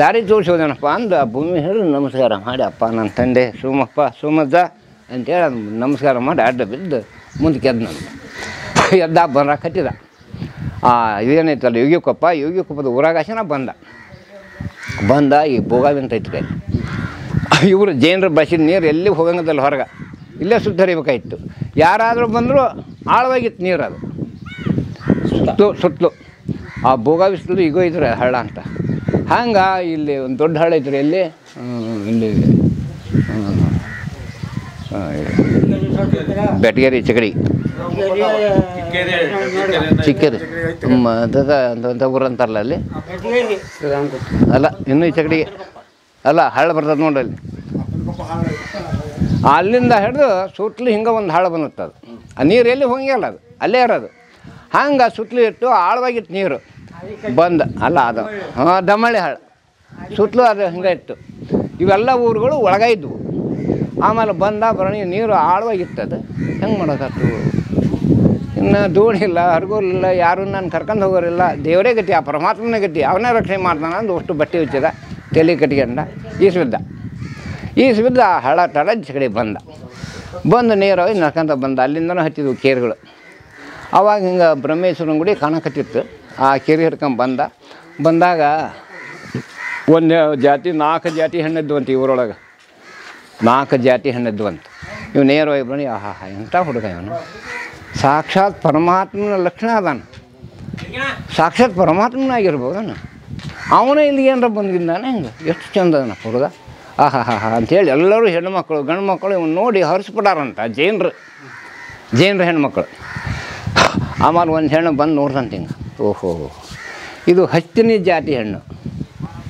ದಾರಿ ತೋರಿಸೋದೇನಪ್ಪ ಅಂದು ಆ ಭೂಮಿ ಹೇಳಿ ನಮಸ್ಕಾರ ಮಾಡಿ, ಅಪ್ಪ ನನ್ನ ತಂದೆ ಸೋಮಪ್ಪ ಸೋಮಜ್ಜ ಅಂತೇಳಿ ಅದು ನಮಸ್ಕಾರ ಮಾಡಿ ಅಡ್ಡ ಬಿದ್ದು ಮುಂದಕ್ಕೆ ಎದ್ದು ನಾನು ಎದ್ದ ಬರಕತ್ತಿದ. ಇದೇನೈತಲ್ಲ ಯೋಗಿಕೊಪ್ಪದ ಊರಾಗಾಸನ ಬಂದ ಈ ಭೋಗಾವಿಂತ ಐತಿ ಕೈ. ಇವರು ಜೈನರ ಬಸಿದ ನೀರು ಎಲ್ಲಿ ಹೋಗಂಗದಲ್ಲ, ಹೊರಗೆ ಇಲ್ಲೇ ಸುತ್ತರಿಬೇಕಾಗಿತ್ತು. ಯಾರಾದರೂ ಬಂದರೂ ಆಳವಾಗಿತ್ತು ನೀರು, ಅದು ಸುತ್ತಲೂ ಆ ಭೋಗಾವಿ ಸುತ್ತಲೂ ಈಗೋ ಇದ್ರೆ ಹಳ್ಳ ಅಂತ. ಹಂಗೆ ಇಲ್ಲಿ ಒಂದು ದೊಡ್ಡ ಹಳ್ಳ ಐತ್ರಿ, ಎಲ್ಲಿ ಇಲ್ಲಿ ಬೆಟಗೇರಿ ಚಕಡಿ ಚಿಕ್ಕೇರಿ ಅಂತ ಊರು ಅಂತಾರಲ್ಲ ಅಲ್ಲಿ, ಅಲ್ಲ ಇನ್ನೂ ಈ ಚಕಡಿಗೆ ಅಲ್ಲ ಹಳ್ಳ ಬರ್ತದೆ ನೋಡಿ ಅಲ್ಲಿ. ಅಲ್ಲಿಂದ ಹಿಡಿದು ಸುತ್ತಲೂ ಹಿಂಗೆ ಒಂದು ಹಳ್ಳ ಬಂದಿತ್ತು. ಅದು ಆ ನೀರು ಎಲ್ಲಿ ಹೋಗಿಲ್ಲ, ಅದು ಅಲ್ಲೇ ಇರೋದು. ಹಂಗೆ ಸುತ್ತಲೂ ಇಟ್ಟು ಆಳವಾಗಿತ್ತು ನೀರು ಅಲ್ಲ ಅದು ದಮ್ಮಳ್ಳಿ ಹಳ್ಳ ಸುತ್ತಲೂ ಅದು ಹಿಂಗೆ ಇತ್ತು. ಇವೆಲ್ಲ ಊರುಗಳು ಒಳಗಾಯಿದ್ವು. ಆಮೇಲೆ ಬರಣಿ ನೀರು ಆಳವಾಗಿತ್ತದು. ಹೆಂಗೆ ಮಾಡೋಕತ್ತು? ಇನ್ನು ದೋಣಿ ಇಲ್ಲ, ಹರಗೋಲಿಲ್ಲ, ಯಾರು ನಾನು ಕರ್ಕೊಂಡು ಹೋಗೋರಿಲ್ಲ. ದೇವರೇ ಗತಿ, ಆ ಪರಮಾತ್ಮನೇ ಗತಿ, ಅವನೇ ರಕ್ಷಣೆ ಮಾಡ್ತಾನೆ ಅಂದು ಅಷ್ಟು ಬಟ್ಟೆ ಹುಚ್ಚಿದ, ತಲೆ ಕಟ್ಕೊಂಡ ಈಸ್ಬಿದ್ದ ಆ ಹಳ ತಡ ಕಡೆ ಬಂದು ನೇರವಾಗಿ ನಡ್ಕೊಂತ ಬಂದ. ಅಲ್ಲಿಂದನೂ ಹತ್ತಿದ್ವು ಕೇರ್ಗಳು. ಅವಾಗ ಹಿಂಗೆ ಬ್ರಹ್ಮೇಶ್ವರನ ಗುಡಿ ಕಾಣಕತ್ತಿತ್ತು. ಆ ಕೆರೆ ಹಿಡ್ಕೊಂಡು ಬಂದಾಗ ಒಂದು ಜಾತಿ 4 ಜಾತಿ ಹೆಣ್ಣಿದ್ವು ಅಂತ, ಈ ಊರೊಳಗೆ 4 ಜಾತಿ ಹೆಣ್ಣಿದ್ವು ಅಂತ. ಇವು ನೇರವಾಗಿ ಬನ್ನಿ, ಆಹಾ ಎಂಥ ಹುಡುಗ ಇವನು, ಸಾಕ್ಷಾತ್ ಪರಮಾತ್ಮನ ಲಕ್ಷಣ ಅದಾನ, ಸಾಕ್ಷಾತ್ ಪರಮಾತ್ಮನಾಗಿರ್ಬೋದನ, ಅವನೇ ಇಲ್ಲಿ ಏನಾರ ಬಂದಿದ್ದಾನೆ. ಹಿಂಗೆ ಎಷ್ಟು ಚಂದ ಅದನ ಹುಡುಗ, ಆಹಾ ಅಂಥೇಳಿ ಎಲ್ಲರೂ ಹೆಣ್ಮಕ್ಳು ಗಂಡು ಮಕ್ಕಳು ಇವನು ನೋಡಿ ಹರಿಸ್ಬಿಟ್ಟಾರಂತ ಜೈನರ ಹೆಣ್ಮಕ್ಳು. ಆಮೇಲೆ ಒಂದು ಹೆಣ್ಣು ಬಂದು ನೋಡ್ದಂತ ಹಿಂಗೆ, ಓಹೋ ಇದು ಹಸ್ತಿನಿ ಜಾತಿ ಹೆಣ್ಣು,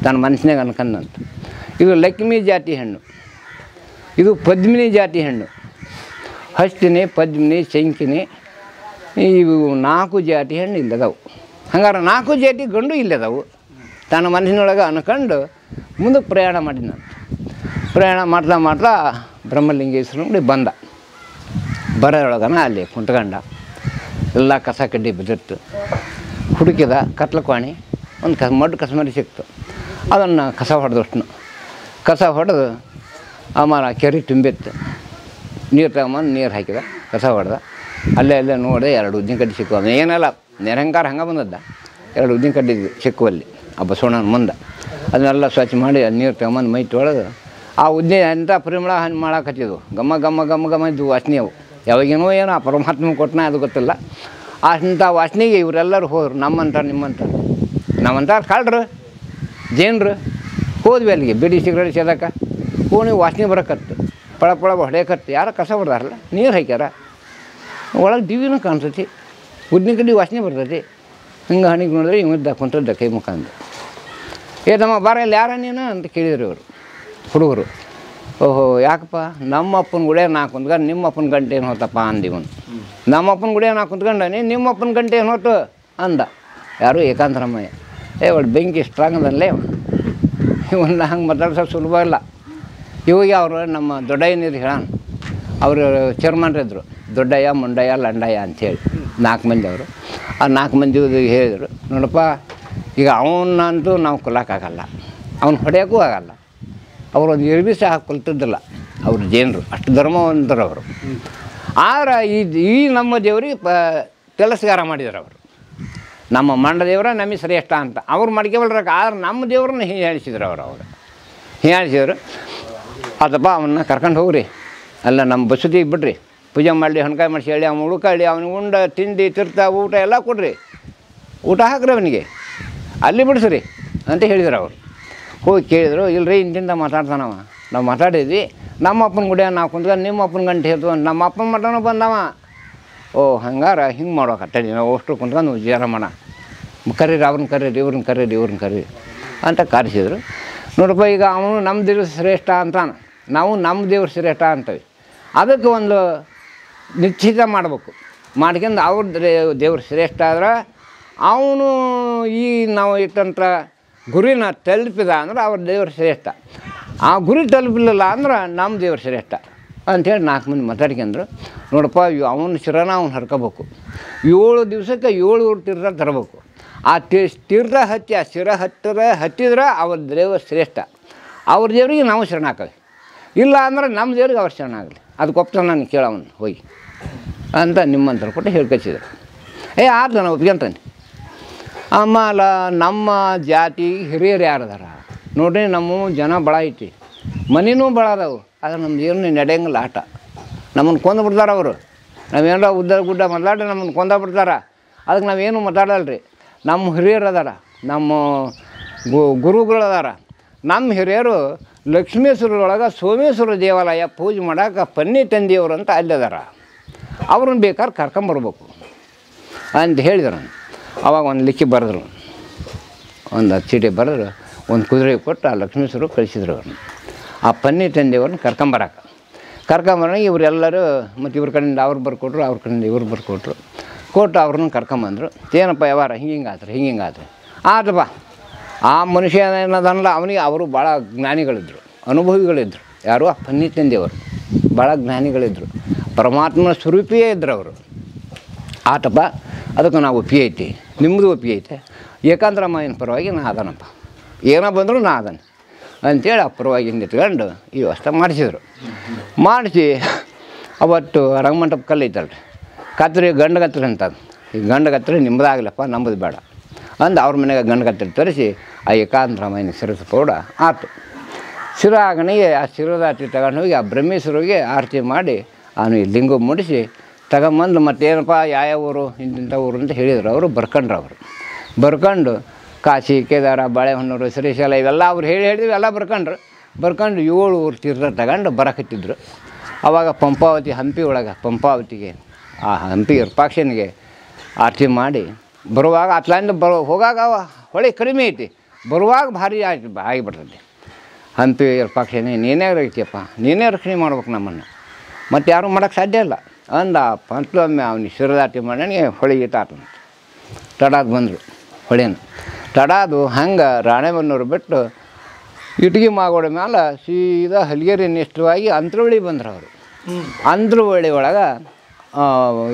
ತನ್ನ ಮನಸ್ಸಿನಾಗ ಅನ್ಕಂದಂತ. ಇದು ಲಕ್ಷ್ಮಿ ಜಾತಿ ಹೆಣ್ಣು, ಇದು ಪದ್ಮಿನಿ ಜಾತಿ ಹೆಣ್ಣು. ಹಸ್ತಿನಿ, ಪದ್ಮಿನಿ, ಶಂಕಿನಿ ಇವು 4 ಜಾತಿ ಹೆಣ್ಣು ಇಲ್ಲದವು. ಹಂಗಾರೆ 4 ಜಾತಿ ಗಂಡು ಇಲ್ಲದವು. ತನ್ನ ಮನಸ್ಸಿನೊಳಗೆ ಅನ್ಕೊಂಡು ಮುಂದಕ್ಕೆ ಪ್ರಯಾಣ ಮಾಡಿದ್ನಂತ. ಪ್ರಯಾಣ ಮಾಡ್ತಾ ಬ್ರಹ್ಮಲಿಂಗೇಶ್ವರನ ಗುಡಿ ಬರೋಳಗನ ಅಲ್ಲಿ ಕುಂತ್ಕಂಡ. ಎಲ್ಲ ಕಸ ಕಡ್ಡಿ ಬಿದ್ದಿತ್ತು. ಹುಡುಕಿದ ಕತ್ಲಕ್ವಾಣಿ ಒಂದು ಮಡ್ಡು ಕಸಮರಿ ಸಿಕ್ತು. ಅದನ್ನು ಕಸ ಹೊಡೆದು ಆಮೇಲೆ ಕೆರೆ ತುಂಬಿತ್ತು. ನೀರು ತಗೊಂಬಂದು ನೀರು ಹಾಕಿದ, ಕಸ ಹೊಡೆದ. ಅಲ್ಲೇ ನೋಡಿದೆ 2 ಉದ್ದಿನ ಕಡ್ಡಿ ಸಿಕ್ಕುವ. ಏನಲ್ಲ ನೆರಂಕಾರ ಹಂಗೆ ಬಂದದ್ದ. 2 ಉದ್ದಿನ ಕಡ್ಡಿ ಸಿಕ್ಕುವಲ್ಲಿ ಆ ಬಸವಣ್ಣನ ಮುಂದೆ. ಅದನ್ನೆಲ್ಲ ಸ್ವಚ್ಛ ಮಾಡಿ ನೀರು ತಗೊಂಬಂದು ಮೈ ತೊಳೆದು ಆ ಉದ್ದಿನ ಎಂಥ ಪರಿಮಳ ಹಣ್ಣು ಮಾಡಾಕತ್ತಿದ್ವು. ಘಮ ಇದ್ವು ವಾಸನೆ. ಅವು ಯಾವಾಗೇನೋ ಏನೋ ಆ ಪರಮಾತ್ಮ ಕೊಟ್ಟನ ಅದು ಗೊತ್ತಿಲ್ಲ. ಅಂಥ ವಾಸನೆಗೆ ಇವರೆಲ್ಲರೂ ಹೋದ್ರು. ನಮ್ಮಂತಾರೆ ಕಳ್ರು ಜೈನರು ಹೋದ್ವಿ ಅಲ್ಲಿಗೆ. ಬಿಡಿ ಸಿಗರೇಟ್ ಸೇದಕ್ಕೆ ನೀವು ವಾಸನೆ ಬರೋಕತ್ತು, ಪಳ ಹೊಡೆಯಕತ್ತು. ಯಾರೋ ಕಸ ಹೊಡೆದಾರಲ್ಲ, ನೀರು ಹಾಕ್ಯಾರ, ಒಳಗೆ ದಿವಿನೂ ಕಾಣ್ತೈತಿ, ಉದ್ದಿನ ಕಡ್ಡಿ ವಾಸನೆ ಬರ್ತೈತಿ. ಹಿಂಗೆ ಹಣಿಗೆ ನೋಡಿದ್ರೆ ಇವಿದ್ದ ಕುಂತದ್ದ ಕೈ ಮುಖ ಅಂದು. ತಮ್ಮ ಬಾರ ಇಲ್ಲಿ ಯಾರ ನೀನು ಅಂತ ಕೇಳಿದ್ರು ಇವರು ಹುಡುಗರು. ಓಹೋ ಯಾಕಪ್ಪ, ನಮ್ಮ ಅಪ್ಪನ ಗುಡಿಯ ನಾ ಕುಂತ್ಕೊಂಡು ನಿಮ್ಮ ಅಪ್ಪನ ಗಂಟೆ ಏನು ಹೋತಪ್ಪ ಅಂದಿವನು. ನಮ್ಮ ಅಪ್ಪನ ಗುಡಿಯ ನಾ ಕುಂತ್ಕೊಂಡನಿ, ನಿಮ್ಮ ಅಪ್ಪನ ಗಂಟೆ ಏನು ಹೋತು ಅಂದ ಯಾರು ಏಕಾಂತರಾಮಯ್ಯ. ಒಳ್ಳೆ ಬೆಂಕಿ ಸ್ಟ್ರಾಂಗ್ ಅದಲ್ಲೇ ಇವನ್ನ ಹಂಗೆ ಮಾತಾಡ್ಸೋದು ಸುಲಭ ಇಲ್ಲ. ಇವಾಗ ಅವರು ನಮ್ಮ ದೊಡ್ಡಯ್ಯನಿರು ಹೇಳೋಣ, ಅವರು ಚೇರ್ಮನ್ರಿದ್ರು, ದೊಡ್ಡಯ್ಯ ಮುಂಡಯ್ಯ ಲಂಡಯ್ಯ ಅಂಥೇಳಿ 4 ಮಂದಿ ಅವರು. ಆ 4 ಮಂದಿ ಹೇಳಿದರು, ನೋಡಪ್ಪ ಈಗ ಅವನಂತೂ ನಾವು ಕೊಲ್ಲಕ್ಕಾಗಲ್ಲ, ಅವ್ನು ಹೊಡೆಯೋಕ್ಕೂ ಆಗಲ್ಲ. ಅವರು ಒಂದು ಇರ್ಬಿ ಸಹ ಕೊಲ್ತಿದ್ದಿಲ್ಲ ಅವರು ಜೈನರು, ಅಷ್ಟು ಧರ್ಮವಂತರು ಅವರು. ಆದ್ರೆ ಈ ನಮ್ಮ ದೇವ್ರಿಗೆ ಕೆಲಸಗಾರ ಮಾಡಿದ್ರು ಅವರು. ನಮ್ಮ ಮಂಡ ದೇವರ ನಮಗೆ ಶ್ರೇಷ್ಠ ಅಂತ ಅವ್ರು ಮಾಡ್ಕೊಬಲ್ರಕ್ಕೆ. ಆದ್ರೆ ನಮ್ಮ ದೇವ್ರನ್ನ ಹೀಯಾಳಿಸಿದ್ರು ಅವರು ಹೀಯಾಳಿಸಿದ್ರು. ಅದಪ್ಪ ಅವನ್ನ ಕರ್ಕೊಂಡು ಹೋಗ್ರಿ, ಅಲ್ಲ ನಮ್ಮ ಬಸದಿಗೆ ಬಿಡ್ರಿ, ಪೂಜೆ ಮಾಡಲಿ, ಹಣ್ಕಾಯಿ ಮಾಡಿಸಿ ಹೇಳಿ, ಅವ್ನು ಉಳ್ಕೊಳ್ಳಿ, ಅವ್ನಿಗೆ ಉಂಡ ತಿಂಡಿ ತೀರ್ಥ ಊಟ ಎಲ್ಲ ಕೊಡ್ರಿ, ಊಟ ಹಾಕ್ರಿ ಅವನಿಗೆ, ಅಲ್ಲಿ ಬಿಡಿಸ್ರಿ ಅಂತ ಹೇಳಿದ್ರು ಅವರು. ಹೋಗಿ ಕೇಳಿದ್ರು, ಇಲ್ಲರಿ ಇಂತಿಂದ ಮಾತಾಡ್ತಾನವ. ನಾವು ಮಾತಾಡಿದ್ವಿ, ನಮ್ಮ ಅಪ್ಪನ ಗುಡಿಯ ನಾವು ಕುಂತ್ಕೊಂಡು ನಿಮ್ಮ ಅಪ್ಪನ ಗಂಟೆ ಹೇಳ್ತು, ನಮ್ಮ ಅಪ್ಪನ ಮಟನೂ ಬಂದವ. ಓ ಹಂಗಾರ ಹಿಂಗೆ ಮಾಡೋಕತ್ತಡಿ ನಾವು ಅಷ್ಟು ಕುಂತ್ಕೊಂಡು ವಿಚಾರ ಕರೀರಿ ಅವ್ರನ್ನ ಕರೀರಿ ಇವ್ರನ್ನ ಕರೀರಿ ಅಂತ ಕರೆಸಿದ್ರು. ನೋಡಪ್ಪ ಈಗ ಅವನು ನಮ್ಮ ದೇವ್ರ ಶ್ರೇಷ್ಠ ಅಂತಾನೆ, ನಾವು ನಮ್ಮ ದೇವ್ರ ಶ್ರೇಷ್ಠ ಅಂತೀವಿ. ಅದಕ್ಕೆ ಒಂದು ನಿಶ್ಚಿತ ಮಾಡಬೇಕು. ಮಾಡ್ಕೊಂಡು ಅವ್ರ ದೇವ್ರ ಶ್ರೇಷ್ಠ ಆದ್ರೆ ಅವನು ಈ ನಾವು ಇಟ್ಟಂಥ ಗುರಿನ ತಲುಪಿದ ಅಂದ್ರೆ ಅವ್ರ ದೇವ್ರ ಶ್ರೇಷ್ಠ. ಆ ಗುರಿ ತಲುಪಲಿಲ್ಲ ಅಂದ್ರೆ ನಮ್ಮ ದೇವ್ರ ಶ್ರೇಷ್ಠ ಅಂಥೇಳಿ 4 ಮಂದಿ ಮಾತಾಡ್ಕೊಂಡ್ರು. ನೋಡಪ್ಪ ಅವನ ಶಿರನ ಅವ್ನು ಹರ್ಕೋಬೇಕು. 7 ದಿವಸಕ್ಕೆ 7 ತೀರ್ಥ ತರಬೇಕು. ಆ ತೀರ್ಥ ಹತ್ತಿ ಆ ಶಿರ ಹತ್ತಿದ್ರೆ ಅವ್ರ ದೇವ್ರ ಶ್ರೇಷ್ಠ. ಅವ್ರ ದೇವ್ರಿಗೆ ನಾವು ಶರಣ ಹಾಕವಿ, ಇಲ್ಲ ಅಂದ್ರೆ ನಮ್ಮ ದೇವ್ರಿಗೆ ಅವ್ರು ಶರಣ ಆಗಲಿ. ಅದಕ್ಕೆ ಒಪ್ತಾನೆ ನಾನು ಕೇಳವನು ಹೋಗಿ ಅಂತ ನಿಮ್ಮಂತರ ಕೊಟ್ಟು ಹೇಳ್ಕಚ್ಚಿದ್ರು. ಆತ ನಾನು ಒಪ್ಕೊಂತಾನೆ. ಆಮೇಲೆ ನಮ್ಮ ಜಾತಿ ಹಿರಿಯರು ಯಾರದಾರ ನೋಡ್ರಿ, ನಮ್ಮ ಜನ ಭಾಳ ಐತಿ, ಮನೆಯೂ ಭಾಳ ಅದಾವು. ಆದ್ರೆ ನಮ್ದು ಏನು ನಡೆಯಂಗಿಲ್ಲ ಆಟ. ನಮ್ಮನ್ನು ಕೊಂದು ಬಿಡ್ತಾರೆ ಅವರು. ನಾವೇನಾರ ಗುಡ್ಡ ಮಾತಾಡಿ ನಮ್ಮನ್ನು ಕೊಂದ ಬಿಡ್ತಾರೆ. ಅದಕ್ಕೆ ನಾವೇನು ಮಾತಾಡಲ್ರಿ. ನಮ್ಮ ಹಿರಿಯರು ಅದಾರ, ನಮ್ಮ ಗುರುಗಳು ಅದಾರ. ನಮ್ಮ ಹಿರಿಯರು ಲಕ್ಷ್ಮೇಶ್ವರೊಳಗೆ ಸೋಮೇಶ್ವರ ದೇವಾಲಯ ಪೂಜೆ ಮಾಡೋಕೆ ಪನ್ನಿ ತಂದೆಯವರು ಅಂತ ಅಲ್ಲಿ ಅದಾರ. ಅವ್ರನ್ನ ಬೇಕಾದ್ರೆ ಕರ್ಕೊಂಬರ್ಬೇಕು ಅಂತ ಹೇಳಿದ್ರು. ಅವಾಗ ಒಂದು ಲಿಖಿ ಬರೆದ್ರು, ಒಂದು ಚೀಟಿ ಬರೆದ್ರು, ಒಂದು ಕುದುರೆ ಕೊಟ್ಟು ಆ ಲಕ್ಷ್ಮೇಶ್ವರ ಕಳಿಸಿದ್ರು ಅವ್ರನ್ನ. ಆ ಪನ್ನಿ ತಂದೆಯವ್ರನ್ನ ಕರ್ಕೊಂಬರೋಣ ಇವರೆಲ್ಲರೂ ಮತ್ತು ಇವ್ರ ಕಡೆಯಿಂದ ಅವ್ರು ಬರ್ಕೊಟ್ರು, ಅವ್ರ ಕಡೆಯಿಂದ ಇವ್ರು ಬರ್ಕೊಟ್ರು. ಕೊಟ್ಟು ಅವ್ರನ್ನ ಕರ್ಕೊಂಬಂದರು. ಏನಪ್ಪ ವ್ಯವಹಾರ ಹಿಂಗಾತ್ರಿ ಆತಪ್ಪ. ಆ ಮನುಷ್ಯ ಏನದನ್ನಲ್ಲ ಅವನಿಗೆ ಅವರು ಭಾಳ ಜ್ಞಾನಿಗಳಿದ್ದರು, ಅನುಭವಿಗಳಿದ್ದರು. ಯಾರು ಆ ಪನ್ನಿ ತಂದೆಯವರು ಭಾಳ ಜ್ಞಾನಿಗಳಿದ್ದರು, ಪರಮಾತ್ಮನ ಸ್ವರೂಪಿಯೇ ಇದ್ದರು ಅವರು. ಆತಪ್ಪ, ಅದಕ್ಕೆ ನಾವು ಒಪ್ಪಿಗೆ ಐತಿ, ನಿಮ್ಮದು ಒಪ್ಪಿಗೆ ಐತೆ, ಏಕಾಂತರಾಮಾಯಣ ಪರವಾಗಿ ನಾ ಅದನಪ್ಪ, ಏನೋ ಬಂದರೂ ನಾ ಅದನ್ನು ಅಂಥೇಳಿ ಆ ಪರವಾಗಿ ನಿಂತ್ಕೊಂಡು ಈ ವ್ಯವಸ್ಥೆ ಮಾಡಿಸಿದ್ರು. ಮಾಡಿಸಿ ಅವತ್ತು ರಂಗಮಂಟಪ ಕಲ್ಲು ಐತಲ್ರಿ, ಕತ್ರಿ ಗಂಡು ಕತ್ರಿ ಅಂತ. ಈ ಗಂಡು ಕತ್ರಿ ನಿಮ್ಮದಾಗಲಪ್ಪ, ನಮ್ಮದು ಬೇಡ ಅಂದು ಅವ್ರ ಮನೆಗೆ ಗಂಡು ಕತ್ರಿ ತರಿಸಿ ಆ ಏಕಾಂತರಾಮಾಯಣ ಶಿರಸ ಪೌಡ ಆತು. ಶಿರ ಆಗಣಿಗೆ ಆ ಶಿರದ ಆರತಿ ತಗೊಂಡು ಹೋಗಿ ಆ ಬ್ರಹ್ಮೇಶ್ವರಿಗೆ ಆರತಿ ಮಾಡಿ ಅವನಿಗೆ ಲಿಂಗ ಮುಡಿಸಿ ತಗೊಂಬಂದು ಮತ್ತೇನಪ್ಪ ಯಾವ ಊರು ಇಂಥ ಊರು ಅಂತ ಹೇಳಿದರು. ಅವರು ಬರ್ಕೊಂಡು ಕಾಶಿ, ಕೇದಾರ, ಬಾಳೆಹೊನ್ನೂರು, ಶ್ರೀಶೈಲ ಇವೆಲ್ಲ ಅವ್ರು ಹೇಳಿದ್ವಿ ಎಲ್ಲ ಬರ್ಕೊಂಡು 7 ಊರು ತೀರ್ಥ ತಗೊಂಡು ಬರಕತ್ತಿದ್ರು. ಆವಾಗ ಹಂಪಿ ಒಳಗೆ ಪಂಪಾವತಿಗೆ ಆ ಹಂಪಿ ವಿರೂಪಾಕ್ಷನಿಗೆ ಆರತಿ ಮಾಡಿ ಬರುವಾಗ ಅತ್ಲಾಂದ ಹೋಗಾಗ ಹೊಳೆ ಕಡಿಮೆ ಐತಿ, ಬರುವಾಗ ಭಾರಿ ಆಗಿಬಿಡ್ತದೆ. ಹಂಪಿ ವಿರೂಪಾಕ್ಷನೇ ನೀನೇ ರೈತಿಯಪ್ಪ, ನೀನೇ ರಕ್ಷಣೆ ಮಾಡ್ಬೇಕು ನಮ್ಮನ್ನು, ಮತ್ತು ಯಾರೂ ಮಾಡೋಕ್ಕೆ ಸಾಧ್ಯ ಇಲ್ಲ ಅಂದ. ಪಂಚಲೊಮ್ಮೆ ಅವನಿಗೆ ಶಿರದಾಟಿ ಮಾಡೋನಿಗೆ ಹೊಳೆ ಈತಾತಂತ ತಡಾದು ಬಂದರು. ಹೊಳೆನ ತಡಾದು ಹಂಗೆ ರಾಣೆಬೆನ್ನೂರು ಬಿಟ್ಟು ಇಟ್ಗಿ ಮಾಗೋಡ ಮೇಲೆ ಸೀದಾ ಹಲಗೇರಿ ನಿಷ್ಠವಾಗಿ ಅಂತರವಳ್ಳಿ ಬಂದರು. ಅವರು ಅಂತರವಳ್ಳಿ ಒಳಗೆ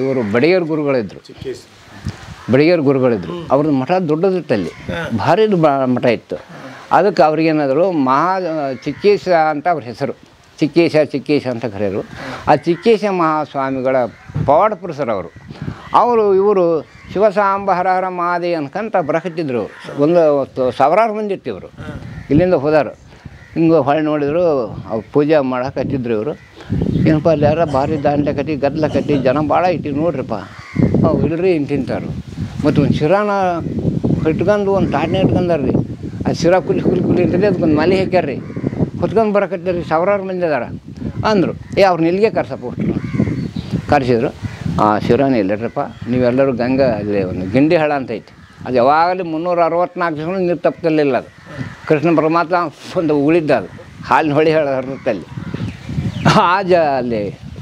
ಇವರು ಬಡಿಗೇರ್ ಗುರುಗಳಿದ್ರು. ಅವ್ರದ್ದು ಮಠ ದೊಡ್ಡದಿತ್ತಲ್ಲಿ, ಭಾರಿ ಮಠ ಇತ್ತು. ಅದಕ್ಕೆ ಅವ್ರಿಗೇನಾದರೂ ಚಿಕ್ಕೇಶ ಅಂತ ಅವ್ರ ಹೆಸರು, ಚಿಕ್ಕೇಶ ಅಂತ ಕರೆಯೋರು. ಆ ಚಿಕ್ಕೇಶ ಮಹಾಸ್ವಾಮಿಗಳ ಪವಾಡ ಪುರುಷರವರು. ಇವರು ಶಿವಸಾಂಬ ಹರ ಹರ ಮಹಾದೇ ಅನ್ಕಂತ ಬರಕತ್ತಿದ್ರು. ಒಂದು 1000 ಮಂದಿ ಇರ್ತಿವರು. ಇಲ್ಲಿಂದ ಹೋದಾರು. ಹಿಂಗೆ ಹೊಳೆ ನೋಡಿದ್ರು, ಅವ್ರು ಪೂಜೆ ಮಾಡಕತ್ತಿದ್ರು. ಇವರು ಏನಪ್ಪ ಅಲ್ಲಿ ಯಾರ ಭಾರಿ ದಾಂಡ್ಲೆ ಗದ್ದಲ ಜನ ಭಾಳ ಐತಿ ನೋಡ್ರಿಪ್ಪ. ಇಲ್ರಿ ತಿಂತಾರು. ಮತ್ತು ಒಂದು ಶಿರಾನ ಇಟ್ಕೊಂಡು ಒಂದು ತಾಟನೆ ಇಟ್ಕೊಂಡಾರ್ರಿ. ಆ ಶಿರಾ ಕುಲಿ ಅಂತೇಳಿ ಅದಕ್ಕೊಂದು ಮಾಲಿ ಹಾಕ್ಯಾರ್ರಿ. ಹೊತ್ಕೊಂಡು ಬರಕತ್ತಿರಿ, 1000 ಮಂದಿ ಅದಾರ ಅಂದರು. ಅವ್ರನ್ನ ಇಲ್ಲಿಗೆ ಕರೆಸಿದ್ರು. ಶಿರಾನ ಇಲ್ಲರಪ್ಪ, ನೀವೆಲ್ಲರೂ ಗಂಗಾ ಅಲ್ಲಿ ಒಂದು ಗಿಂಡಿ ಹಳ ಅಂತ ಐತಿ, ಅದು ಯಾವಾಗಲೂ 364 ದಿವಸ ನೀರು ತಪ್ಪಲಿಲ್ಲ. ಅದು ಕೃಷ್ಣ ಪರಮಾತ್ಮ ಒಂದು ಉಳಿದ್ದ, ಅದು ಹಾಲಿನ ಹೊಳೆ ಹರಿದಲ್ಲಿ. ಅಲ್ಲಿ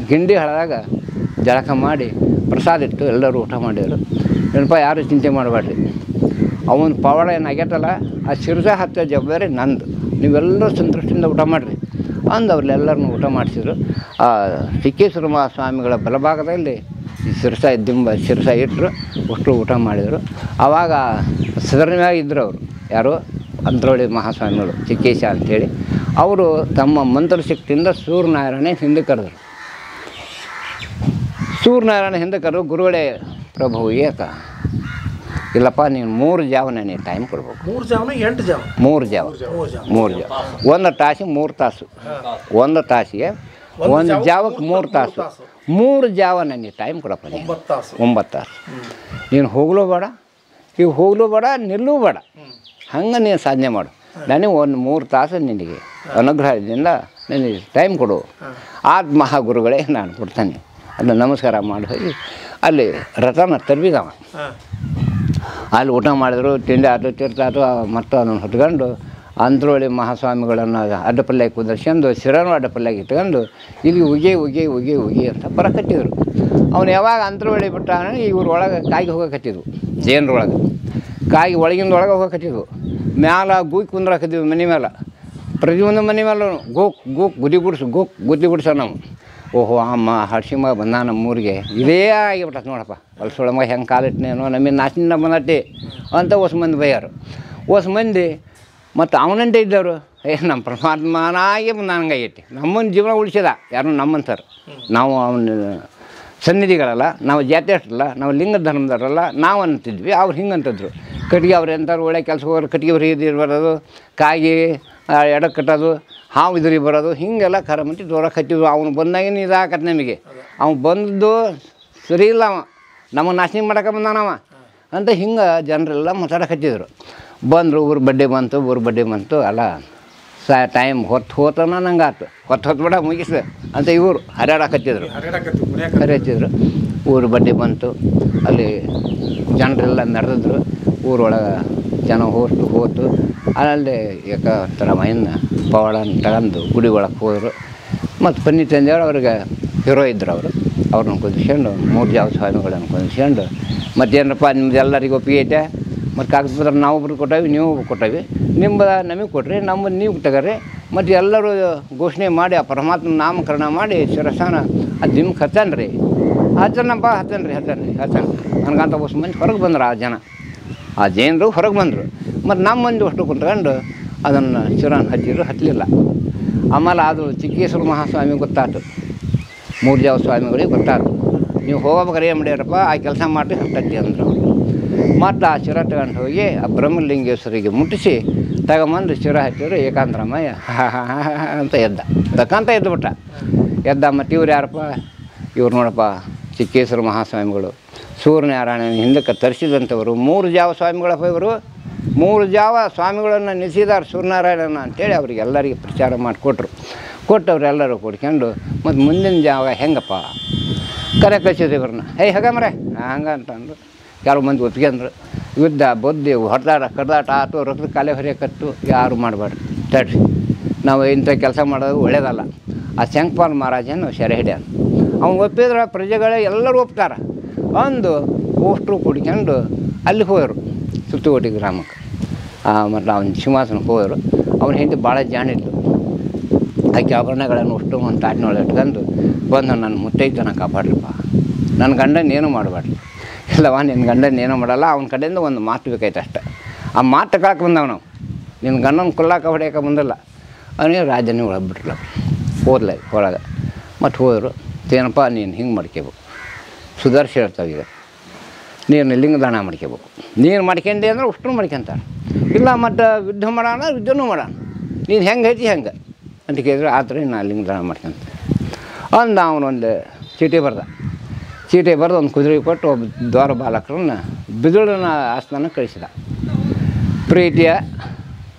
ಗಿಂಡಿ ಹಳದಾಗ ಜಳಕ ಮಾಡಿ ಪ್ರಸಾದ ಇಟ್ಟು ಎಲ್ಲರೂ ಊಟ ಮಾಡಿದರು. ಏನಪ್ಪ ಯಾರು ಚಿಂತೆ ಮಾಡಬೇಡ್ರಿ, ಅವನ ಪವಾಡ ಏನಾಗೈತಲ್ಲ ಆ ಶಿರಸ ಹತ್ತೋ ಜವಾಬ್ದಾರಿ ನಂದು, ನೀವೆಲ್ಲರೂ ಸಂತೃಷ್ಟಿಯಿಂದ ಊಟ ಮಾಡಿರಿ ಅಂದು ಅವ್ರೆಲ್ಲರನ್ನೂ ಊಟ ಮಾಡಿಸಿದ್ರು. ಆ ಸಿಕ್ಕೇಶ್ವರ ಮಹಾಸ್ವಾಮಿಗಳ ಬಲಭಾಗದಲ್ಲಿ ಶಿರಸ ಇಟ್ಟರು, ಅಷ್ಟು ಊಟ ಮಾಡಿದರು. ಆವಾಗ ಸದರ್ಯವಾಗಿ ಇದ್ದರು ಅವರು. ಯಾರು ಅಂತರವಳ್ಳಿ ಮಹಾಸ್ವಾಮಿಗಳು ಚಿಕ್ಕೇಶ ಅಂಥೇಳಿ. ಅವರು ತಮ್ಮ ಮಂತ್ರಶಕ್ತಿಯಿಂದ ಸೂರ್ಯನಾರಾಯಣ ಹಿಂದೆ ಕರೆದರು. ಗುರುಗಳೇ ಪ್ರಭು ಏಕ ಇಲ್ಲಪ್ಪ, ನೀನು 3 ಜಾವ ನನಗೆ ಟೈಮ್ ಕೊಡ್ಬೇಕು. 3 ಜಾವ 8 ಜಾವ 3 ಜಾವ 1 ತಾಸಿಗೆ 3 ತಾಸು, 1 ತಾಸಿಗೆ 1 ಜಾವಕ್ಕೆ 3 ತಾಸು, 3 ಜಾವ ನನಗೆ ಟೈಮ್ ಕೊಡಪ್ಪ. 9 ತಾಸು ನೀನು ಹೋಗ್ಲೂ ಬೇಡ ನಿಲ್ಲೂ ಬೇಡ, ಹಂಗೆ ನೀನು ಸಾಧನೆ ಮಾಡು. ನನಗೆ 3 ತಾಸು ನಿನಗೆ ಅನುಗ್ರಹದಿಂದ ನನಗೆ ಟೈಮ್ ಕೊಡು. ಮಹಾಗುರುಗಳೇ ನಾನು ಕೊಡ್ತಾನೆ. ಅಲ್ಲಿ ನಮಸ್ಕಾರ ಮಾಡಿ ಹೋಗಿ ಅಲ್ಲಿ ರಥನ ತರ್ಬಿದವ. ಅಲ್ಲಿ ಊಟ ಮಾಡಿದ್ರು, ತಿಂಡಿ ಆಯ್ತು, ತೀರ್ಥ ಆಯ್ತು. ಮತ್ತು ಅದನ್ನು ಹೊತ್ಕೊಂಡು ಅಂದ್ರೊಳಿ ಮಹಾಸ್ವಾಮಿಗಳನ್ನು ಅಡ್ಡಪಲ್ಯಾಗಿ ಕುಂದರ್ಸ್ಕೊಂಡು ಶಿರನೂ ಅಡ್ಡಪಲ್ಯಾಗಿ ಇಟ್ಕೊಂಡು ಇಲ್ಲಿ ಉಗಿ ಅಂತ ಬರಕತ್ತಿದ್ರು. ಅವ್ನು ಯಾವಾಗ ಅಂದ್ರೊಳಿ ಬಿಟ್ಟ ಇವ್ರ ಒಳಗೆ ಕಾಯಿಗೆ ಹೋಗಕತ್ತಿದ್ವು, ಜೇನ್ರೊಳಗೆ ಕಾಯಿ ಒಳಗಿಂದ ಒಳಗೆ ಹೋಗಕತ್ತಿದ್ವು. ಮ್ಯಾಲ ಗೂಗಿ ಕುಂದ್ರಾಕತ್ತಿದ್ವು ಮನೆ ಮೇಲೆ, ಪ್ರತಿಯೊಂದು ಮನೆ ಮೇಲೆ ಗುದ್ದಿ ಗುಡ್ಸ ನಾವು. ಓಹೋ ಅಮ್ಮ ಹರ್ಷಿಮ ಬಂದ ನಮ್ಮೂರಿಗೆ ಇದೇ ಆಗಿಬಿಟ್ಟತ್ ನೋಡಪ್ಪ, ಹೊಲ್ಸೊಳಗೆ ಹೆಂಗೆ ಕಾಲಿಟ್ಟನೇನೋ ನಮಗೆ ನಾಚಿನ ಬಂದಟ್ಟಿ ಅಂತ ಹೊಸ ಮಂದಿ ಬೈಯಾರು. ಹೊಸ ಮಂದಿ ಮತ್ತು ಅವನಂತೆ ಇದ್ದವರು ನಮ್ಮ ಪರಮಾತ್ಮನಾಗೆ ಬಂದಂಗಾಗೈತಿ. ನಮ್ಮನ್ನು ಜೀವನ ಉಳಿಸಿದ ಯಾರು ನಮ್ಮಂತಾರೆ. ನಾವು ಅವನ ಸನ್ನಿಧಿಗಳಲ್ಲ, ನಾವು ಜಾತಿ ಅಷ್ಟಲ್ಲ, ನಾವು ಲಿಂಗ ಧರ್ಮದವರಲ್ಲ ನಾವು ಅಂತಿದ್ವಿ. ಅವ್ರು ಹಿಂಗೆ ಅಂತಿದ್ರು. ಕಟ್ಟಿಗೆ ಅವ್ರು ಎಂಥವ್ರು ಒಳ್ಳೆ ಕೆಲಸ ಹೋಗೋರು ಕಟ್ಟಿಗೆ ಹೊರಗೆ ಬರೋದು, ಕಾಯಿ ಎಡಕ್ಕೆ ಕಟ್ಟೋದು, ಹಾವು ಇದ್ರಿಗೆ ಬರೋದು, ಹೀಗೆಲ್ಲ ಕರಮಂಟಿ ದೂರ ಕಟ್ಟಿದ್ರು. ಅವನು ಬಂದಾಗಿನ ಇದಾಕತ್ತೆ ನಮಗೆ. ಅವ್ನು ಬಂದದ್ದು ಸರಿ ಇಲ್ಲ, ಅವ ನಮಗೆ ನಾಶನ ಮಾಡೋಕೆ ಬಂದಾನವ ಅಂತ ಹಿಂಗೆ ಜನರೆಲ್ಲ ಮಾತಾಡಕತ್ತಿದ್ರು. ಬಂದರು, ಊರು ಬಡ್ಡೆ ಬಂತು ಅಲ್ಲ ಟೈಮ್ ಹೋತನ ನಂಗೆ ಆಯ್ತು, ಹೊತ್ಬಿಡ ಮುಗಿಸು ಅಂತ ಇವರು ಹರ್ಯಾಡಕತ್ತಿದ್ರು. ಹರಿಯತ್ತಿದ್ರು. ಊರು ಬಡ್ಡೆ ಬಂತು, ಅಲ್ಲಿ ಜನರೆಲ್ಲ ನಡೆದಿದ್ರು. ಊರೊಳಗೆ ಜನ ಹೋತು ಅಲ್ಲಿ ಏಕಂತರ ಮೈನ ಪವಾಡನ ತಗೊಂಡು ಗುಡಿ ಒಳಗೆ ಹೋದರು. ಮತ್ತು ಪನ್ನಿ ತಂದೆಯವರು ಅವ್ರಿಗೆ ಹೀರೋ ಇದ್ರು. ಅವ್ರನ್ನ ಕುದಿಸ್ಕೊಂಡು ಮೂರ್ಜಾವ ಸ್ವಾಮಿಗಳನ್ನು ಕುದಿಸ್ಕೊಂಡು ಮತ್ತೇನಪ್ಪ ನಿಮ್ದು ಎಲ್ಲರಿಗೂ ಒಪ್ಪಿಗೆ ಐತೆ, ಮತ್ತು ಕಾಗದ ಪತ್ರ ನಾವೊಬ್ರು ಕೊಟ್ಟವಿ, ನೀವು ಕೊಟ್ಟವಿ, ನಿಮ್ಮದ ನಮಗೆ ಕೊಟ್ರಿ, ನಮ್ಮದು ನೀವು ತಗರಿ. ಮತ್ತು ಎಲ್ಲರೂ ಘೋಷಣೆ ಮಾಡಿ ಆ ಪರಮಾತ್ಮ ನಾಮಕರಣ ಮಾಡಿ ಶಿರಸಾನ ಅದು ನಿಮ್ಗೆ ಹತ್ತನ್ರಿ ಹತ್ತನಪ್ಪ ಹತ್ತನ್ರಿ ನನಗಂತ ಹೊಸ ಮಂದಿ ಹೊರಗೆ ಬಂದ್ರು. ಆ ಜನ ಆ ಜೈನರು ಹೊರಗೆ ಬಂದರು. ಮತ್ತು ನಮ್ಮ ಮಂದಿ ಅಷ್ಟು ಕುಂತ್ಕೊಂಡು ಅದನ್ನು ಶಿರನ ಹತ್ತಲಿಲ್ಲ. ಆಮೇಲೆ ಅದು ಚಿಕ್ಕೇಶ್ವರ ಮಹಾಸ್ವಾಮಿ ಗೊತ್ತಾಯ್ತು, ಮೂರ್ಜಾವ ಸ್ವಾಮಿಗಳಿಗೆ ಗೊತ್ತಾಯ್ತು. ನೀವು ಹೋಗ್ಬೇಕಾರೆ ಏನು ಮಾಡ್ಯಾರಪ್ಪ, ಆ ಕೆಲಸ ಮಾಡಿ ಹತ್ತಟ್ಟಿ ಅಂದರು. ಮತ್ತು ಆ ಶಿರ ತಗೊಂಡು ಹೋಗಿ ಆ ಬ್ರಹ್ಮಲಿಂಗೇಶ್ವರಿಗೆ ಮುಟ್ಟಿಸಿ ತಗೊಂಬಂದು ಶಿರ ಹಚ್ಚಿದ್ರು. ಏಕಾಂತರಮಯ್ಯ ಅಂತ ದಕ್ಕಂತ ಎದ್ದುಬಿಟ್ಟ. ಮತ್ತು ಇವ್ರು ಯಾರಪ್ಪ, ಇವ್ರು ನೋಡಪ್ಪ ಚಿಕ್ಕೇಶ್ವರ ಮಹಾಸ್ವಾಮಿಗಳು, ಸೂರ್ಯನಾರಾಯಣ ಹಿಂದಕ್ಕೆ ತರಿಸಿದಂಥವರು, 3 ಜಾವ ಸ್ವಾಮಿಗಳಪ್ಪ ಇವರು. 3 ಜಾವ ಸ್ವಾಮಿಗಳನ್ನು ನಿಲ್ಲಿಸಿದಾರೆ ಸೂರ್ಯನಾರಾಯಣನ ಅಂತೇಳಿ ಅವರಿಗೆಲ್ಲರಿಗೆ ಪ್ರಚಾರ ಮಾಡಿಕೊಟ್ರು. ಕೊಟ್ಟವ್ರೆಲ್ಲರೂ ಕೊಡ್ಕೊಂಡು ಮತ್ತು ಮುಂದಿನ ಜಾವ ಹೆಂಗಪ್ಪ ಕರೆ ಕಳಿಸಿದ್ರು ಇವ್ರನ್ನ. ಹಾಗಮ್ರೆ ಹಂಗೆ ಅಂತಂದು ಕೆಲವು ಮಂದಿ ಒಪ್ಕೊಂಡ್ರು. ಯುದ್ಧ ಬುದ್ಧಿ ಹೊಡೆದಾಟ ಕಡ್ದಾಟ ಆಯ್ತು, ರಕ್ತ ಕಾಲೇ ಹೊರೆಯಕತ್ತು, ಯಾರು ಮಾಡಬೇಡ್ರಿ ತಡ್ರಿ, ನಾವು ಇಂಥ ಕೆಲಸ ಮಾಡೋದು ಒಳ್ಳೇದಲ್ಲ. ಆ ಶಂಕಪಾಲ್ ಮಹಾರಾಜನ ಸೆರೆ ಹಿಡ್ಯಾನ. ಅವ್ನು ಒಪ್ಪಿದ್ರೆ ಪ್ರಜೆಗಳೇ ಎಲ್ಲರೂ ಒಪ್ತಾರೆ ಅಂದು ಪೋಸ್ಟ್ರು ಕುಡ್ಕೊಂಡು ಅಲ್ಲಿ ಹೋದರು ಸುತ್ತುವಟಿ ಗ್ರಾಮಕ್ಕೆ. ಮತ್ತು ಅವನ ಸಿಂಹಾಸನಕ್ಕೆ ಹೋದರು. ಅವನ ಹೆಂಡತಿ ಭಾಳ ಜಾಣಿದ್ಲು. ಆಕೆ ಆಭರಣಗಳನ್ನು ಅಷ್ಟು ಒಂದು ತಾಟಿನೊಳಗೆ ಇಟ್ಕೊಂಡು ಬಂದು ನನ್ನ ಮುತ್ತೈತನ ಕಾಪಾಡ್ರಿಪ್ಪ, ನನ್ನ ಗಂಡನ ಏನೂ ಮಾಡಬೇಡ್ರಿ. ಇಲ್ಲವ ನಿನ್ನ ಗಂಡನ ಏನೂ ಮಾಡಲ್ಲ, ಅವನ ಕಡೆಯಿಂದ ಒಂದು ಮಾತು ಬೇಕಾಯ್ತು ಅಷ್ಟೆ. ಆ ಮಾತು ತಗೊಳಕ್ಕೆ ಬಂದವ ನಾವು, ನಿನ್ನ ಗಂಡನ ಕೊಲ್ಲಾಕ ಹೊಡೆಯೋಕೆ ಬಂದಿಲ್ಲ. ಅವನಿಗೆ ರಾಜನೇ ಒಳಗೆ ಬಿಟ್ರಲ್ಲ, ಹೋದ್ಲ ಒಳಗೆ. ಮತ್ತು ಹೋದರು. ಏನಪ್ಪ ನೀನು ಹಿಂಗೆ ಮಾಡ್ಕೋಬೇಕು, ಸುಧಾರಿಸಿ ಹೇಳ್ತಾವೀಗ, ನೀನು ಲಿಂಗದಾನ ಮಾಡ್ಕೋಬೇಕು. ನೀನು ಮಾಡ್ಕೊಂಡೆ ಅಂದ್ರೆ ಅಷ್ಟು ಮಾಡ್ಕೊಂತಾರೆ. ಇಲ್ಲ ಮತ್ತು ಯುದ್ಧ ಮಾಡೋಣ, ಯುದ್ಧನೂ ಮಾಡೋಣ, ನೀನು ಹೆಂಗೆ ಐತಿ ಹೆಂಗೆ ಅಂತ ಕೇಳಿದ್ರೆ ಆದ್ರೆ ನಾನು ಲಿಂಗದಾನ ಮಾಡ್ಕೊಂತ ಅಂದ. ಅವನೊಂದು ಚೀಟಿ ಬರೆದು ಒಂದು ಕುದುರೆ ಕೊಟ್ಟು ಒಬ್ಬ ದ್ವಾರ ಬಾಲಕರನ್ನ ಬಿದುಳಿನ ಆಸ್ಥಾನಕ್ಕೆ ಕಳಿಸಿದ. ಪ್ರೀತಿಯ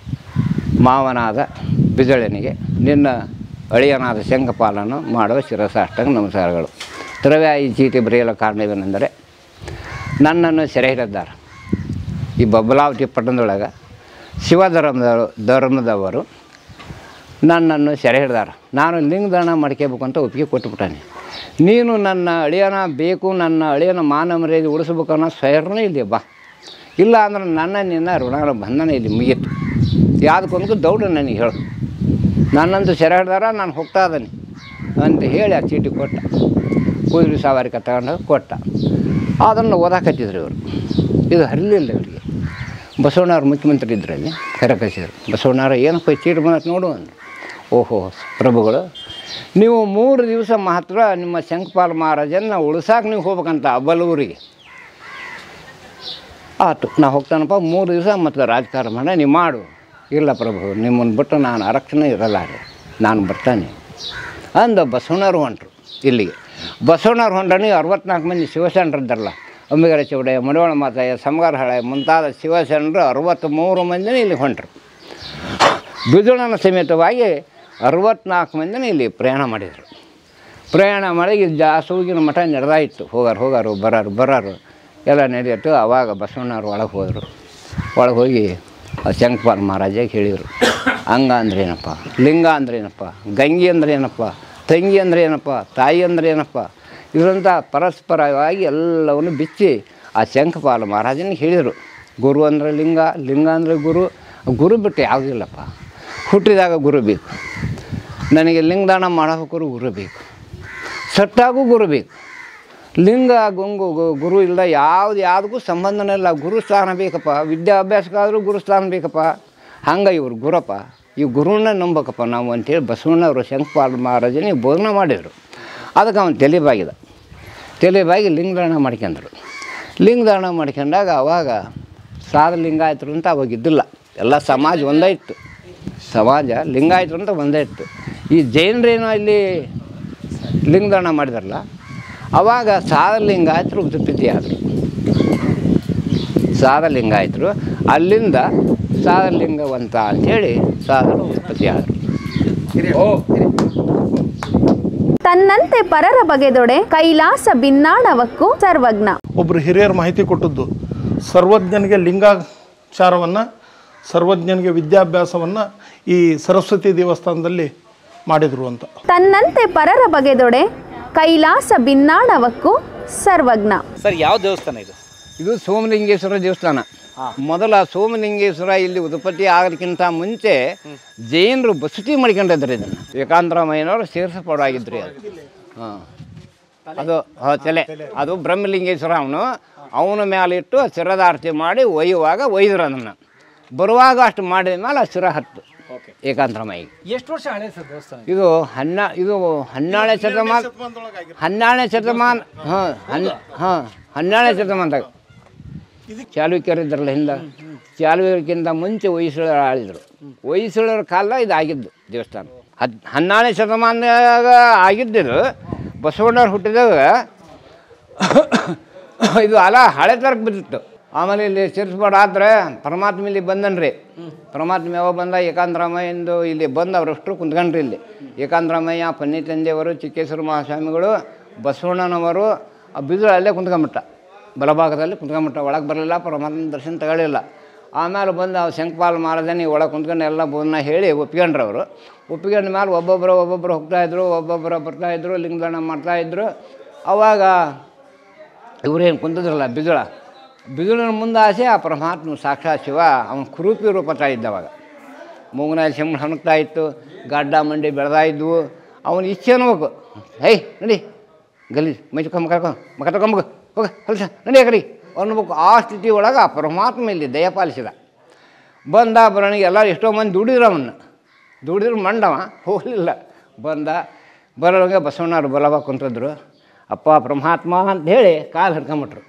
ಮಾವನಾದ ಬಿದಳನಿಗೆ ನಿನ್ನ ಅಳಿಯನಾದ ಶಂಕಪಾಲನು ಮಾಡುವ ಶಿರಸಾಷ್ಟಾಂಗ ನಮಸ್ಕಾರಗಳು. ತ್ರವ್ಯ ಈ ಚೀಟಿ ಬರೆಯಲು ಕಾರಣವೇನೆಂದರೆ, ನನ್ನನ್ನು ಸೆರೆ ಹಿಡಿದ್ದಾರೆ ಈ ಬಬಲಾವತಿ ಪಟ್ಟಣದೊಳಗೆ ಧರ್ಮದವರು ನನ್ನನ್ನು ಸೆರೆ ಹಿಡ್ದಾರ. ನಾನು ಲಿಂಗದಾನ ಮಾಡ್ಕೋಬೇಕು ಅಂತ ಒಪ್ಪಿಗೆ ಕೊಟ್ಟುಬಿಟ್ಟಾನೆ. ನೀನು ನನ್ನ ಅಳಿಯನ ಬೇಕು, ನನ್ನ ಅಳಿಯನ ಮಾನ ಮರ್ಯಾದೆ ಉಳಿಸ್ಬೇಕು ಅನ್ನೋ ಸ್ವಯರ್ನೇ ಇಲ್ಲಿ ಬಾ, ಇಲ್ಲ ಅಂದ್ರೆ ನಿನ್ನ ಋಣಾನ ಬಂಧನ ಇಲ್ಲಿ ಮುಗೀತು. ಯಾವುದಕ್ಕೊಂದು ದೌಡ ನನಗೆ ಹೇಳು, ನನ್ನಂತೂ ಸೆರೆ ಹಿಡ್ದಾರ, ನಾನು ಹೋಗ್ತಾ ಇದ್ದಾನೆ ಅಂತ ಹೇಳಿ ಆ ಚೀಟಿ ಕೊಟ್ಟ. ಕುದುರೆ ಸವಾರಿಕೆ ತಗೊಂಡೋಗಿ ಕೊಟ್ಟ. ಅದನ್ನು ಓದಾಕತ್ತಿದ್ರು ಇವರು. ಇದು ಹರಿಲಿಲ್ಲ ಇವರಿಗೆ. ಬಸವಣ್ಣವ್ರು ಮುಖ್ಯಮಂತ್ರಿ ಇದ್ರಲ್ಲಿ ಕರೆ ಕಳಿಸಿದ್ರು. ಬಸವಣ್ಣವ್ರು ಏನಪ್ಪ ಚೀಟಿ ಬಂದಕ್ಕೆ ನೋಡು ಅಂದರು. ಓಹೋ ಪ್ರಭುಗಳು, ನೀವು 3 ದಿವಸ ಮಾತ್ರ ನಿಮ್ಮ ಶಂಕಪಾಲ ಮಹಾರಾಜನ ಉಳ್ಸಾಕೆ ನೀವು ಹೋಗ್ಬೇಕಂತ ಬಲೂರಿಗೆ. ಆಯ್ತು ನಾ ಹೋಗ್ತಾನಪ್ಪ, 3 ದಿವಸ ಮತ್ತು ರಾಜಕಾರಣ ಮಾಡ ನೀವು ಮಾಡು. ಇಲ್ಲ ಪ್ರಭು, ನಿಮ್ಮನ್ನು ಬಿಟ್ಟು ನಾನು ಆರಕ್ಷಣೆ ಇರಲ್ಲ, ನಾನು ಬರ್ತಾನೆ ಅಂದ. ಬಸವಣ್ಣವ್ರು ಹೊಂಟರು ಇಲ್ಲಿಗೆ. ಬಸವಣ್ಣವ್ರು ಹೊಂಟನಿ 64 ಮಂದಿ ಶಿವಸೇನರು ಇದ್ದಾರಲ್ಲ, ಅಂಬಿಗರ ಚೌಡಯ್ಯ, ಮಡಿವಾಳ ಮಾತಯ್ಯ, ಸಮಗಾರ ಹಳೆ ಮುಂತಾದ ಶಿವಸೇನರು 63 ಮಂದಿನ ಇಲ್ಲಿ ಹೊಂಟರು. ಬಿದುಳನ ಸಮೇತವಾಗಿ 64 ಮಂದಿನ ಇಲ್ಲಿ ಪ್ರಯಾಣ ಮಾಡಿದರು. ಪ್ರಯಾಣ ಮಾಡಿ ಜಾಸೂಗಿನ ಮಠ ನಡೆದಾಯಿತು. ಹೋಗಾರು ಬರಾರು ಎಲ್ಲ ನಡೆಯಿಟ್ಟು ಆವಾಗ ಬಸವಣ್ಣವ್ರು ಒಳಗೆ ಹೋದರು. ಒಳಗೆ ಹೋಗಿ ಶಂಕಪಾಲ ಮಹಾರಾಜಾಗ ಹೇಳಿದರು, ಅಂಗ ಅಂದ್ರೆ ಏನಪ್ಪ, ಲಿಂಗ ಅಂದ್ರೆ ಏನಪ್ಪ, ಗಂಗೆ ಅಂದ್ರೆ ಏನಪ್ಪ, ತಂಗಿ ಅಂದ್ರೆ ಏನಪ್ಪ, ತಾಯಿ ಅಂದ್ರೆ ಏನಪ್ಪ, ಇದರಂಥ ಪರಸ್ಪರವಾಗಿ ಎಲ್ಲವನ್ನು ಬಿಚ್ಚಿ ಆ ಶಂಕಪಾಲ ಮಹಾರಾಜನಿಗೆ ಹೇಳಿದರು. ಗುರು ಅಂದರೆ ಲಿಂಗ, ಲಿಂಗ ಅಂದರೆ ಗುರು, ಗುರು ಬಿಟ್ಟು ಯಾವುದಿಲ್ಲಪ್ಪ. ಹುಟ್ಟಿದಾಗ ಗುರು ಬೇಕು, ನನಗೆ ಲಿಂಗದಾನ ಮಾಡಬೇಕಾದ್ರೂ ಗುರು ಬೇಕು, ಸಟ್ಟಾಗೂ ಗುರು ಬೇಕು. ಲಿಂಗ ಗುಂಗು ಗುರು ಇಲ್ಲ ಯಾವುದಕ್ಕೂ ಸಂಬಂಧನೇ ಇಲ್ಲ. ಗುರುಸ್ಥಾನ ಬೇಕಪ್ಪ, ವಿದ್ಯಾಭ್ಯಾಸಕ್ಕಾದರೂ ಗುರುಸ್ಥಾನ ಬೇಕಪ್ಪ. ಹಂಗೆ ಇವರು ಗುರಪ್ಪ, ಈ ಗುರುವನ್ನ ನಂಬಬೇಕಪ್ಪ ನಾವು ಅಂತೇಳಿ ಬಸವಣ್ಣವರು ಶಂಕಪಾಲ ಮಹಾರಾಜನಿಗೆ ಬೋಧನೆ ಮಾಡಿದರು. ಅದಕ್ಕೆ ಅವನು ತಲೆಬಾಗಿ ಲಿಂಗದಾನ ಮಾಡ್ಕೊಂಡ್ರು. ಲಿಂಗದಾನ ಮಾಡ್ಕೊಂಡಾಗ ಅವಾಗ ಸಾಧ ಲಿಂಗಾಯತರು ಅಂತ ಅವಾಗಿದ್ದಿಲ್ಲ, ಎಲ್ಲ ಸಮಾಜ ಒಂದೇ ಇತ್ತು. ಸಮಾಜ ಲಿಂಗಾಯತರು ಅಂತ ಒಂದೇ ಇತ್ತು. ಈ ಜೈನರೇನೋ ಇಲ್ಲಿ ಲಿಂಗದಾನ ಮಾಡಿದಾರಲ್ಲ, ಅವಾಗ ಸಾಧ ಲಿಂಗಾಯತರು ಉತ್ಪತ್ತಿ ಆದರು. ಸಾಧ ಲಿಂಗಾಯತರು ಅಲ್ಲಿಂದ ಸಾಧಲಿಂಗವಂತ ಅಂಥೇಳಿ ಸಾಧನ ಉತ್ಪತ್ತಿ ಆದರು. ತನ್ನಂತೆ ಪರರ ಬಗೆದೊಡೆ ಕೈಲಾಸ ಭಿನ್ನಾಣವಕ್ಕೂ ಸರ್ವಜ್ಞ. ಒಬ್ಬರು ಹಿರಿಯರು ಮಾಹಿತಿ ಕೊಟ್ಟದ್ದು, ಸರ್ವಜ್ಞನಿಗೆ ಲಿಂಗಾಚಾರವನ್ನು, ಸರ್ವಜ್ಞನಿಗೆ ವಿದ್ಯಾಭ್ಯಾಸವನ್ನು ಈ ಸರಸ್ವತಿ ದೇವಸ್ಥಾನದಲ್ಲಿ ಮಾಡಿದರು ಅಂತ. ತನ್ನಂತೆ ಪರರ ಬಗೆದೊಡೆ ಕೈಲಾಸ ಭಿನ್ನಾಣವಕ್ಕೂ ಸರ್ವಜ್ಞ. ಸರ್, ಯಾವ ದೇವಸ್ಥಾನ ಇದು? ಇದು ಸೋಮಲಿಂಗೇಶ್ವರ ದೇವಸ್ಥಾನ. ಮೊದಲ ಸೋಮಲಿಂಗೇಶ್ವರ ಇಲ್ಲಿ ಉತ್ಪತ್ತಿ ಆಗೋದಕ್ಕಿಂತ ಮುಂಚೆ ಜೈನರು ಬಸತಿ ಮಾಡ್ಕೊಂಡಿದ್ರು. ಇದನ್ನು ಏಕಾಂತರಾಮಯ್ಯನವರು ಸೇರಿಸಪಡಾಗಿದ್ರಿ. ಅದು ಅದು ತಲೆ ಅದು ಬ್ರಹ್ಮಲಿಂಗೇಶ್ವರ. ಅವನ ಮೇಲೆ ಇಟ್ಟು ಶಿರದಾರ್ತಿ ಮಾಡಿ ಒಯ್ಯುವಾಗ ಒಯ್ದ್ರು. ಅದನ್ನು ಬರುವಾಗ ಅಷ್ಟು ಮಾಡಿದ ಮೇಲೆ ಆ ಶಿರ ಹತ್ತು ಏಕಾಂತರಾಮಯ್ಯ. ಎಷ್ಟು ವರ್ಷ ಹಳೆ ಸರ್ ದೇವಸ್ಥಾನ? ಇದು 12ನೇ ಶತಮಾನ. 12ನೇ ಶತಮಾನ. ಹನ್ನೆರಡನೇ ಶತಮಾನದಾಗ ಚಾಲುಕ್ಯರಿದ್ರಲ್ಲ ಹಿಂದೆ, ಚಾಲುಕ್ಯಕ್ಕಿಂತ ಮುಂಚೆ ಹೊಯ್ಸಳರು ಆಳಿದರು. ಹೊಯ್ಸಳರ ಕಾಲ ಇದು ಆಗಿದ್ದು ದೇವಸ್ಥಾನ. 12ನೇ ಶತಮಾನದಾಗ ಆಗಿದ್ದಿದ್ದು. ಬಸವಣ್ಣವ್ರು ಹುಟ್ಟಿದಾಗ ಇದು ಹಳೆ ತರಕ್ಕೆ ಬಿದ್ದಿತ್ತು. ಆಮೇಲೆ ಇಲ್ಲಿ ಸೇರಿಸ್ಬಾರ್ದಾದ್ರೆ ಪರಮಾತ್ಮ ಇಲ್ಲಿ ಬಂದನ್ರಿ. ಪರಮಾತ್ಮ ಯಾವಾಗ ಬಂದ, ಏಕಾಂತರಾಮಯ್ಯಂದು ಇಲ್ಲಿ ಬಂದು ಅವರಷ್ಟು ಕುಂತ್ಕೊಂಡ್ರಿ. ಇಲ್ಲಿ ಏಕಾಂತರಾಮಯ್ಯ, ಪನ್ನಿತಂದೆಯವರು, ಚಿಕ್ಕೇಶ್ವರ ಮಹಾಸ್ವಾಮಿಗಳು, ಬಸವಣ್ಣನವರು ಬಿದ್ರು ಅಲ್ಲೇ ಕುಂತ್ಕೊಂಬಿಟ್ಟ. ಬಲಭಾಗದಲ್ಲಿ ಕುಂತ್ಕೊಂಬಿಟ್ಟ. ಒಳಗೆ ಬರಲಿಲ್ಲ, ಪರಮಾತ್ಮನ ದರ್ಶನ ತಗೊಳ್ಳಿಲ್ಲ. ಆಮೇಲೆ ಬಂದು ಅವ್ರು ಶಂಕಪಾಲ ಮಹಾರಾಜನಿಗೆ ಒಳಗೆ ಕುಂತ್ಕೊಂಡು ಎಲ್ಲ ಬೋಧನ ಹೇಳಿ ಒಪ್ಕೊಂಡ್ರು. ಅವರು ಒಪ್ಕೊಂಡ ಮೇಲೆ ಒಬ್ಬೊಬ್ಬರು ಹೋಗ್ತಾಯಿದ್ರು, ಒಬ್ಬೊಬ್ಬರು ಬರ್ತಾಯಿದ್ರು, ಲಿಂಗದಾನ ಮಾಡ್ತಾಯಿದ್ರು. ಅವಾಗ ಇವರೇನು ಕುಂತಿದ್ರಲ್ಲ ಬಿದುಳಿನ ಮುಂದೆ ಆಸೆ ಆ ಪರಮಾತ್ಮ ಸಾಕ್ಷಾತ್ ಶಿವ ಅವನ ಕುರೂಪಿ ರೂಪ ತಾಯಿದ್ದವಾಗ. ಮೂಗನಲ್ಲಿ ಶಂಬಳ ಹಣಕ್ತಾ ಇತ್ತು, ಗಡ್ಡ ಮಂಡಿ ಬೆಳೆದಾ ಇದ್ವು. ಅವನ ಇಚ್ಛೆ ಅನ್ಬೇಕು, ಹೇ ನಡಿ ಗಲೀಜ್ ಮೈ ಮಕ ತಗೊಂಬ ಹೋಗ ಹೊಲಸ ನಡಿ ಕಡೆ ಅನ್ಬೇಕು. ಆ ಸ್ಥಿತಿ ಒಳಗೆ ಆ ಪರಮಾತ್ಮ ಇಲ್ಲಿ ದಯಪಾಲಿಸಿದ. ಬಂದ ಬರೋಣಿಗೆ ಎಲ್ಲರೂ ಎಷ್ಟೋ ಮಂದಿ ದುಡಿದ್ರು ಮಂಡವ ಹೋಗಲಿಲ್ಲ. ಬರೋವಾಗ ಬಸವಣ್ಣವ್ರು ಬಲವ ಕುಂತಿದ್ರು. ಅಪ್ಪ ಪರಮಾತ್ಮ ಅಂತ ಹೇಳಿ ಕಾಲು ಹಿಡ್ಕೊಂಬಿಟ್ರು.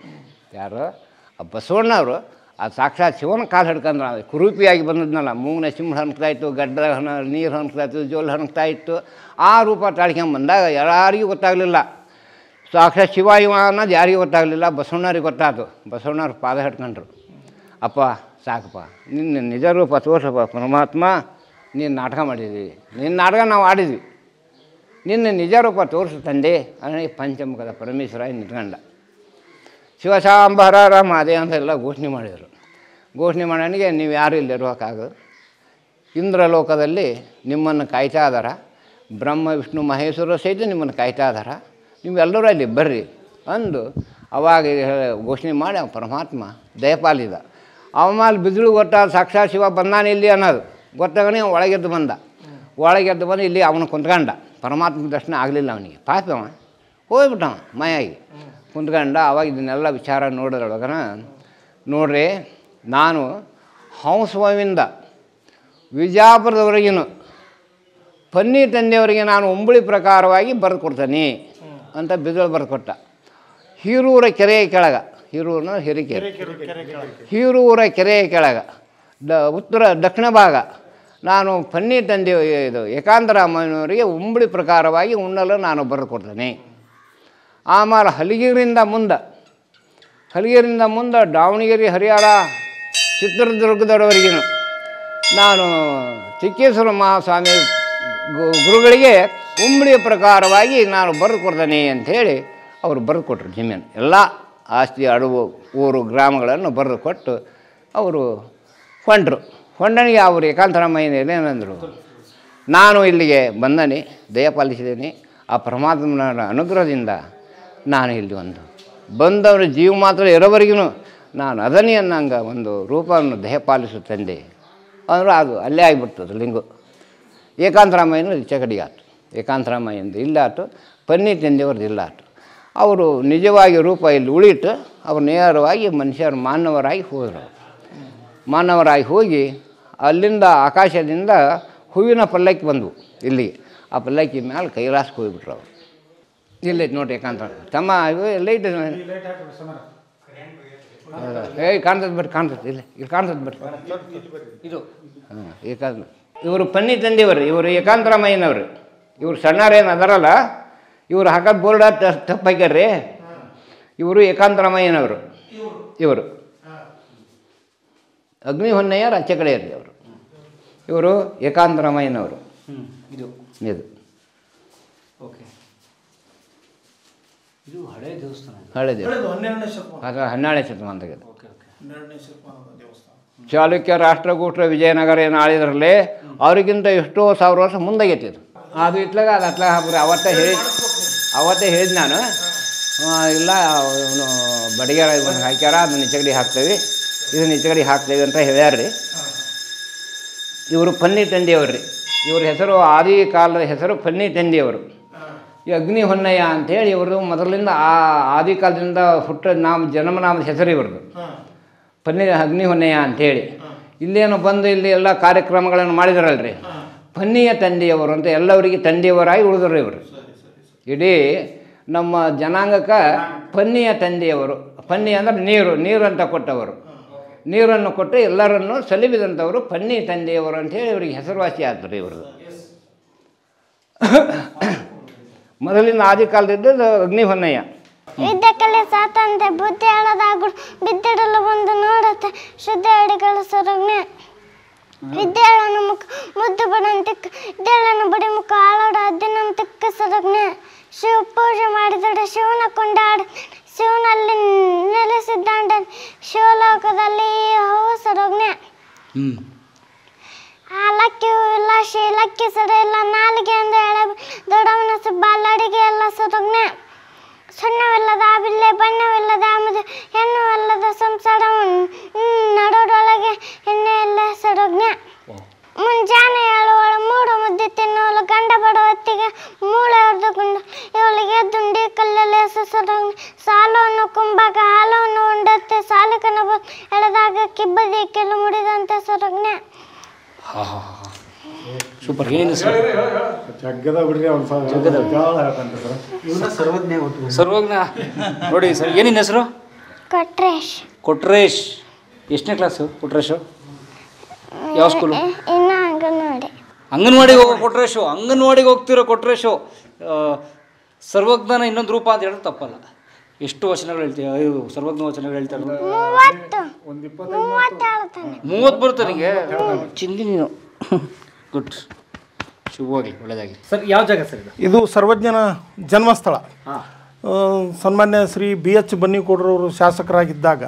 ಯಾರು? ಆ ಬಸವಣ್ಣವರು ಆ ಸಾಕ್ಷಾತ್ ಶಿವನ ಕಾಲು ಹಿಡ್ಕೊಂಡ್ರು. ಕುರೂಪಿಯಾಗಿ ಬಂದದ್ನಲ್ಲ, ಮೂಗನ ಸಿಂಹ ಹಣ್ತಾ ಇತ್ತು, ಗಡ್ಡ ನೀರು ಹಣ್ತಾ ಇತ್ತು, ಜೋಲು ಹಣ್ತಾ ಇತ್ತು. ಆ ರೂಪ ತಾಳ್ಕೊಂಬಂದಾಗ ಯಾರಿಗೂ ಗೊತ್ತಾಗಲಿಲ್ಲ. ಸಾಕ್ಷಾತ್ ಶಿವ ಇವ ಅನ್ನೋದು ಯಾರಿಗೂ ಗೊತ್ತಾಗಲಿಲ್ಲ, ಬಸವಣ್ಣವ್ರಿಗೆ ಗೊತ್ತಾಯ್ತು. ಬಸವಣ್ಣವ್ರು ಪಾದ ಹಿಡ್ಕೊಂಡ್ರು. ಅಪ್ಪ ಸಾಕಪ್ಪ, ನಿನ್ನ ನಿಜ ರೂಪ ತೋರ್ಸಪ್ಪ ಪರಮಾತ್ಮ, ನೀನು ನಾಟಕ ಮಾಡಿದ್ವಿ, ನಿನ್ನ ನಾಟಕ ನಾವು ಆಡಿದ್ವಿ, ನಿನ್ನ ನಿಜ ರೂಪ ತೋರಿಸು ತಂದೆ ಅನ್ನಿ ಪಂಚಮುಖದ ಪರಮೇಶ್ವರ ನಿಂತ್ಕೊಂಡ. ಶಿವಶಾಂಬರ ರಾಮಾದೇ ಅಂತೆಲ್ಲ ಘೋಷಣೆ ಮಾಡಿದರು. ಘೋಷಣೆ ಮಾಡೋನಿಗೆ ನೀವು ಯಾರು ಇಲ್ಲಿರೋಕ್ಕಾಗೋದು, ಇಂದ್ರಲೋಕದಲ್ಲಿ ನಿಮ್ಮನ್ನು ಕಾಯ್ತಾ ಇದಾರ, ಬ್ರಹ್ಮ ವಿಷ್ಣು ಮಹೇಶ್ವರ ಸಹಿತ ನಿಮ್ಮನ್ನು ಕಾಯ್ತಾ ಇದಾರ, ನೀವೆಲ್ಲರೂ ಅಲ್ಲಿ ಬರ್ರಿ ಅಂದು ಅವಾಗ ಘೋಷಣೆ ಮಾಡಿ ಅವ ಪರಮಾತ್ಮ ದಯಪಾಲಿದ. ಆಮೇಲೆ ಬಿಸಿಲು ಗೊತ್ತಾದ ಸಾಕ್ಷಾತ್ ಶಿವ ಬಂದಾನೆ ಇಲ್ಲಿ ಅನ್ನೋದು ಗೊತ್ತಾಗಣೆ ಒಳಗೆದ್ದು ಬಂದ ಇಲ್ಲಿ ಅವನು ಕುಂತ್ಕೊಂಡ. ಪರಮಾತ್ಮ ದರ್ಶನ ಆಗಲಿಲ್ಲ ಅವನಿಗೆ, ಪಾಪವ ಹೋಗ್ಬಿಟ್ಟವ ಮಾಯಾಗಿ ಕುಂತ್ಕೊಂಡ. ಅವಾಗ ಇದನ್ನೆಲ್ಲ ವಿಚಾರ ನೋಡಿದ್ರೊಳಗನ, ನೋಡ್ರಿ ನಾನು ಹಂಸವಿಂದ ವಿಜಾಪುರದವರೆಗಿನ ಪನ್ನಿ ತಂದೆಯವರಿಗೆ ನಾನು ಉಂಬಳಿ ಪ್ರಕಾರವಾಗಿ ಬರೆದು ಕೊಡ್ತೇನೆ ಅಂತ ಬಿದಳು ಬರೆದು ಕೊಟ್ಟ. ಹೀರೂರ ಕೆರೆಯ ಕೆಳಗೆ, ಹೀರೂರನ ಹಿರಿಕೆರೆ, ಹೀರೂರ ಕೆರೆಯ ಕೆಳಗೆ ದಕ್ಷಿಣ ಭಾಗ ನಾನು ಪನ್ನಿ ತಂದೆ ಇದು ಏಕಾಂತರಾಮಯ್ಯನವರಿಗೆ ಉಂಬಳಿ ಪ್ರಕಾರವಾಗಿ ಉಣ್ಣಲು ನಾನು ಬರೆದು ಕೊಡ್ತೇನೆ. ಆಮೇಲೆ ಹಲಗೇರಿಯಿಂದ ಮುಂದೆ ದಾವಣಗೆರೆ, ಹರಿಹರ, ಚಿತ್ರದುರ್ಗದವರೆಗಿನ ನಾನು ಚಿಕ್ಕೇಶ್ವರ ಮಹಾಸ್ವಾಮಿ ಗುರುಗಳಿಗೆ ಉಂಬಳಿಯ ಪ್ರಕಾರವಾಗಿ ನಾನು ಬರೆದು ಕೊಡ್ತೇನೆ ಅಂಥೇಳಿ ಅವರು ಬರೆದು ಕೊಟ್ಟರು. ಜಮೀನು ಎಲ್ಲ ಆಸ್ತಿ ಅಡವು ಊರು ಗ್ರಾಮಗಳನ್ನು ಬರೆದು ಕೊಟ್ಟು ಅವರು ಹೊಂಟರು. ಹೊಂಡನಿಗೆ ಅವರು ಏಕಾಂತರಾಮಯ್ಯನಲ್ಲಿ ಏನಂದರು, ನಾನು ಇಲ್ಲಿಗೆ ಬಂದನೆ, ದಯಪಾಲಿಸಿದ್ದೇನೆ, ಆ ಪರಮಾತ್ಮನ ಅನುಗ್ರಹದಿಂದ ನಾನು ಇಲ್ಲಿ ಬಂದವರ ಜೀವ ಮಾತ್ರ ಇರೋವರೆಗೂ ನಾನು ಅದನ್ನೇ ಅನ್ನಂಗ ಒಂದು ರೂಪವನ್ನು ದಯಪಾಲಿಸುತ್ತಂದೆ ಅಂದರು. ಅದು ಅಲ್ಲೇ ಆಗಿಬಿಡ್ತದೆ ಲಿಂಗು. ಏಕಾಂತರಾಮಯ್ಯನ ಈಚೆ ಕಡೆಗೆ ಆಯ್ತು, ಏಕಾಂತರಾಮಯ್ಯಂದು ಇಲ್ಲ ಆಯ್ತು, ಪನ್ನಿ ತಂದೆಯವ್ರದ್ದು ಇಲ್ಲ ಆಯ್ತು. ಅವರು ನಿಜವಾಗಿ ರೂಪ ಇಲ್ಲಿ ಉಳಿತು, ಅವರು ನೇರವಾಗಿ ಮನುಷ್ಯರು ಮಾನವರಾಗಿ ಹೋದರು. ಮಾನವರಾಗಿ ಹೋಗಿ ಅಲ್ಲಿಂದ ಆಕಾಶದಿಂದ ಹೂವಿನ ಪಲ್ಲಕ್ಕಿ ಬಂದವು ಇಲ್ಲಿಗೆ. ಆ ಪಲ್ಲಕ್ಕಿ ಮೇಲೆ ಕೈಲಾಸಕ್ಕೆ ಹೋಗಿಬಿಟ್ರು ಅವರು. ಇಲ್ಲೈತೆ ನೋಡಿ ಏಕಾಂತ ತಮ್ಮ, ಎಲ್ಲೈತೆ ಕಾಣ್ತದೆ ಬರ್ರಿ, ಕಾಣ್ತದೆ ಇಲ್ಲ ಇಲ್ಲಿ ಕಾಣ್ತದೆ ಬರ್ರಿ ಇದು. ಹಾಂ, ಏಕಾಂತ ಇವರು ಪನ್ನಿ ತಂದೆಯವರು, ಇವರು ಏಕಾಂತರಾಮಯ್ಯನವರು. ಇವರು ಸಣ್ಣರೇನು ಅದರಲ್ಲ, ಇವರು ಹಾಕೋದು ಬೋರ್ಡ ತಪ್ಪಾಕ್ಯಾರ್ರಿ. ಇವರು ಏಕಾಂತರಾಮಯ್ಯನವರು. ಇವರು ಅಗ್ನಿ ಹೊನ್ನಯ್ಯರು ಆಚೆ ಕಡೆ ಇರಲಿ ಅವರು. ಇವರು ಏಕಾಂತರಾಮಯ್ಯನವರು. ಇದು ಇದು ಓಕೆ. ಇದು ಹಳೆ ದೇವಸ್ಥಾನ, ಹಳೆ ದೇವಸ್ಥಾನ, ಅದು 12ನೇ ಶತಮಾನದಾಗಿದೆ. Okay okay. ಚಾಲುಕ್ಯ ರಾಷ್ಟ್ರಕೂಟರ ವಿಜಯನಗರ ಏನು ಆಳಿದ್ರಲ್ಲಿ ಅವ್ರಿಗಿಂತ ಎಷ್ಟೋ 1000 ವರ್ಷ ಮುಂದಾಗೈತಿ ಇದು. ಅದು ಇತ್ಲಾಗ ಅದು ಅತ್ಲಾಗ ಹಾಕ್ರಿ. ಅವತ್ತೇ ಹೇಳಿದ್ ನಾನು, ಇಲ್ಲ ಅವನು ಬಡಿಗೆರ ಒಂದು ಹಾಕ್ಯಾರ, ಅದನ್ನ ಈಚೆಗಡೆ ಹಾಕ್ತೇವೆ, ಇದನ್ನ ಈಚೆಗಡೆ ಹಾಕ್ತೇವೆ ಅಂತ ಹೇಳ್ಯಾರ್ರಿ. ಇವರು ಪನ್ನಿ ತಂದೆಯವರು ರೀ. ಇವ್ರ ಹೆಸರು ಆದಿ ಕಾಲದ ಹೆಸರು ಪನ್ನಿ ತಂದೆಯವರು. ಈ ಅಗ್ನಿ ಹೊನ್ನಯ್ಯ ಅಂಥೇಳಿ ಇವರು ಮೊದಲಿಂದ ಆ ಆದಿ ಕಾಲದಿಂದ ಜನ್ಮನಾಮದ ಹೆಸರು ಇವ್ರದ್ದು ಅಗ್ನಿ ಹೊನ್ನಯ್ಯ ಅಂಥೇಳಿ. ಇಲ್ಲೇನು ಬಂದು ಇಲ್ಲಿ ಎಲ್ಲ ಕಾರ್ಯಕ್ರಮಗಳನ್ನು ಮಾಡಿದ್ರಲ್ರಿ, ಪನ್ನಿಯ ತಂದೆಯವರು ಅಂತ ಎಲ್ಲವರಿಗೆ ತಂದೆಯವರಾಗಿ ಉಳಿದ್ರು ಇವರು. ಇಡೀ ನಮ್ಮ ಜನಾಂಗಕ್ಕೆ ಪನ್ನಿಯ ತಂದೆಯವರು. ಪನ್ನಿ ಅಂದರೆ ನೀರು ಅಂತ ಕೊಟ್ಟವರು. ನೀರನ್ನು ಕೊಟ್ಟು ಎಲ್ಲರನ್ನು ಸಲಿಬಿದಂಥವರು ಪನ್ನಿ ತಂದೆಯವರು ಅಂಥೇಳಿ ಇವರಿಗೆ ಹೆಸರುವಾಸಿ ಆದ್ರು ಇವರು. ಮೊದಲಿನ ಆದಿ ಕಾಲದಿದ್ದು ಅಗ್ನಿ ಹೊನ್ನಯ್ಯ. ವಿದ್ಯೆ ಕಲಿಸಾತಂತೆ ಬುದ್ಧಿ ಹೇಳೋದಾಗುಡು ಬಿದ್ದಿಡಲು ಬಂದು ನೋಡುತ್ತೆ ಶುದ್ಧ ಅಡಿಗಳು ಸೊರಗ್ನೆ. ವಿದ್ಯೆ ಹೇಳೋನು ಮುಖ ಮುದ್ದು ಬಡಂತಿಕ್ಕ ದೇಳನು ಬಡಿ ಮುಖ ಆಳೋಡ ಅದ್ದಿನಂತಿಕ್ಕ ಸೊರಗ್ನೆ. ಶಿವ ಪೂಜೆ ಮಾಡಿದಡೆ ಶಿವನ ಕೊಂಡಾಡ ಶಿವನಲ್ಲಿ ನೆಲೆಸಿದ್ದಾಂಡ ಶಿವಲೋಕದಲ್ಲಿ ಹೂವು ಸೊರಗ್ನೆ. ಲಕ್ಕಿಯೂ ಇಲ್ಲ ಲಕ್ಕಿ ಸರಿ ಇಲ್ಲ ನಾಲಿಗೆ ಎಂದು ಎಳೆ ದೊಡ್ಡವನ ಸುಬ್ಬ ಅಲ್ಲಡಿಗೆ ಎಲ್ಲ ಸೊರಗ್ನೆ. ಸಣ್ಣವಿಲ್ಲದ ಬಿಲ್ಲೆ ಬಣ್ಣವಿಲ್ಲದ ಆಮದು ಹೆಣ್ಣುವಲ್ಲದ ಸಂಸಾರ ನಡೋಡೊಳಗೆ ಎಣ್ಣೆ ಎಲ್ಲ ಸೊರಗ್ನೆ. ಮುಂಜಾನೆ ಹೇಳುವಳು ಮೂಡು ಮುದ್ದೆ ತಿನ್ನುವಳು ಗಂಡ ಬಡ ಹೊತ್ತಿಗೆ ಮೂಳೆ ಹೊಡೆದುಕೊಂಡು ಇವಳಿಗೆ ದುಂಡಿ ಕಲ್ಲಲ್ಲಿ ಸೊರಗ್ನೆ. ಸಾಲವನ್ನು ಕುಂಬಾಗ ಹಾಲವನ್ನು ಉಂಡತ್ತೆ ಸಾಲಕನ ಎಳೆದಾಗ ಕಿಬ್ಬದಿ ಕೆಲು ಮುಡಿದಂತೆ ಸೊರಗ್ನೆ. ಸೂಪರ್. ಏನು ಸರ್ವಜ್ಞ ನೋಡಿ ಸರ್, ಏನಿನ ಹೆಸರು? ಕೊಟ್ರೇಶ್. ಕೊಟ್ರೇಶ್. ಎಷ್ಟನೇ ಕ್ಲಾಸು ಕೊಟ್ರೇಶು? ಯಾವ ಸ್ಕೂಲು? ಇನ್ನು ಅಂಗನವಾಡಿ. ಅಂಗನವಾಡಿಗೆ ಹೋಗೋ ಕೊಟ್ರೇಶು, ಅಂಗನವಾಡಿಗೆ ಹೋಗ್ತಿರೋ ಕೊಟ್ರೇಶು. ಸರ್ವಜ್ಞನ ಇನ್ನೊಂದು ರೂಪ ಅಂತ ಹೇಳಿದ್ರೆ ತಪ್ಪಲ್ಲ. ಎಷ್ಟು ವಚನಗಳು ಹೇಳ್ತೀವಿ? 5 ಸರ್ವಜ್ಞ ವಚನಗಳು ಹೇಳ್ತಾರೆ. 30 ಬರುತ್ತೆ ನನಗೆ. ಚಿಂದಿ ನೀನು. ಗುಡ್, ಶುಭವಾಗಿ, ಒಳ್ಳೆಯದಾಗಿ. ಸರ್, ಯಾವ ಜಾಗ ಸರ್ ಇದು? ಇದು ಸರ್ವಜ್ಞನ ಜನ್ಮಸ್ಥಳ. ಸನ್ಮಾನ್ಯ ಶ್ರೀ BH ಬನ್ನಿಕೋಡ್ರವರು ಶಾಸಕರಾಗಿದ್ದಾಗ